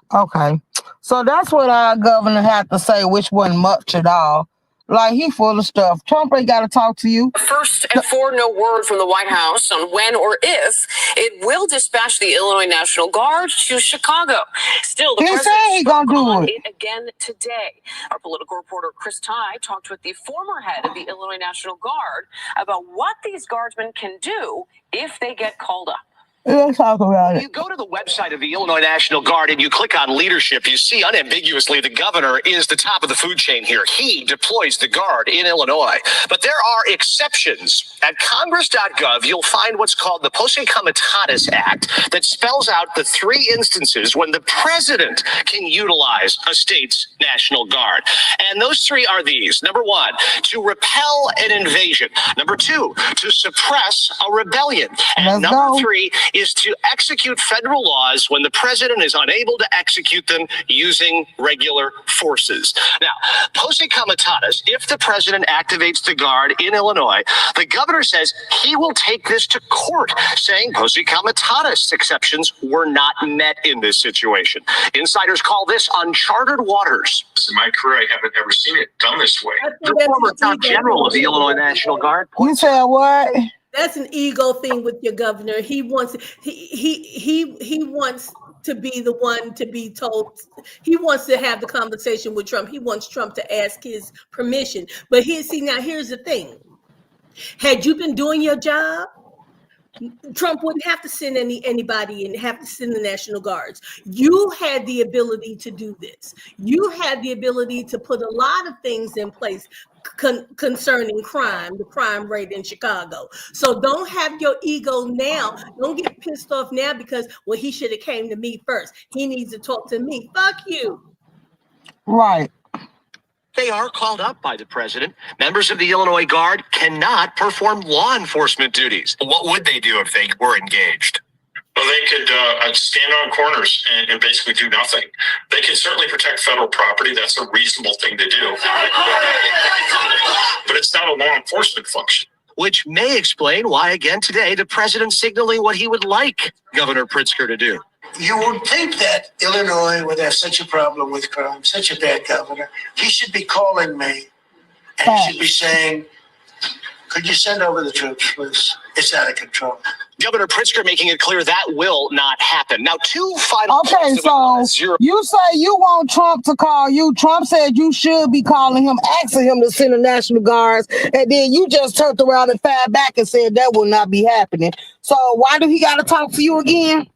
[SPEAKER 1] Okay. So that's what our governor had to say, which wasn't much at all. Like, he full of stuff. Trump ain't got to talk to you.
[SPEAKER 5] First and four, no word from the White House on when or if it will dispatch the Illinois National Guard to Chicago. Still, the president spoke on it again today. Our political reporter Chris Ty talked with the former head of the Illinois National Guard about what these guardsmen can do if they get called up.
[SPEAKER 1] Let's talk about it.
[SPEAKER 6] You go to the website of the Illinois National Guard and you click on leadership. You see unambiguously the governor is the top of the food chain here. He deploys the Guard in Illinois. But there are exceptions. At congress.gov, you'll find what's called the Posse Comitatus Act that spells out the 3 instances when the president can utilize a state's National Guard. And those 3 are these. Number 1, to repel an invasion. Number 2, to suppress a rebellion. And number 3 is to execute federal laws when the president is unable to execute them using regular forces. Now, Posse Comitatus, if the president activates the Guard in Illinois, the governor says he will take this to court, saying Posse Comitatus exceptions were not met in this situation. Insiders call this uncharted waters.
[SPEAKER 4] In my career, I haven't ever seen it done this way.
[SPEAKER 6] The former top general of the Illinois National Guard.
[SPEAKER 1] You said what?
[SPEAKER 2] That's an ego thing with your governor. He wants he wants to be the one to be told. He wants to have the conversation with Trump. He wants Trump to ask his permission. But here's the thing. Had you been doing your job, Trump wouldn't have to send anybody and have to send the National Guards. You had the ability to do this. You had the ability to put a lot of things in place concerning crime, the crime rate in Chicago. So don't have your ego now. Don't get pissed off now because, well, he should have came to me first. He needs to talk to me. Fuck you.
[SPEAKER 1] Right.
[SPEAKER 6] They are called up by the president. Members of the Illinois Guard cannot perform law enforcement duties. What would they do if they were engaged?
[SPEAKER 7] Well, they could stand on corners and basically do nothing. They can certainly protect federal property. That's a reasonable thing to do. But it's not a law enforcement function.
[SPEAKER 6] Which may explain why, again today, the president's signaling what he would like Governor Pritzker to do.
[SPEAKER 8] You would think that Illinois would have such a problem with crime, such a bad governor. He should be calling me and he should be saying, could you send over the troops, please? It's out of control.
[SPEAKER 6] Governor Pritzker making it clear that will not happen. Now, two final
[SPEAKER 1] Okay, so you say you want Trump to call you. Trump said you should be calling him, asking him to send the National Guards, and then you just turned around and fired back and said that will not be happening. So why do he got to talk to you again?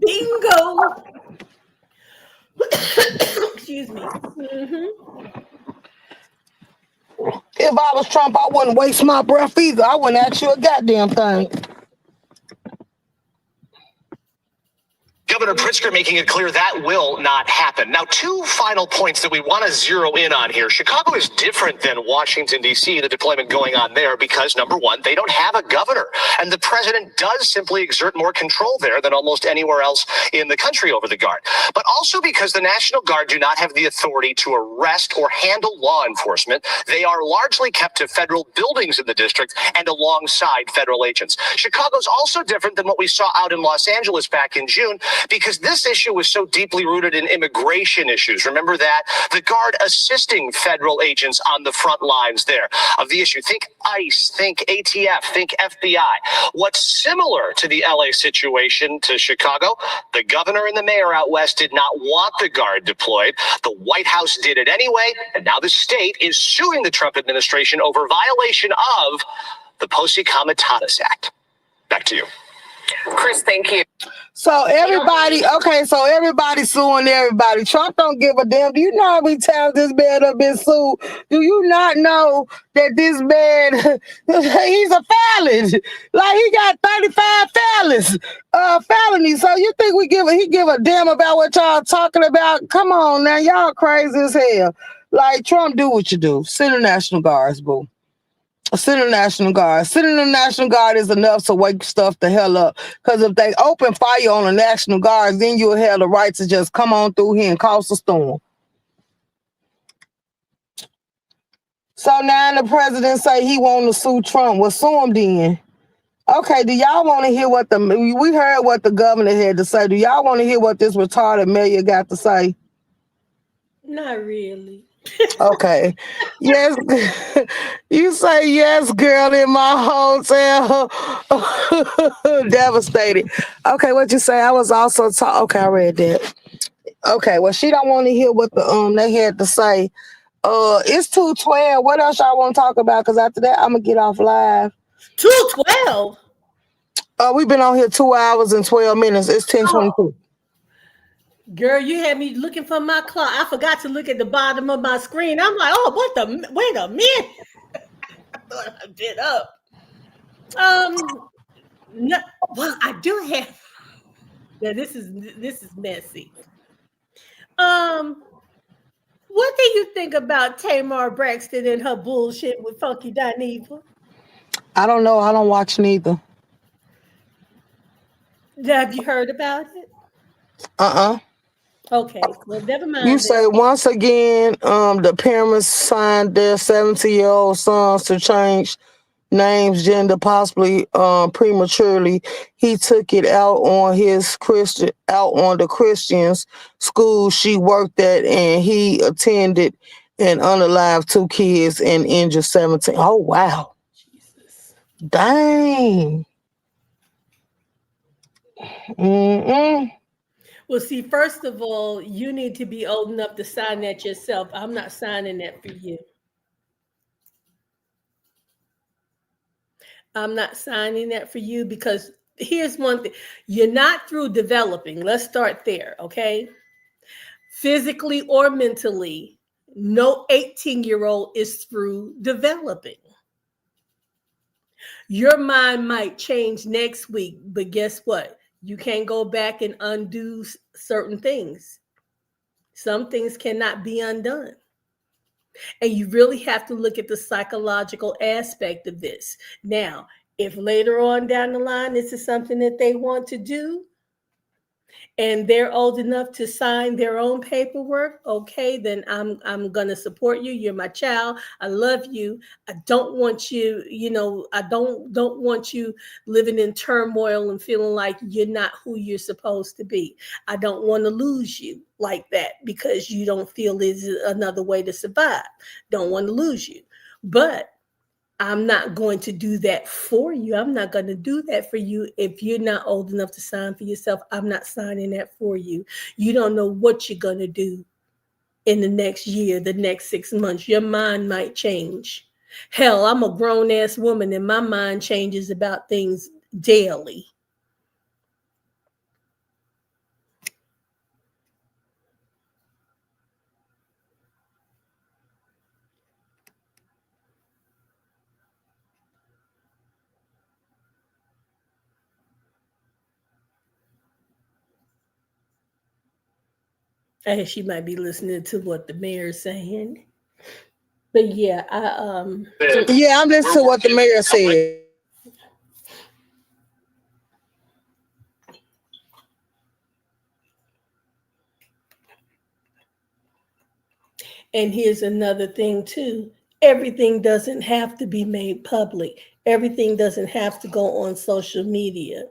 [SPEAKER 2] Bingo. Excuse me. Mm-hmm.
[SPEAKER 1] If I was Trump, I wouldn't waste my breath either. I wouldn't ask you a goddamn thing.
[SPEAKER 6] Governor Pritzker making it clear that will not happen. Now, two final points that we want to zero in on here. Chicago is different than Washington, D.C., the deployment going on there, because, number one, they don't have a governor. And the president does simply exert more control there than almost anywhere else in the country over the Guard. But also because the National Guard do not have the authority to arrest or handle law enforcement. They are largely kept to federal buildings in the district and alongside federal agents. Chicago's also different than what we saw out in Los Angeles back in June, because this issue was so deeply rooted in immigration issues. Remember that? The Guard assisting federal agents on the front lines there of the issue. Think ICE, think ATF, think FBI. What's similar to the LA situation to Chicago, the governor and the mayor out west did not want the Guard deployed. The White House did it anyway, and now the state is suing the Trump administration over violation of the Posse Comitatus Act. Back to you.
[SPEAKER 5] Chris, thank you.
[SPEAKER 1] So everybody suing everybody. Trump don't give a damn. Do you know how many times this man have been sued? Do you not know that this man, he's a felon? Like, he got 35 felonies. So you think he give a damn about what y'all talking about? Come on now, y'all crazy as hell. Like, Trump, do what you do. Send the National Guards, boo. Send the National Guard. Sending the National Guard is enough to wake stuff the hell up. Because if they open fire on the National Guards, then you'll have the right to just come on through here and cause a storm. So now the president say he want to sue Trump. Well, sue him then. Okay, do y'all want to hear we heard what the governor had to say. Do y'all want to hear what this retarded mayor got to say?
[SPEAKER 2] Not really.
[SPEAKER 1] Okay. Yes. You say yes, girl, in my hotel. Devastated. Okay, what you say? I was also okay, I read that. Okay, well, she don't want to hear what they had to say. It's 2:12. What else y'all want to talk about? Because after that, I'm gonna get off live.
[SPEAKER 2] 2:12.
[SPEAKER 1] We've been on here 2 hours and 12 minutes. It's 10:22.
[SPEAKER 2] Girl, you had me looking for my clock. I forgot to look at the bottom of my screen. I'm like, wait a minute. I thought I'd been up. No, well, I do have. Yeah, this is messy. What do you think about Tamar Braxton and her bullshit with Funky Dineva?
[SPEAKER 1] I don't know. I don't watch neither.
[SPEAKER 2] Have you heard about it? Okay, well, never mind.
[SPEAKER 1] You say once again, the parents signed their 70-year-old sons to change names, gender, possibly prematurely. He took it out on the Christians school she worked at and he attended, and unalive 2 kids and injure 17. Oh, wow.
[SPEAKER 2] Jesus.
[SPEAKER 1] Dang. Mm-mm.
[SPEAKER 2] Well, see, first of all, you need to be old enough to sign that yourself. I'm not signing that for you. I'm not signing that for you because here's one thing. You're not through developing. Let's start there, okay? Physically or mentally, no 18-year-old is through developing. Your mind might change next week, but guess what? You can't go back and undo certain things. Some things cannot be undone. And you really have to look at the psychological aspect of this. Now, if later on down the line, this is something that they want to do, and they're old enough to sign their own paperwork, okay, then I'm gonna support you. You're my child. I love you. I don't want you, I don't want you living in turmoil and feeling like you're not who you're supposed to be. I don't want to lose you like that because you don't feel there's another way to survive. Don't want to lose you. But I'm not going to do that for you. I'm not going to do that for you if you're not old enough to sign for yourself. I'm not signing that for you. You don't know what you're going to do in the next year, the next 6 months. Your mind might change. Hell, I'm a grown ass woman and my mind changes about things daily. And she might be listening to what the mayor's saying. But yeah,
[SPEAKER 1] Yeah, I'm listening to what the mayor said.
[SPEAKER 2] and here's another thing too. Everything doesn't have to be made public. Everything doesn't have to go on social media.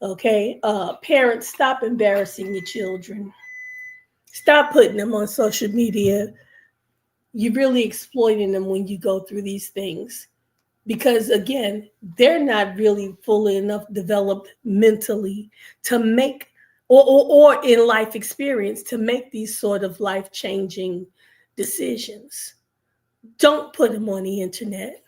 [SPEAKER 2] Okay? Parents, stop embarrassing your children. Stop putting them on social media. You're really exploiting them when you go through these things. Because again, they're not really fully enough developed mentally to make or in life experience to make these sort of life-changing decisions. Don't put them on the internet.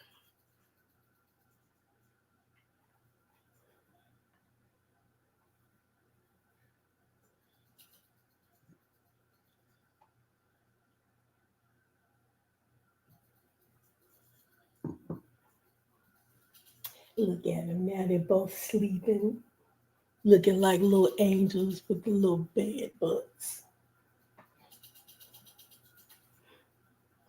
[SPEAKER 2] Look at them now, they're both sleeping, looking like little angels with the little bed bugs.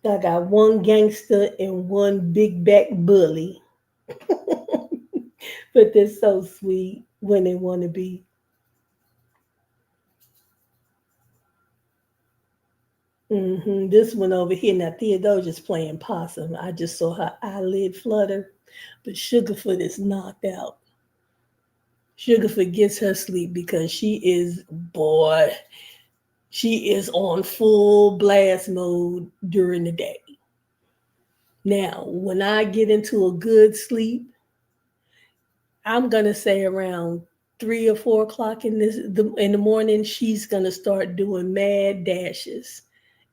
[SPEAKER 2] I got one gangster and one big back bully. But they're so sweet when they want to be. This one over here, now Theodore just playing possum. I just saw her eyelid flutter, but Sugarfoot is knocked out. Sugarfoot gets her sleep because she is on full blast mode during the day. Now, when I get into a good sleep, I'm gonna say around 3 or 4 o'clock in the morning, she's gonna start doing mad dashes.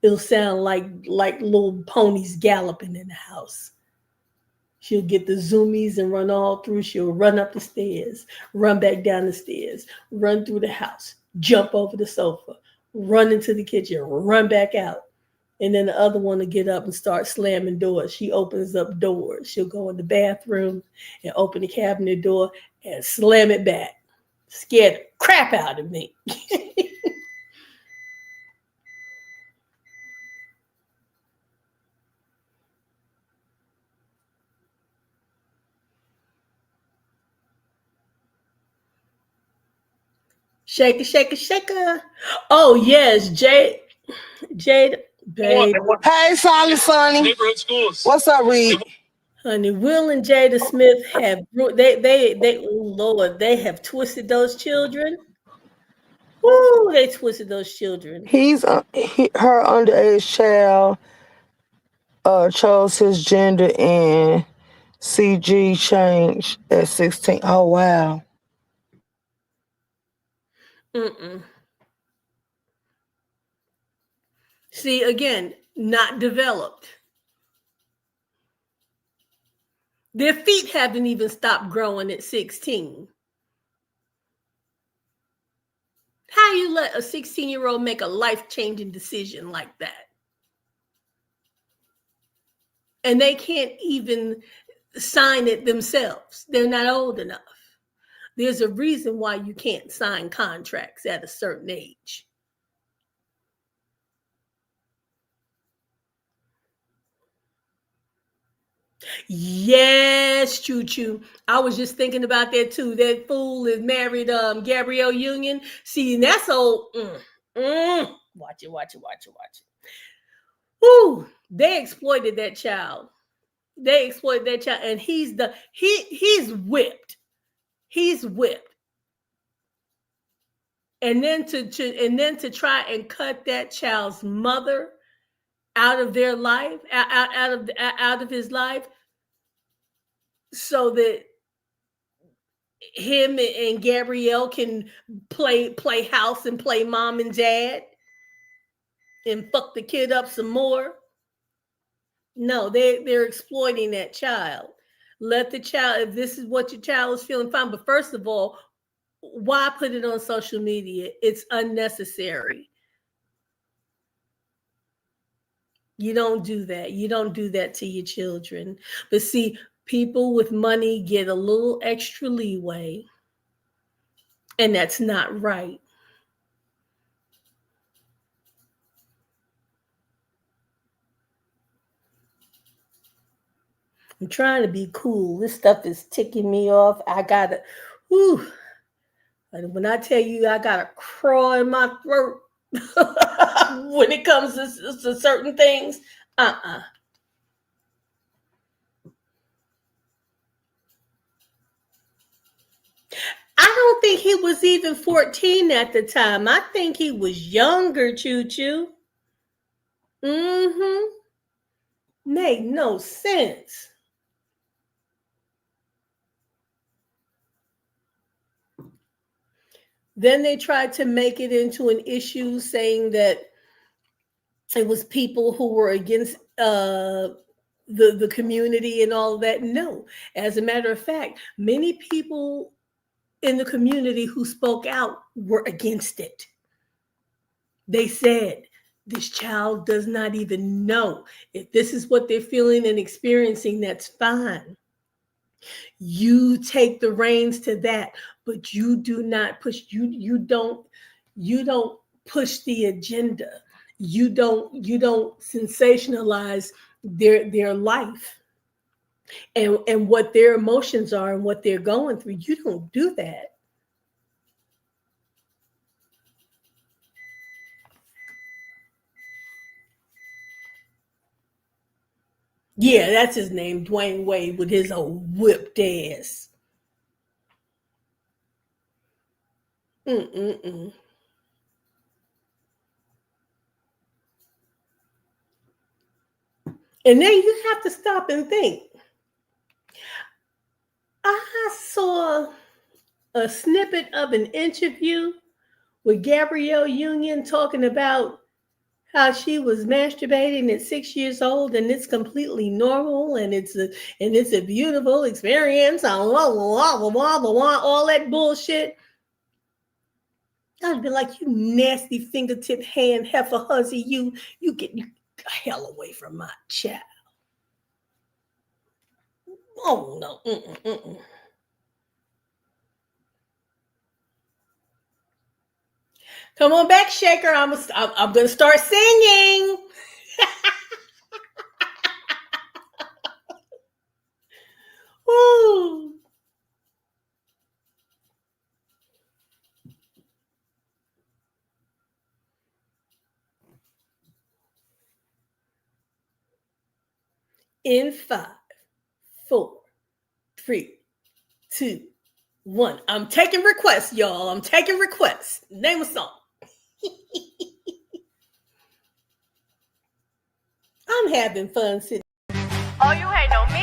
[SPEAKER 2] It'll sound like little ponies galloping in the house. She'll get the zoomies and run all through. She'll run up the stairs, run back down the stairs, run through the house, jump over the sofa, run into the kitchen, run back out. And then the other one will get up and start slamming doors. She opens up doors. She'll go in the bathroom and open the cabinet door and slam it back. Scared the crap out of me. Shake it, shake it, shake it. Oh, yes, Jade, babe.
[SPEAKER 1] Hey, Solid Sonny. Neighborhood schools. What's up, Reed?
[SPEAKER 2] Honey, Will and Jada Smith have oh Lord, they have twisted those children. Woo, they twisted those children.
[SPEAKER 1] He's her underage child chose his gender and CG changed at 16. Oh, wow.
[SPEAKER 2] See, again, not developed. Their feet haven't even stopped growing at 16. How you let a 16-year-old make a life-changing decision like that? And they can't even sign it themselves. They're not old enough. There's a reason why you can't sign contracts at a certain age. Yes, Choo Choo. I was just thinking about that too. That fool is married Gabrielle Union. See, and that's old. Watch it. Whoo, they exploited that child. And he's whipped. He's whipped. And then to try and cut that child's mother out of their life, out of his life, so that him and Gabrielle can play house and play mom and dad and fuck the kid up some more. No, they're exploiting that child. Let the child, if this is what your child is feeling, fine. But first of all, why put it on social media? It's unnecessary. You don't do that. You don't do that to your children. But see, people with money get a little extra leeway, and that's not right. I'm trying to be cool. This stuff is ticking me off. I gotta, whew. When I tell you I got a crawl in my throat when it comes to certain things, I don't think he was even 14 at the time. I think he was younger, Choo Choo. Made no sense. Then they tried to make it into an issue, saying that it was people who were against the community and all of that. No, as a matter of fact, many people in the community who spoke out were against it. They said, this child does not even know. If this is what they're feeling and experiencing, that's fine. You take the reins to that, but you do not push. You don't push the agenda. You don't sensationalize their life and what their emotions are and what they're going through. You don't do that. Yeah, that's his name, Dwayne Wade, with his old whipped ass. And then you have to stop and think. I saw a snippet of an interview with Gabrielle Union talking about how she was masturbating at 6 years old, and it's completely normal, and it's a beautiful experience. All that bullshit. I'd be like, you nasty fingertip hand heifer hussy, you get the hell away from my child. Oh no. Come on back, Shaker. I'm gonna start singing. Woo. In 5, 4, 3, 2, 1. I'm taking requests, y'all. I'm taking requests. Name a song. I'm having fun sitting.
[SPEAKER 9] Oh, you ain't no